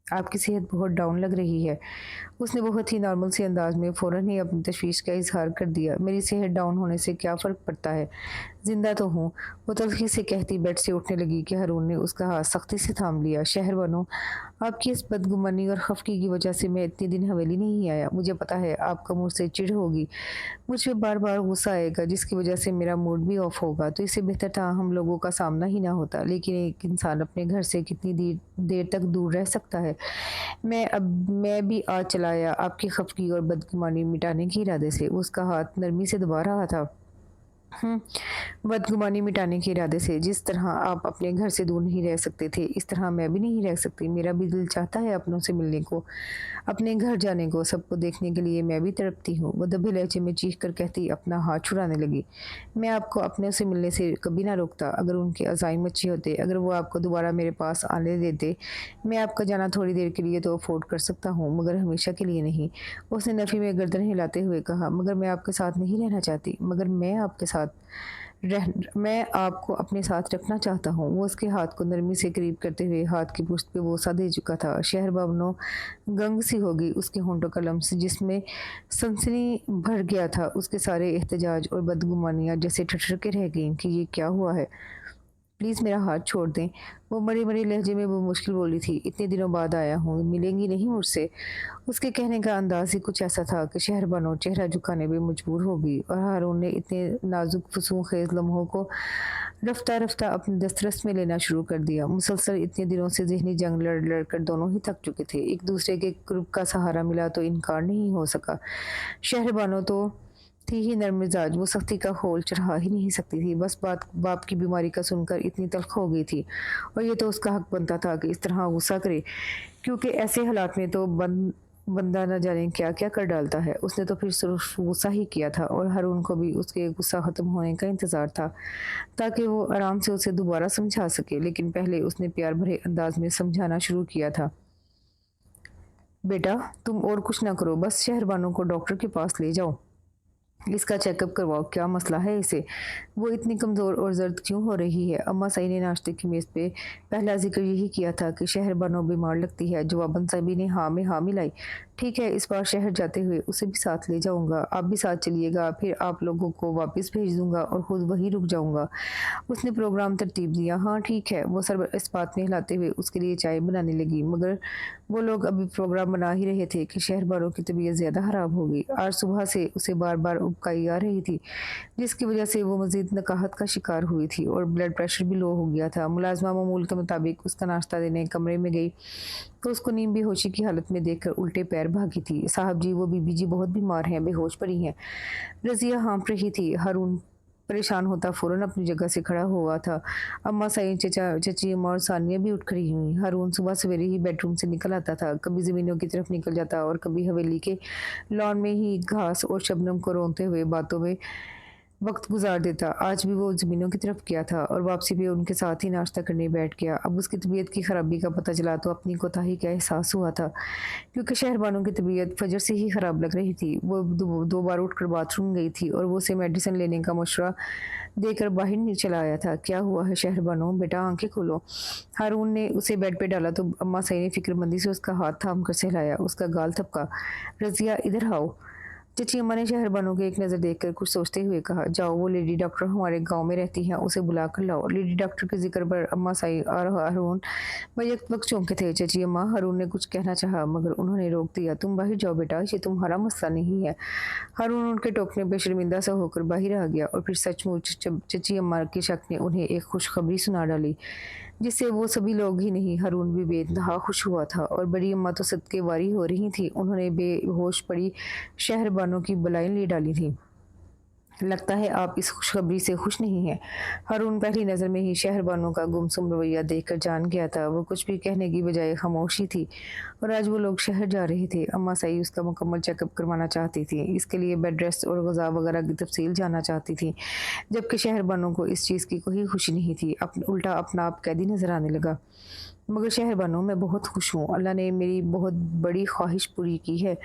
[SPEAKER 1] आपकी सेहत बहुत डाउन लग रही है। उसने बहुत ही नॉर्मल से अंदाज में फ़ौरन ही अपनी तशवीश का इजहार कर दिया। मेरी सेहत डाउन होने से क्या फ़र्क पड़ता है, जिंदा तो हूँ। वो तल्खी से कहती बेड से उठने लगी कि हारून ने उसका हाथ सख्ती से थाम लिया। शहर बनो, आपकी इस बदगुमानी और खफकी की वजह से मैं इतने दिन हवेली नहीं आया। मुझे पता है आपका मुझसे चिढ़ होगी, मुझ पे बार बार गुस्सा आएगा, जिसकी वजह से मेरा मूड भी ऑफ होगा। तो इससे बेहतर था हम लोगों का सामना ही ना होता। लेकिन एक इंसान अपने घर से कितनी देर तक दूर रह सकता है। मैं भी आज चला आया आपकी खफगी और बदगुमानी मिटाने के इरादे से। वो उसका हाथ नरमी से दबा रहा था। बदगुमानी मिटाने के इरादे से। जिस तरह आप अपने घर से दूर नहीं रह सकते थे, इस तरह मैं भी नहीं रह सकती। मेरा भी दिल चाहता है अपनों से मिलने को, अपने घर जाने को, सबको देखने के लिए मैं भी तड़पती हूँ। वो दबे लहजे में चीख कर कहती अपना हाथ छुड़ाने लगी। मैं आपको अपने से मिलने से कभी ना रोकता। अगर उनके अज़ाइम अच्छे होते, अगर वो आपको दोबारा मेरे पास आने देते, मैं आपका जाना थोड़ी देर के लिए तो अफोर्ड कर सकता हूँ, मगर हमेशा के लिए नहीं। उसने नफ़ी में गर्दन हिलाते हुए कहा, मगर मैं आपके साथ नहीं रहना चाहती। मगर मैं आपको अपने साथ रखना चाहता हूँ। वो उसके हाथ को नरमी से करीब करते हुए हाथ की पुश्त पे बोसा दे चुका था। शहर बावनो गंग सी हो गई। उसके होंठों का लम्स जिसमें सनसनी भर गया था। उसके सारे एहतजाज और बदगुमानियाँ जैसे ठठर के रह गईं कि ये क्या हुआ है, प्लीज़ मेरा हाथ छोड़ दें। वो मरी मरी लहजे में वो मुश्किल बोली थी, इतने दिनों बाद आया हूँ, मिलेंगी नहीं मुझसे? उसके कहने का अंदाज ही कुछ ऐसा था कि शहरबानो चेहरा झुकाने पे मजबूर हो गई। और हारून ने इतने नाजुक फसूं खेज लम्हों को रफ्ता रफ्ता अपनी दस्तरस में लेना शुरू कर दिया। मुसलसल इतने दिनों से जहनी जंग लड़ लड़ कर दोनों ही थक चुके थे। एक दूसरे के कुर्ब का सहारा मिला तो इनकार नहीं हो सका। शहरबानो तो थी ही नर्म मिजाज, वो सख्ती का खोल चढ़ा ही नहीं सकती थी। बस बाप की बीमारी का सुनकर इतनी तल्ख हो गई थी, और ये तो उसका हक बनता था कि इस तरह गुस्सा करे, क्योंकि ऐसे हालात में तो बंदा न जाने क्या क्या कर डालता है। उसने तो फिर सिर्फ गुस्सा ही किया था, और हारून को भी उसके गुस्सा ख़त्म होने का इंतज़ार था, ताकि वो आराम से उसे दोबारा समझा सके। लेकिन पहले उसने प्यार भरे अंदाज में समझाना शुरू किया था। बेटा, तुम और कुछ ना करो, बस शहरबानों को डॉक्टर के पास ले जाओ, इसका चेकअप करवाओ, क्या मसला है इसे, वो इतनी कमज़ोर और जर्द क्यों हो रही है। अम्मा सई ने नाश्ते की मेज़ पे पहला जिक्र यही किया था कि शहरबानो बीमार लगती है। जवाबन सभी ने हाँ में हाँ मिलाई। ठीक है, इस बार शहर जाते हुए उसे भी साथ ले जाऊंगा, आप भी साथ चलिएगा, फिर आप लोगों को वापस भेज दूंगा और खुद वहीं रुक जाऊंगा। उसने प्रोग्राम तरतीब दिया। हाँ ठीक है, वो सर इस बात में हिलाते हुए उसके लिए चाय बनाने लगी। मगर वो लोग अभी प्रोग्राम बना ही रहे थे कि शहरबानो की तबीयत ज़्यादा ख़राब हो गई। आज सुबह से उसे बार बार उबकाई आ रही थी, जिसकी वजह से वो मज़ीद नकाहत का शिकार हुई थी और ब्लड प्रेशर भी लो हो गया था। मुलाज़मा मामूल के मुताबिक उसका नाश्ता देने कमरे में गई तो उसको नीम बेहोशी की हालत में देखकर उल्टे पैर भागी थी। साहब जी, वो बीबी जी बहुत बीमार हैं, बेहोश पड़ी हैं। रज़िया हाँफ रही थी। हारून परेशान होता फ़ौरन अपनी जगह से खड़ा हुआ था। अम्मा सईद, चचा, चची अम्मा और सानिया भी उठ खड़ी हुईं। हारून सुबह सवेरे ही बेडरूम से निकल आता था, कभी ज़मीनों की तरफ निकल जाता और कभी हवेली के लॉन में ही घास और शबनम को रोंते हुए बातों में वक्त गुजार देता। आज भी वो ज़मीनों की तरफ गया था और वापसी भी उनके साथ ही नाश्ता करने बैठ गया। अब उसकी तबीयत की खराबी का पता चला तो अपनी कोताही का एहसास हुआ था, क्योंकि शहरबानों की तबीयत फजर से ही ख़राब लग रही थी। वो दो बार उठकर बाथरूम गई थी और वो उसे मेडिसिन लेने का मशवरा देकर बाहर नहीं चला आया था। क्या हुआ है शहरबानों, बेटा आंखें खोलो। हारून ने उसे बेड पे डाला तो अम्मा सई ने फिक्रमंदी से उसका हाथ थाम कर सहलाया, उसका गाल थपका। रज़िया, इधर आओ। चची अम्मा ने शहरबानों के एक नज़र देखकर कुछ सोचते हुए कहा, जाओ, वो लेडी डॉक्टर हमारे गांव में रहती हैं, उसे बुला कर लाओ। लेडी डॉक्टर के जिक्र पर अम्मा साई और हारून वक्त चौंके थे। चची अम्मा, हारून ने कुछ कहना चाहा मगर उन्होंने रोक दिया। तुम बाहर जाओ बेटा, ये तुम्हारा मसला नहीं है। हारून उनके टोकने पर शर्मिंदा सा होकर बाहर आ गया और फिर सचमुच चची अम्मा के शक ने उन्हें एक खुशखबरी सुना डाली, जिससे वो सभी लोग ही नहीं, हारून भी बेइंतहा खुश हुआ था। और बड़ी अम्मा तो सदके वारी हो रही थी, उन्होंने बेहोश पड़ी शहरबानों की बलाएं ले डाली थी। लगता है आप इस खुशखबरी से खुश नहीं हैं। हारून पहली नज़र में ही शहरबानों का गुमसुम रवैया देखकर जान गया था। वो कुछ भी कहने की बजाय खामोशी थी और आज वो लोग शहर जा रहे थे। अम्मा सई उसका मुकम्मल चेकअप करवाना चाहती थी, इसके लिए बेड रेस्ट और ग़िज़ा वगैरह की तफसील जानना चाहती थी, जबकि शहरबानों को इस चीज़ की कोई खुशी नहीं थी। उल्टा अपना आप कैदी नज़र आने लगा। मगर शहरबानों, मैं बहुत खुश हूँ, अल्लाह ने मेरी बहुत बड़ी ख्वाहिश पूरी की है।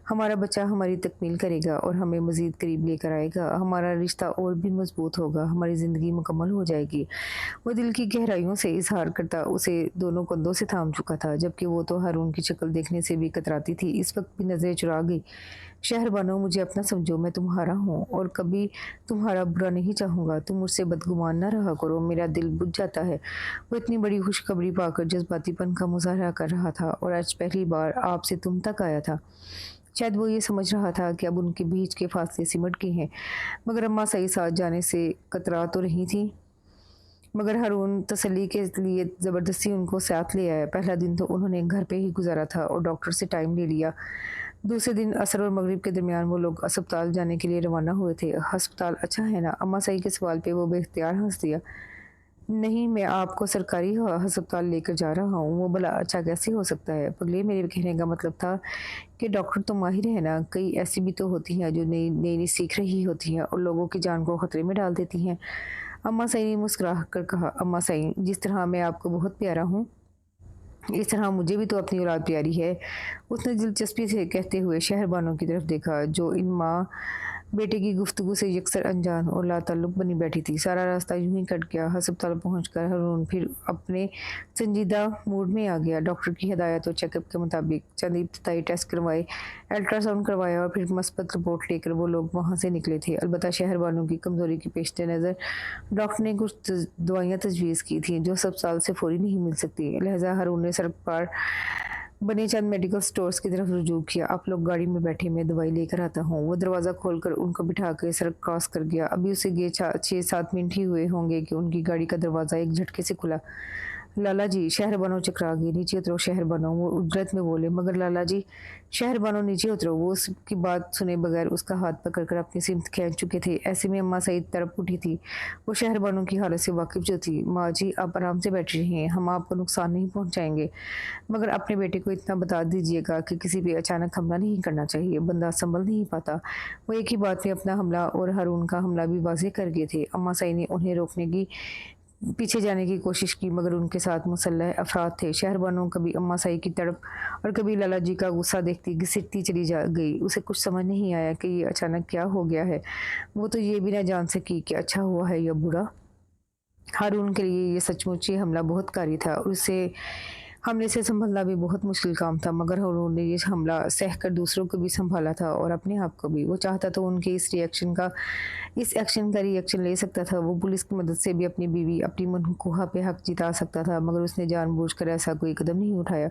[SPEAKER 1] हमारा बच्चा हमारी तकमील करेगा और हमें मज़ीद करीब लेकर आएगा। हमारा रिश्ता और भी मजबूत होगा, हमारी ज़िंदगी मुकम्मल हो जाएगी। वो दिल की गहराइयों से इजहार करता उसे दोनों कंधों से थाम चुका था, जबकि वो तो हारून की शक्ल देखने से भी कतराती थी। इस वक्त भी नज़रें चुरा गई। शहरबानो, मुझे अपना समझो, मैं तुम्हारा हूँ और कभी तुम्हारा बुरा नहीं चाहूँगा। तुम मुझसे बदगुमान ना रहा करो, मेरा दिल बुझ जाता है। वो इतनी बड़ी खुशखबरी पाकर जज्बातीपन का मुजाहरा कर रहा था और आज पहली बार आपसे तुम तक आया था। शायद वो ये समझ रहा था कि अब उनके बीच के फासले सिमट गए हैं। मगर अम्मा सही साथ जाने से कतरा तो रही थी, मगर हारून तसल्ली के लिए ज़बरदस्ती उनको साथ ले आया। पहला दिन तो उन्होंने घर पे ही गुजारा था और डॉक्टर से टाइम ले लिया। दूसरे दिन असर और मगरिब के दरमियान वो लोग अस्पताल जाने के लिए रवाना हुए थे। अस्पताल अच्छा है ना? अम्मा सई के सवाल पे वो बेख्तियार हंस दिया। नहीं, मैं आपको सरकारी अस्पताल लेकर जा रहा हूँ। वो भला अच्छा कैसे हो सकता है? पगले, मेरे कहने का मतलब था कि डॉक्टर तो माहिर है ना, कई ऐसी भी तो होती हैं जो नई नई सीख रही होती हैं और लोगों की जान को खतरे में डाल देती हैं। अम्मा सई ने मुस्कुरा कर कहा, अम्मा सई, जिस तरह मैं आपको बहुत प्यारा हूँ, इस तरह मुझे भी तो अपनी औलाद प्यारी है। उसने दिलचस्पी से कहते हुए शहरबानों की तरफ देखा, जो इन माँ बेटे की गुफ्तगू से यकसर अनजान और लाताल्लुक बनी बैठी थी। सारा रास्ता यूं ही कट गया। अस्पताल पहुंचकर हारून फिर अपने संजीदा मूड में आ गया। डॉक्टर की हिदायत और चेकअप के मुताबिक चंद इब्तदाई टेस्ट करवाए, अल्ट्रासाउंड करवाया और फिर मस्बत रिपोर्ट लेकर वो लोग वहाँ से निकले थे। अलबत्ता शहरबानों की कमज़ोरी के पेश नज़र डॉक्टर ने कुछ दवाइयाँ तजवीज़ की थी जो सब साल से फौरी नहीं मिल सकती। लिहाजा हारून ने सड़क पर बने चंद मेडिकल स्टोर्स की तरफ रुजू किया। आप लोग गाड़ी में बैठे, मैं दवाई लेकर आता हूँ। वो दरवाज़ा खोलकर उनको बिठा कर सड़क क्रॉस कर गया। अभी उसे गए 6-7 मिनट ही हुए होंगे कि उनकी गाड़ी का दरवाज़ा एक झटके से खुला। लाला जी, शहरबानो चकरा गई। नीचे उतरो शहरबानो, वो उजरत में बोले। मगर लाला जी, शहरबानो नीचे उतरो। वो उसकी बात सुने बगैर उसका हाथ पकड़कर अपनी सिमत खींच चुके थे। ऐसे में अम्मा सईद तड़प उठी थी। वो शहरबानो की हालत से वाकिफ जो थी। माँ जी, आप आराम से बैठ रही हैं, हम आपको नुकसान नहीं पहुँचाएंगे, मगर अपने बेटे को इतना बता दीजिएगा कि किसी भी अचानक हमला नहीं करना चाहिए, बंदा संभल नहीं पाता। वो एक ही बात में अपना हमला और हारून का हमला भी वाज़ेह कर गए थे। अम्मा सई ने उन्हें रोकने की पीछे जाने की कोशिश की, मगर उनके साथ मुसल्लह अफराद थे। शहरबानो कभी अम्मा सई की तड़प और कभी लाला जी का गुस्सा देखती घसीटती चली जा गई। उसे कुछ समझ नहीं आया कि ये अचानक क्या हो गया है। वो तो ये भी ना जान सकी कि अच्छा हुआ है या बुरा। हारून के लिए ये सचमुच ही हमला बहुत कारी था। उसे حملے سے سنبھلنا بھی بہت مشکل کام تھا، مگر ہارون نے یہ حملہ سہ کر دوسروں کو بھی سنبھالا تھا اور اپنے آپ کو بھی۔ وہ چاہتا تو ان کے اس ایکشن کا ری ایکشن لے سکتا تھا۔ وہ پولیس کی مدد سے بھی اپنی بیوی، اپنی منکوہا پہ حق جتا سکتا تھا، مگر اس نے جان بوجھ کر ایسا کوئی قدم نہیں اٹھایا،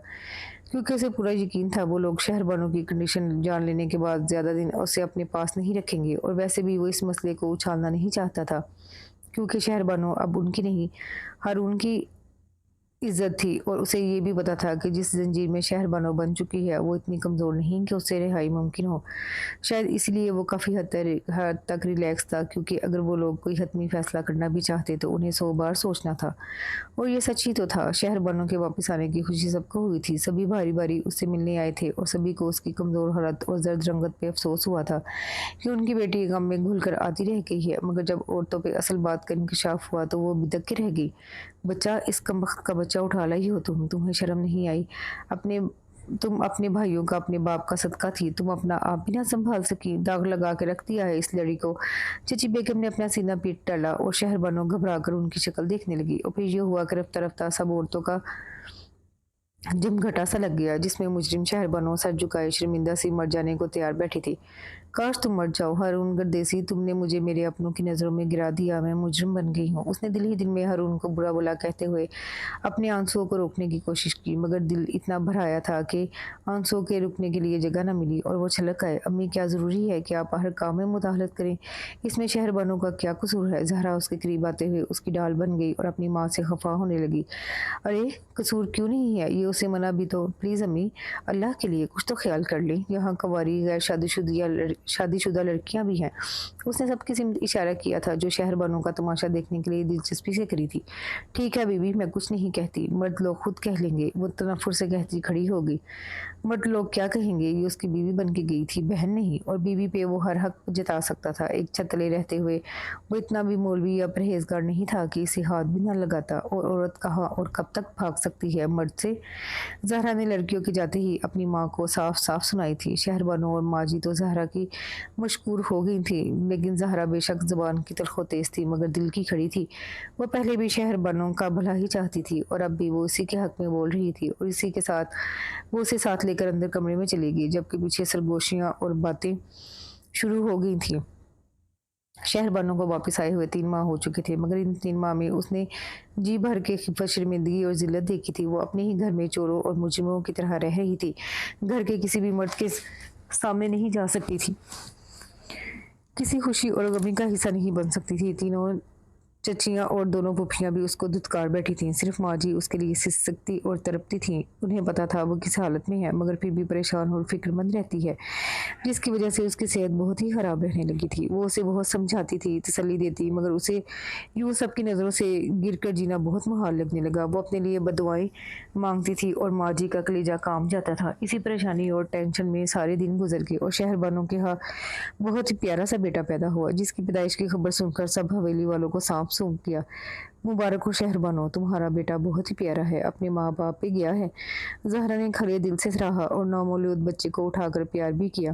[SPEAKER 1] کیونکہ اسے پورا یقین تھا وہ لوگ شہر بانو کی کنڈیشن جان لینے کے بعد زیادہ دن اسے اپنے پاس نہیں رکھیں گے، اور ویسے بھی وہ اس مسئلے کو اچھالنا نہیں چاہتا تھا، کیونکہ شہر بانو اب ان کی نہیں، ہارون کی عزت تھی، اور اسے یہ بھی پتا تھا کہ جس زنجیر میں شہر بانو بن چکی ہے وہ اتنی کمزور نہیں کہ اس سے رہائی ممکن ہو۔ شاید اس لیے وہ کافی حد تک ریلیکس تھا، کیونکہ اگر وہ لوگ کوئی حتمی فیصلہ کرنا بھی چاہتے تو انہیں 100 بار سوچنا تھا، اور یہ سچ ہی تو تھا۔ شہر بانو کے واپس آنے کی خوشی سب کو ہوئی تھی، سبھی باری باری اس سے ملنے آئے تھے، اور سبھی کو اس کی کمزور حالت اور زرد رنگت پہ افسوس ہوا تھا کہ ان کی بیٹی غم میں گھل کر آتی رہ گئی ہے، مگر جب عورتوں پہ اصل بات کا انکشاف ہوا تو وہ بدک کے رہ گئی۔ بچہ، اس کمبخت کا بچہ اٹھا لائی ہو تمہیں شرم نہیں آئی؟ تم اپنے بھائیوں کا، اپنے باپ کا صدقہ تھی، تم اپنا آپ بھی نہ سنبھال سکی؟ داغ لگا کے رکھ دیا ہے اس لڑی کو۔ چچی بیگم نے اپنا سینہ پیٹ ڈالا اور شہر بانو گھبرا کر ان کی شکل دیکھنے لگی، اور پھر یہ ہوا کہ رفتہ رفتہ سب عورتوں کا جمگھٹا سا لگ گیا، جس میں مجرم شہر بانو سر جھکائے شرمندہ سی مر جانے کو تیار بیٹھی تھی۔ کاش تم مر جاؤ ہارون گردیسی، تم نے مجھے میرے اپنوں کی نظروں میں گرا دیا، میں مجرم بن گئی ہوں۔ اس نے دل ہی دل میں ہارون کو برا بھلا کہتے ہوئے اپنے آنسوؤں کو روکنے کی کوشش کی، مگر دل اتنا بھر آیا تھا کہ آنسوؤں کے رکنے کے لیے جگہ نہ ملی، اور وہ چھلک آئے۔ امی، کیا ضروری ہے کہ آپ ہر کام میں مداخلت کریں؟ اس میں شہر بانو کا کیا قصور ہے؟ زہرا اس کے قریب آتے ہوئے اس کی ڈال بن گئی اور اپنی ماں سے خفا ہونے لگی۔ ارے قصور کیوں نہیں ہے؟ یہ اسے منع بھی تو، پلیز امی، اللہ کے لیے کچھ تو خیال کر لیں، یہاں کنواری غیر شادی شدہ لڑکیاں بھی ہیں۔ اس نے سب کی سمت اشارہ کیا تھا جو شہر بانو کا تماشا دیکھنے کے لیے دلچسپی سے کری تھی۔ ٹھیک ہے بی بی، میں کچھ نہیں کہتی، مرد لوگ خود کہہ لیں گے۔ وہ تنفر سے کہتی کھڑی ہو گئی۔ مرد لوگ کیا کہیں گے؟ یہ اس کی بیوی بن کے گئی تھی، بہن نہیں، اور بیوی پہ وہ ہر حق جتا سکتا تھا۔ ایک چھت تلے رہتے ہوئے وہ اتنا بھی مولوی یا پرہیزگار نہیں تھا کہ اسے ہاتھ بھی نہ لگاتا، اور عورت کہاں اور کب تک بھاگ سکتی ہے مرد سے؟ زہرا نے لڑکیوں کی جاتے ہی اپنی ماں کو صاف صاف سنائی تھی۔ شہر بانو اور ماجی تو زہرا کی مشکور ہو گئی تھی، لیکن زہرا بے شک زبان کی تلخ و تیز تھی، مگر دل کی کھڑی تھی۔ وہ پہلے بھی شہر بانو کا بھلا ہی چاہتی تھی، اور اب بھی وہ اسی کے حق میں بول رہی تھی، اور اسی کے ساتھ وہ اسے ساتھ لے کر اندر کمرے میں چلی گئی، جبکہ پیچھے سرگوشیاں اور باتیں شروع ہو گئی تھیں۔ شہر بانو کو واپس آئے ہوئے 3 ماہ ہو چکے تھے، مگر ان 3 ماہ میں اس نے جی بھر کے خفت، شرمندگی اور ذلت دیکھی تھی۔ وہ اپنے ہی گھر میں چوروں اور مجرموں کی طرح رہ رہی تھی، گھر کے کسی بھی مرد کے سامنے نہیں جا سکتی تھی، کسی خوشی اور غمی کا حصہ نہیں بن سکتی تھی۔ تینوں چچیاں اور دونوں پھوپھیاں بھی اس کو دھتکار بیٹھی تھیں، صرف ماں جی اس کے لیے سسکتی اور تڑپتی تھیں۔ انہیں پتا تھا وہ کس حالت میں ہے، مگر پھر بھی پریشان اور فکر مند رہتی ہے، جس کی وجہ سے اس کی صحت بہت ہی خراب رہنے لگی تھی۔ وہ اسے بہت سمجھاتی تھی، تسلی دیتی، مگر اسے یوں سب کی نظروں سے گر کر جینا بہت محال لگنے لگا۔ وہ اپنے لیے بددعائیں مانگتی تھی، اور ماں جی کا کلیجہ کام جاتا تھا۔ اسی پریشانی اور ٹینشن میں سارے دن گزر گئے، اور شہر بانو کے ہاں بہت ہی پیارا سا بیٹا پیدا ہوا، جس کی پیدائش کی خبر سن کر سب حویلی والوں کو سانپ سونپ کیا۔ مبارک ہو شہر بانو، تمہارا بیٹا بہت ہی پیارا ہے، اپنے ماں باپ پہ گیا ہے۔ زہرا نے کھلے دل سے سراہا اور نومولود بچے کو اٹھا کر پیار بھی کیا۔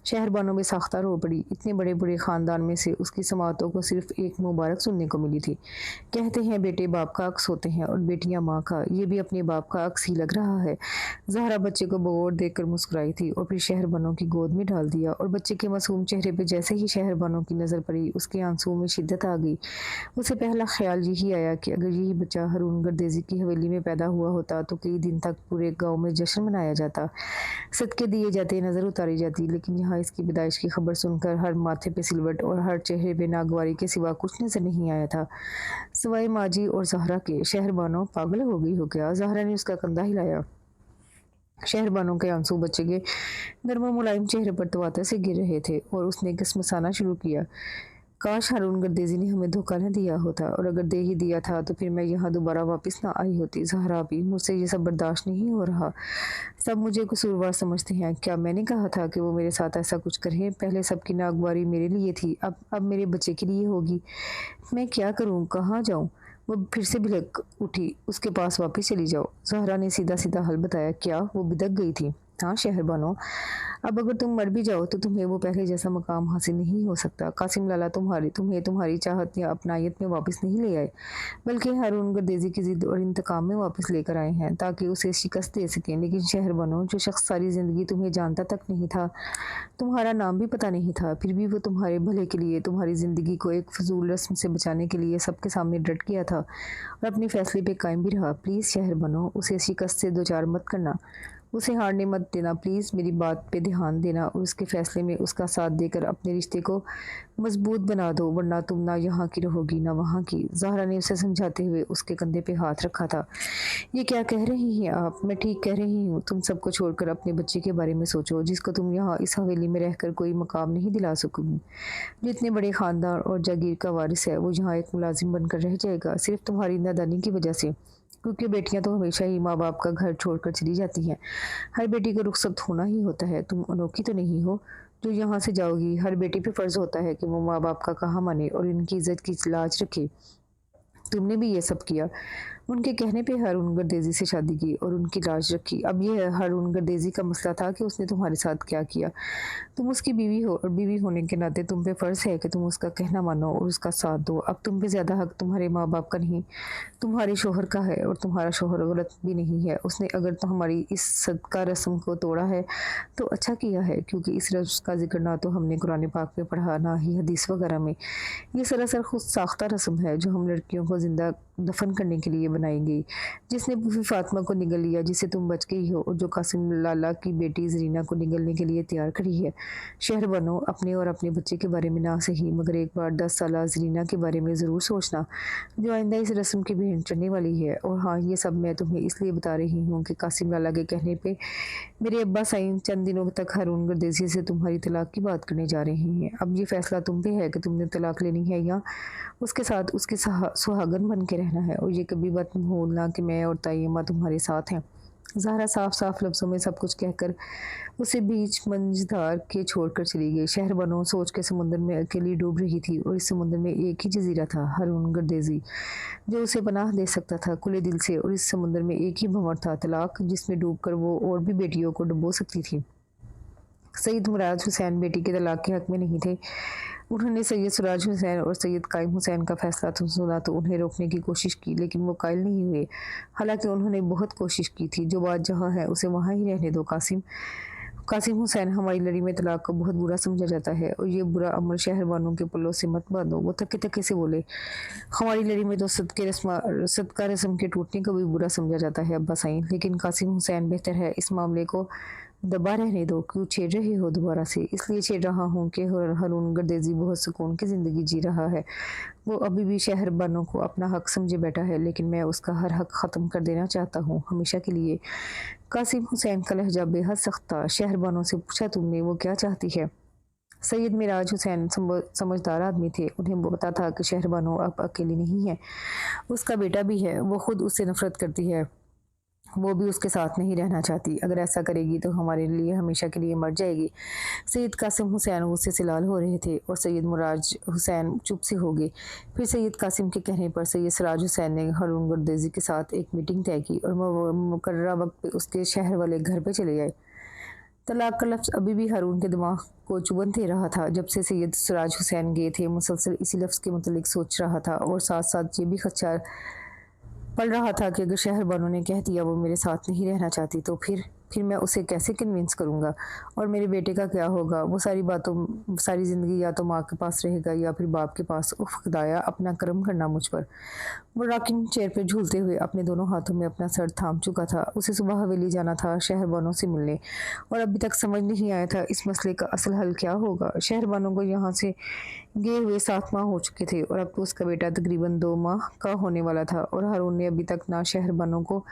[SPEAKER 1] شہر بانو بے ساختہ رو پڑی۔ اتنے بڑے بڑے خاندان میں سے اس کی سماعتوں کو صرف ایک مبارک سننے کو ملی تھی۔ کہتے ہیں بیٹے باپ کا عکس ہوتے ہیں اور بیٹیاں ماں کا، یہ بھی اپنے باپ کا عکس ہی لگ رہا ہے۔ زہرا بچے کو بغور دیکھ کر مسکرائی تھی، اور پھر شہر بانو کی گود میں ڈال دیا، اور بچے کے معصوم چہرے پہ جیسے ہی شہر بانو کی نظر پڑی اس کے آنسوؤں میں شدت آ گئی۔ اسے پہلا خیال یہی آیا کہ اگر یہی بچہ ہارون گردیزی کی حویلی میں پیدا ہوا ہوتا تو کئی دن تک پورے گاؤں میں جشن منایا جاتا، صدقے دیے جاتے، نظر اتاری جاتی، لیکن یہاں اس کی پیدائش کی خبر سن کر ہر ماتھے پہ سلوٹ اور ہر چہرے پہ ناگواری کے سوا کچھ نظر نہیں آیا تھا، سوائے ماجی اور زہرا کے۔ شہر بانو پاگل ہو گئی ہو کیا؟ زہرا نے اس کا کندھا ہلایا۔ شہر بانو کے آنسو بچے کے نرم و ملائم چہرے پر تواتر سے گر رہے تھے، اور اس نے کسمسانا شروع کیا۔ کاش ہارون گردیزی نے ہمیں دھوکہ نہ دیا ہوتا، اور اگر دے ہی دیا تھا تو پھر میں یہاں دوبارہ واپس نہ آئی ہوتی۔ زہرا بھی، مجھ سے یہ سب برداشت نہیں ہو رہا، سب مجھے قصوروار سمجھتے ہیں۔ کیا میں نے کہا تھا کہ وہ میرے ساتھ ایسا کچھ کریں؟ پہلے سب کی ناگواری میرے لیے تھی، اب میرے بچے کے لیے ہوگی۔ میں کیا کروں، کہاں جاؤں؟ وہ پھر سے بھڑک اٹھی۔ اس کے پاس واپس چلی جاؤ، زہرا نے سیدھا سیدھا حل بتایا۔ کیا؟ وہ بدک گئی تھی۔ हाँ शहर बनो। अब अगर तुम मर भी जाओ तो तुम्हें वो पहले जैसा मकाम हासिल नहीं हो सकता। कासिम लाला तुम्हें तुम्हारी चाहत या अपनायत में वापस नहीं ले आए, बल्कि हारून गर्देजी की जिद और इंतकाम में वापस लेकर आए हैं ताकि उसे शिकस्त दे सकें। लेकिन शहर बनो, जो शख्स सारी ज़िंदगी तुम्हें जानता तक नहीं था, तुम्हारा नाम भी पता नहीं था, फिर भी वो तुम्हारे भले के लिए, तुम्हारी ज़िंदगी को एक फजूल रस्म से बचाने के लिए सबके सामने डट गया था और अपने फैसले पे कायम भी रहा। प्लीज़ शहर बनो, उसे शिकस्त से दो चार मत करना, उसे हारने मत देना। प्लीज़ मेरी बात पे ध्यान देना और उसके फ़ैसले में उसका साथ देकर अपने रिश्ते को मज़बूत बना दो, वरना तुम ना यहाँ की रहोगी ना वहाँ की। ज़हरा ने उसे समझाते हुए उसके कंधे पे हाथ रखा था। ये क्या कह रही हैं आप? मैं ठीक कह रही हूँ। तुम सबको छोड़कर अपने बच्चे के बारे में सोचो, जिसको तुम यहाँ इस हवेली में रहकर कोई मकाम नहीं दिला सकोगी। जो इतने बड़े ख़ानदान और जागीर का वारिस है, वो यहाँ एक मुलाजिम बनकर रह जाएगा, सिर्फ तुम्हारी नादानी की वजह से। क्योंकि बेटियां तो हमेशा ही माँ बाप का घर छोड़कर चली जाती हैं। हर बेटी का रुखसत होना ही होता है। तुम अनोखी तो नहीं हो जो यहाँ से जाओगी। हर बेटी पे फ़र्ज़ होता है कि वो माँ बाप का कहा माने और इनकी इज्जत की लाज रखे। तुमने भी ये सब किया। उनके कहने पे हारून गर्देजी से शादी की और उनकी लाज रखी। अब ये हारून गर्देजी का मसला था कि उसने तुम्हारे साथ क्या किया। तुम उसकी बीवी हो और बीवी होने के नाते तुम पे फ़र्ज़ है कि तुम उसका कहना मानो और उसका साथ दो। अब तुम पे ज़्यादा हक तुम्हारे माँ बाप का नहीं, तुम्हारे शोहर का है। और तुम्हारा शोहर गलत भी नहीं है। उसने अगर तो हमारी इस सदका रस्म को तोड़ा है तो अच्छा किया है, क्योंकि इस रस्म का जिक्र ना तो हमने कुरान पाक में पढ़ा, ना ही हदीस वगैरह में। ये सरासर खुद साख्ता रस्म है जो हम लड़कियों को ज़िंदा दफन करने के लिए बनाई गई। जिसने बीवी फातिमा को निगल लिया, जिसे तुम बच गई हो, और जो कासिम लाला की बेटी जरीना को निगलने के लिए तैयार खड़ी है। शहर बनो, अपने और अपने बच्चे के बारे में ना सही मगर एक बार 10 साला जरीना के बारे में ज़रूर सोचना, जो आइंदा इस रस्म की भेंट चढ़ने वाली है। और हाँ, ये सब मैं तुम्हें इसलिए बता रही हूँ कि कासिम लाला के कहने पे मेरे अब्बा साईं चंद दिनों तक हारून गर्देसी से तुम्हारी तलाक की बात करने जा रहे हैं। अब ये फैसला तुम पे है कि तुमने तलाक लेनी है या उसके साथ उसके सुहागन बन के रहना है। और ये कभी मत भूलना कि मैं और ताई अम्मा तुम्हारे साथ हैं। ज़हरा साफ साफ लफ्ज़ों में सब कुछ कहकर उसे बीच मंझधार के छोड़कर चली गई। शहर बनो सोच के समुद्र में अकेली डूब रही थी और इस समुद्र में एक ही जजीरा था, हारून गर्देजी, जो उसे पनाह दे सकता था खुले दिल से। और इस समुद्र में एक ही भंवर था, तलाक, जिसमें डूबकर वो और भी बेटियों को डुबो सकती थी। सईद मुराद हुसैन बेटी के तलाक के हक में नहीं थे। उन्होंने सैयद सिराज हुसैन और सैयद कायम हुसैन का फैसला तो सुना तो उन्हें रोकने की कोशिश की, लेकिन वो कायल नहीं हुए। हालांकि उन्होंने बहुत कोशिश की थी। जो बात जहाँ है उसे वहाँ ही रहने दो कासिम। कासिम हुसैन, हमारी लड़ी में तलाक को बहुत बुरा समझा जाता है और ये बुरा अमल शहरबानों के पल्लों से मत बांधो। वो थके थके से बोले, हमारी लड़ी में तो सदका रस्म के टूटने को भी बुरा समझा जाता है अब्बा साईं, लेकिन कासिम हुसैन बेहतर है इस मामले को दबा रहने दो। क्यों छेड़ रहे हो दोबारा से? इसलिए छेड़ रहा हूँ कि हारून गर्देजी बहुत सुकून की ज़िंदगी जी रहा है। वो अभी भी शहरबानों को अपना हक समझे बैठा है, लेकिन मैं उसका हर हक ख़त्म कर देना चाहता हूँ, हमेशा के लिए। कासिम हुसैन का लहजा बेहद सख्त था। शहरबानों से पूछा, तुमने वो क्या चाहती है? सैयद मिराज हुसैन समझदार आदमी थे। उन्हें पता था कि शहरबानो अब अकेली नहीं है, उसका बेटा भी है। वो खुद उससे नफरत करती है, वो भी उसके साथ नहीं रहना चाहती। अगर ऐसा करेगी तो हमारे लिए हमेशा के लिए मर जाएगी। सैयद कासिम हुसैन गुस्से से लाल हो रहे थे और सैयद मुराज हुसैन चुप से हो गए। फिर सैयद कासिम के कहने पर सैयद सिराज हुसैन ने हारून गर्देजी के साथ एक मीटिंग तय की और मुकर्ररा वक्त पे उसके शहर वाले घर पे चले गए। तलाक का लफ्ज़ अभी भी हारून के दिमाग को चुभन दे रहा था। जब से सैयद सिराज हुसैन गए थे, मुसलसल इसी लफ्ज़ के मुतल्लिक सोच रहा था और साथ साथ ये भी खदशा पड़ रहा था कि अगर शहरबानों ने कह दिया वो मेरे साथ नहीं रहना चाहती तो फिर मैं उसे कैसे कन्विंस करूँगा, और मेरे बेटे का क्या होगा? वो सारी ज़िंदगी या तो माँ के पास रहेगा या फिर बाप के पास। उफ खुदाया, अपना करम करना मुझ पर। वो रॉकिंग चेयर पे झूलते हुए अपने दोनों हाथों में अपना सर थाम चुका था। उसे सुबह हवेली जाना था शहरबानों से मिलने, और अभी तक समझ नहीं आया था इस मसले का असल हल क्या होगा। शहरबानों को यहाँ से गए हुए 7 माह हो चुके थे और अब तो उसका बेटा तकरीबन 2 माह का होने वाला था, और हारून ने अभी तक ना शहरबानों को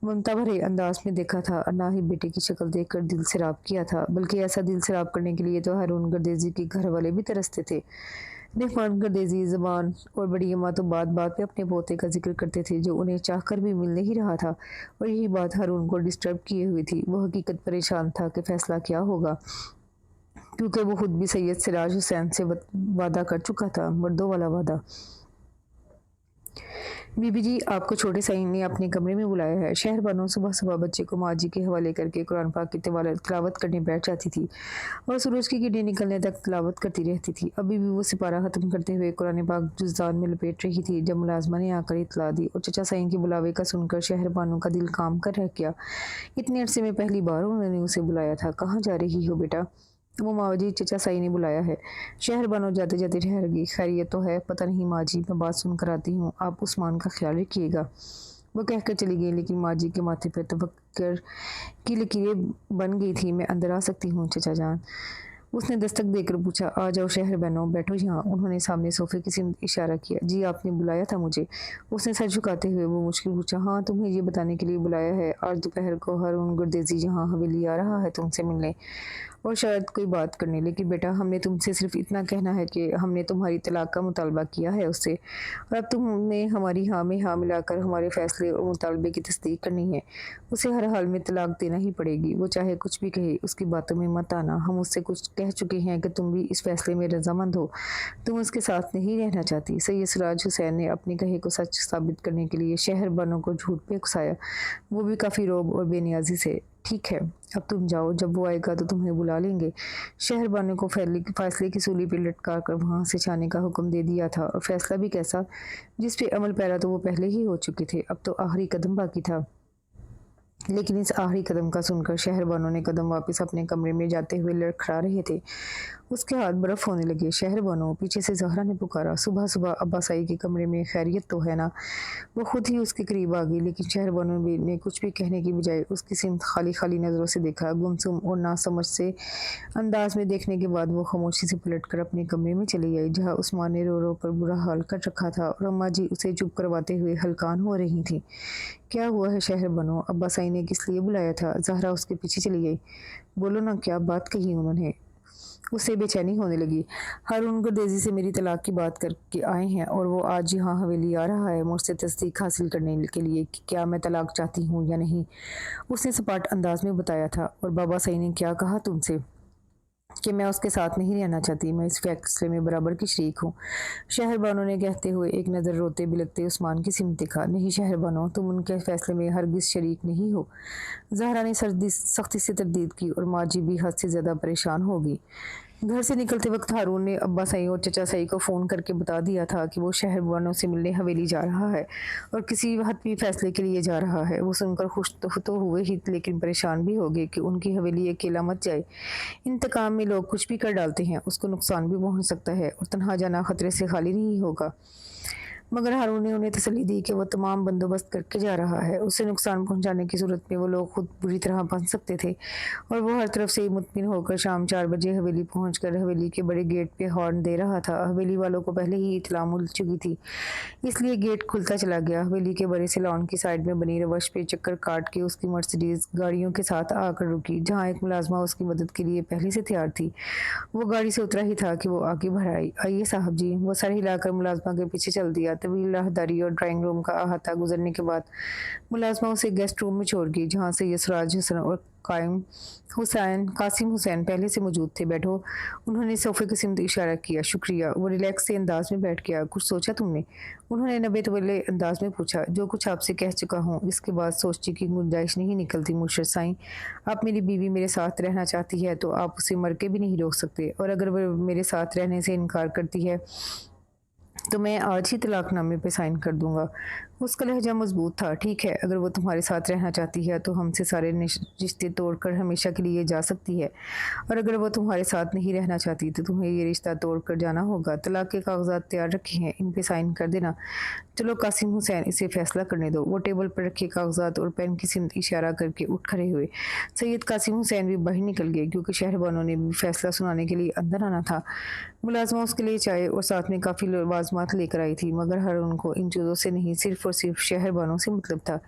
[SPEAKER 1] ममता भरे अंदाज में देखा था और ना ही बेटे की शक्ल देखकर दिल सैराब किया था। बल्कि ऐसा दिल सैराब करने के लिए तो हारून गर्देजी के घर वाले भी तरसते थे। रहमान गर्देजी ज़बान और बड़ी अम्मा तो बात बात पे अपने पोते का जिक्र करते थे, जो उन्हें चाहकर भी मिल नहीं रहा था, और यही बात हारून को डिस्टर्ब किए हुई थी। वो हकीकत परेशान था कि फ़ैसला क्या होगा, क्योंकि वो खुद भी सैयद सिराज हुसैन से वादा कर चुका था, मर्दों वाला वादा। बीबी जी, आपको छोटे साईं ने अपने कमरे में बुलाया है। शहर बानो सुबह-सुबह बच्चे को माँ जी के हवाले करके कुरान पाक की तिलावत करने बैठ जाती थी और सूरज की किरणें निकलने तक तिलावत करती रहती थी। अभी भी वो सिपारा ख़त्म करते हुए कुरान पाक जुज़दान में लपेट रही थी जब मुलाज़िमा ने आकर इत्तला दी और चचा साईं के बुलावे का सुनकर शहर बानो का दिल काम कर रह गया। इतने अरसे में पहली बार उन्होंने उसे बुलाया था। कहाँ जा रही हो बेटा? वो माँ जी, चचा साई ने बुलाया है। शहर बानो जाते जाते ठहर गई। खैरियत तो है? पता नहीं माँ जी, मैं बात सुन कर आती हूँ, आप उस्मान का ख्याल रखिएगा। वो कहकर चली गई, लेकिन माँ जी के माथे पर तवक्कुर की लकीरें बन गई थी। मैं अंदर आ सकती हूँ चचा जान? उसने दस्तक देकर पूछा। आ जाओ शहर बहनों, बैठो यहाँ। उन्होंने सामने सोफे की सिमत इशारा किया। जी, आपने बुलाया था मुझे? उसने सर झुकाते हुए वो मुश्किल पूछा। हाँ, तुम्हें ये बताने के लिए बुलाया है। आज दोपहर को हारून गुरदेजी यहाँ हवेली आ रहा है तुमसे मिलने और शायद कोई बात करने। लेकिन बेटा, हमने तुमसे सिर्फ इतना कहना है कि हमने तुम्हारी तलाक का मुतालबा किया है उससे, और अब तुमने हमारी हाँ में हाँ मिलाकर हमारे फैसले और मुतालबे की तस्दीक करनी है। उसे हर हाल में तलाक देना ही पड़ेगी। वो चाहे कुछ भी कहे, उसकी बातों में मत आना। हम उससे कुछ कह चुके हैं कि तुम भी इस फैसले में रजामंद हो। तुम उसके साथ नहीं रहना चाहती। सैयद सिराज हुसैन ने अपने कहे को सच साबित करने के लिए शहर बानो को झूठ पे उकसाया, वो भी काफ़ी रोब और बेनियाजी से। ठीक है, अब तुम जाओ, जब वो आएगा तो तुम्हें बुला लेंगे। शहर बानो को फैसले की सूली पर लटका कर वहाँ से जाने का हुक्म दे दिया था, और फैसला भी कैसा, जिस पे अमल पैरा तो वो पहले ही हो चुके थे। अब तो आखिरी कदम बाकी था। लेकिन इस आखिरी कदम का सुनकर शहर बानो ने कदम वापस अपने कमरे में जाते हुए लड़खड़ा रहे थे। उसके हाथ बर्फ होने लगे। शहर बानो, पीछे से ज़हरा ने पुकारा। सुबह सुबह अब्बास आई के कमरे में खैरियत तो है ना? वो खुद ही उसके करीब आ गई, लेकिन शहर बानो ने कुछ भी कहने की बजाय उसकी सिमत खाली खाली नज़रों से देखा। गुमसुम और नासमझ से अंदाज में देखने के बाद वो खामोशी से पलटकर अपने कमरे में चली आई, जहाँ उस्मान ने रो रो कर बुरा हाल कर रखा था और अम्मा जी उसे चुप करवाते हुए हलकान हो रही थी। क्या हुआ है शहर बानो? अब्बास आई ने किस लिए बुलाया था? ज़हरा उसके पीछे चली गई। बोलो ना, क्या बात कही उन्होंने? उसे बेचैनी होने लगी। हारून गुरदेजी से मेरी तलाक की बात करके आए हैं और वो आज यहाँ हवेली आ रहा है मुझसे तस्दीक हासिल करने के लिए कि क्या मैं तलाक चाहती हूँ या नहीं। उसने सपाट अंदाज में बताया था। और बाबा सई ने क्या कहा तुमसे? कि मैं उसके साथ नहीं रहना चाहती, मैं इस फैसले में बराबर की शरीक हूँ। शहर बानो ने कहते हुए एक नज़र रोते बिलखते उस्मान की सिमत देखा। नहीं शहर बानो, तुम उनके फैसले में हरगिज़ शरीक नहीं हो। ज़हरा ने सख्ती से तरदीद की और माँ जी भी हद से ज़्यादा परेशान होगी। घर से निकलते वक्त हारून ने अब्बा सई और चचा सई को फ़ोन करके बता दिया था कि वो शहर बानो से मिलने हवेली जा रहा है और किसी हतमी फैसले के लिए जा रहा है। वो सुनकर खुश तो हुए ही, लेकिन परेशान भी हो गए कि उनकी हवेली अकेला मत जाए। इंतकाम में लोग कुछ भी कर डालते हैं, उसको नुकसान भी पहुंच सकता है और तन्हा जाना खतरे से खाली नहीं होगा। मगर हारून ने उन्हें तसल्ली दी कि वो तमाम बंदोबस्त करके जा रहा है। उसे नुकसान पहुंचाने की सूरत में वो लोग खुद बुरी तरह फंस सकते थे। और वो हर तरफ से मुतमिन होकर शाम 4 बजे हवेली पहुंचकर हवेली के बड़े गेट पे हॉर्न दे रहा था। हवेली वालों को पहले ही इत्तला मिल चुकी थी, इसलिए गेट खुलता चला गया। हवेली के बड़े से लॉन की साइड में बनी रवश पे चक्कर काट के उसकी मर्सिडीज गाड़ियों के साथ आकर रुकी, जहाँ एक मुलाजमा उसकी मदद के लिए पहले से तैयार थी। वो गाड़ी से उतरा ही था कि वो आगे बढ़ आई। आइए साहब जी। वो सर हिलाकर मुलाजमा के पीछे चल दिया। तवील राहदारी और ड्राइंग रूम का अहाता गुजरने के बाद मुलाजमा उसे गेस्ट रूम में छोड़ गई, जहाँ से यसराज हसन और कासिम हुसैन पहले से मौजूद थे। बैठो। उन्होंने सोफे की सिमत इशारा किया। शुक्रिया। वो रिलैक्स से अंदाज में बैठ गया। कुछ सोचा तुमने? उन्होंने नबे तवल्ले अंदाज में पूछा। जो कुछ आपसे कह चुका हूँ, इसके बाद सोचने की गुंजाइश नहीं निकलती मुर्शद साईं। आप मेरी बीवी मेरे साथ रहना चाहती है तो आप उसे मर के भी नहीं रोक सकते, और अगर वह मेरे साथ रहने से इनकार करती है तो मैं आज ही तलाकनामे पे साइन कर दूंगा। उसका लहजा मजबूत था। ठीक है, अगर वो तुम्हारे साथ रहना चाहती है तो हमसे सारे रिश्ते तोड़कर हमेशा के लिए जा सकती है, और अगर वो तुम्हारे साथ नहीं रहना चाहती तो तुम्हें ये रिश्ता तोड़कर जाना होगा। तलाक के कागजात तैयार रखे हैं, इन पे साइन कर देना। चलो कासिम हुसैन, इसे फैसला करने दो। वो टेबल पर रखे कागजात और पेन की सिमत इशारा करके उठ खड़े हुए। सैयद कासिम हुसैन भी बाहर निकल गए, क्योंकि शहरबानों ने भी फैसला सुनाने के लिए अंदर आना था। मुलाजमा उसके लिए चाय और साथ में काफ़ी लवाजमात लेकर आई थी, मगर हर उनको इन चीज़ों से नहीं, सिर्फ और सिर्फ शहरबानों से मतलब था।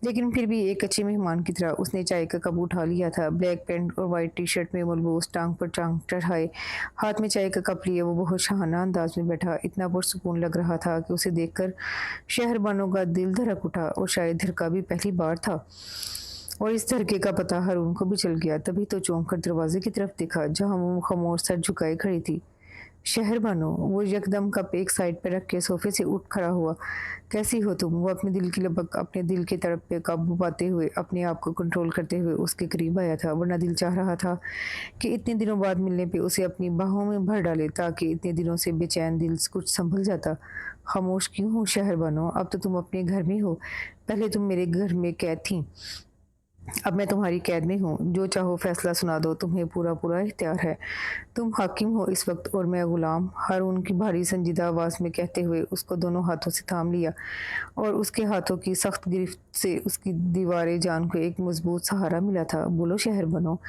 [SPEAKER 1] लेकिन फिर भी एक अच्छे मेहमान की तरह उसने चाय का कप उठा लिया था। ब्लैक पैंट और वाइट टी शर्ट में मलबूस, टांग पर टांग चढ़ाए, हाथ में चाय का कप लिए वो बहुत शाहाना अंदाज में बैठा। इतना पुरसुकून लग रहा था कि उसे देखकर शहरबानों का दिल धड़क उठा, और शायद धड़का भी पहली बार था। और इस धड़के का पता हारून को भी चल गया। तभी तो चौंक कर दरवाजे की तरफ देखा, जहाँ वो खामोश सर झुकाए खड़ी थी। शहर बानो, वो यकदम कप एक साइड पे रख के सोफे से उठ खड़ा हुआ। कैसी हो तुम? वो अपने दिल की लगभग अपने दिल की तड़प पे काबू पाते हुए अपने आप को कंट्रोल करते हुए उसके करीब आया था, वरना दिल चाह रहा था कि इतने दिनों बाद मिलने पे उसे अपनी बाहों में भर डाले, ताकि इतने दिनों से बेचैन दिल कुछ संभल जाता। खामोश क्यों हो शहर बानो? अब तो तुम अपने घर में हो। पहले तुम मेरे घर में कैद थी, अब मैं तुम्हारी कैद में हूँ। जो चाहो फैसला सुना दो, तुम्हें पूरा पूरा इख्तियार है। तुम हाकिम हो इस वक्त और मैं गुलाम। हारून की भारी संजीदा आवाज़ में कहते हुए उसको दोनों हाथों से थाम लिया और उसके हाथों की सख्त गिरफ्त से उसकी दीवारे जान को एक मजबूत सहारा मिला था। बोलो शहर बनो,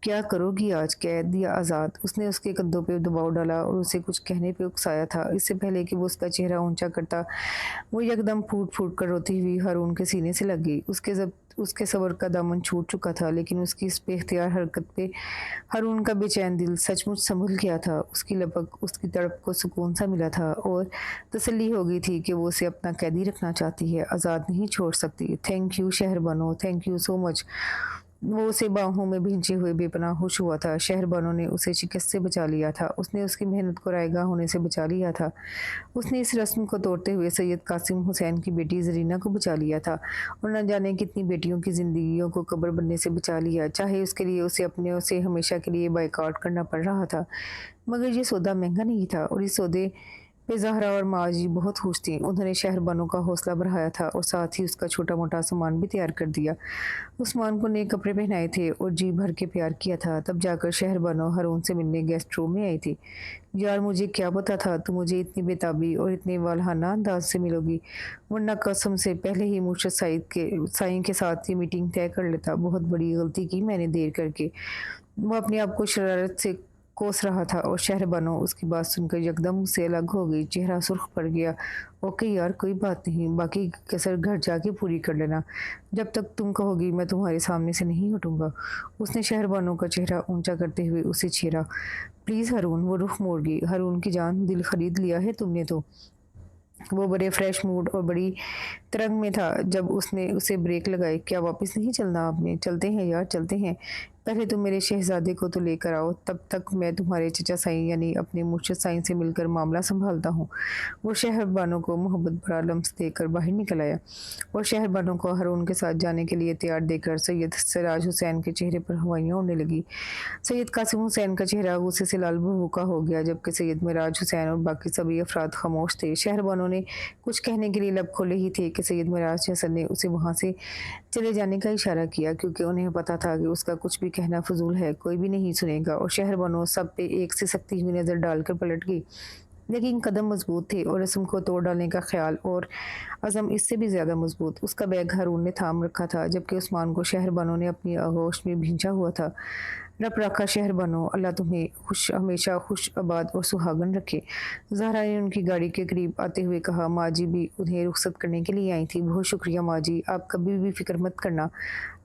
[SPEAKER 1] क्या करोगी आज, कैद या आज़ाद? उसने उसके कंधों पे दबाव डाला और उसे कुछ कहने पे उकसाया था। इससे पहले कि वो उसका चेहरा ऊंचा करता, वो यकदम फूट फूट कर रोती हुई हारून के सीने से लग गई। उसके सब्र का दामन छूट चुका था, लेकिन उसकी इस बेख्तियार हरकत पे हारून का बेचैन दिल सचमुच संभल गया था। उसकी लपक, उसकी तड़प को सुकून सा मिला था और तसल्ली हो गई थी कि वो उसे अपना कैदी रखना चाहती है, आज़ाद नहीं छोड़ सकती। थैंक यू शहर Bano, thank you so much. वो उसे बाहों में भींचे हुए बेपनाह खुश हुआ था। शहर बानो ने उसे शिकस्त से बचा लिया था, उसने उसकी मेहनत को रायगा होने से बचा लिया था। उसने इस रस्म को तोड़ते हुए सैयद कासिम हुसैन की बेटी जरीना को बचा लिया था और न जाने कितनी बेटियों की जिंदगियों को कब्र बनने से बचा लिया, चाहे उसके लिए उसे अपने से हमेशा के लिए बाइकआउट करना पड़ रहा था। मगर ये सौदा महंगा नहीं था और इस सौदे पे ज़हरा और माजी बहुत खुश थी। उन्होंने शहर बानो का हौसला बढ़ाया था और साथ ही उसका छोटा मोटा सामान भी तैयार कर दिया। उस्मान को नए कपड़े पहनाए थे और जी भर के प्यार किया था। तब जाकर शहर बानो हारून से मिलने गेस्ट रूम में आई थी। यार मुझे क्या पता था तुम मुझे इतनी बेताबी और इतने वालहाना अंदाज से मिलोगी, वरना कसम से पहले ही मुर्शद साईं के साथ ये मीटिंग तय कर लेता। बहुत बड़ी गलती की मैंने देर करके। वो अपने आप को शरारत से कोस रहा था और शहर बानो उसकी बात सुनकर यकदम उससे अलग हो गई, चेहरा सुर्ख पड़ गया। ओके यार कोई बात नहीं, बाकी कसर घर जाके पूरी कर लेना। जब तक तुम कहोगी मैं तुम्हारे सामने से नहीं हटूंगा। उसने शहर बानो का चेहरा ऊंचा करते हुए उसे छेड़ा। प्लीज़ हारून, वो रुख मोड़ गई। हारून की जान, दिल खरीद लिया है तुमने तो। वो बड़े फ्रेश मूड और बड़ी तरंग में था जब उसने उसे ब्रेक लगाई। क्या वापस नहीं चलना आपने? चलते हैं यार चलते हैं, पहले तुम मेरे शहजादे को तो लेकर आओ, तब तक मैं तुम्हारे चचा साईं यानी अपने मुर्शिद साईं से मिलकर मामला संभालता हूँ। वो शहर बानो को मोहब्बत भरा लम्स देकर बाहर निकल आया और शहर बानो को हारून के साथ जाने के लिए तैयार देकर सैयद सिराज हुसैन के चेहरे पर हवाइयाँ उड़ने लगी। सैयद कासिम हुसैन का चेहरा गुस्से से लाल भभूका हो गया, जबकि सैयद मिराज हुसैन और बाकी सभी अफराद खामोश थे। शहर बानो ने कुछ कहने के लिए लब खोले ही थे कि सैयद मिराज हसन ने उसे वहाँ से चले जाने का इशारा किया, क्योंकि उन्हें पता था कि उसका कुछ भी कहना फजूल है, कोई भी नहीं सुनेगा। और शहर बानो सब पे एक से सकती हुई नज़र डालकर पलट गई, लेकिन कदम मजबूत थे और रस्म को तोड़ डालने का ख्याल और अज़म इससे भी ज़्यादा मजबूत। उसका बैग हारून ने थाम रखा था, जबकि उस्मान को शहर बानो ने अपनी आगोश में भींचा हुआ था। रब रखा शहर बानो, अल्लाह तुम्हें हमेशा खुश आबाद और सुहागन रखे। ज़हरा ने उनकी गाड़ी के करीब आते हुए कहा। माँ जी भी उन्हें रुखसत करने के लिए आई थी। बहुत शुक्रिया माँ जी, आप कभी भी फिक्र मत करना,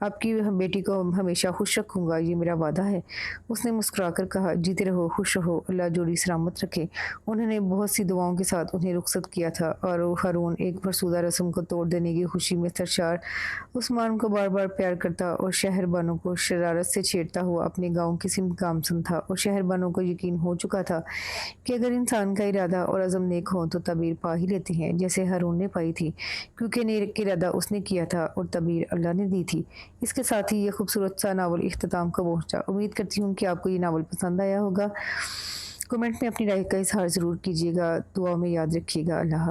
[SPEAKER 1] आपकी बेटी को हमेशा खुश रखूँगा, ये मेरा वादा है। उसने मुस्कुराकर कहा। जीते रहो, खुश रहो, अल्लाह जोड़ी सलामत रखे। उन्होंने बहुत सी दुआओं के साथ उन्हें रुखसत किया था और हारून एक फरसुदा रस्म को तोड़ देने की खुशी में सरशार उस्मान को बार बार प्यार करता और शहर बानो को शरारत से छेड़ता हुआ अपने गाँव की सिमत गामसन था। और शहर बानो को यकीन हो चुका था कि अगर इंसान का इरादा और अज़म नेक हो तो तबीर पा ही लेते हैं, जैसे हारून ने पाई थी, क्योंकि नेक इरादा उसने किया था और तबीर अल्लाह ने दी थी। इसके साथ ही ये खूबसूरत सा नावल इख्तिताम को पहुँचा। उम्मीद करती हूँ कि आपको ये नावल पसंद आया होगा। कमेंट में अपनी राय का इजहार ज़रूर कीजिएगा। दुआ में याद रखिएगा। अल्लाह हाफ़िज़।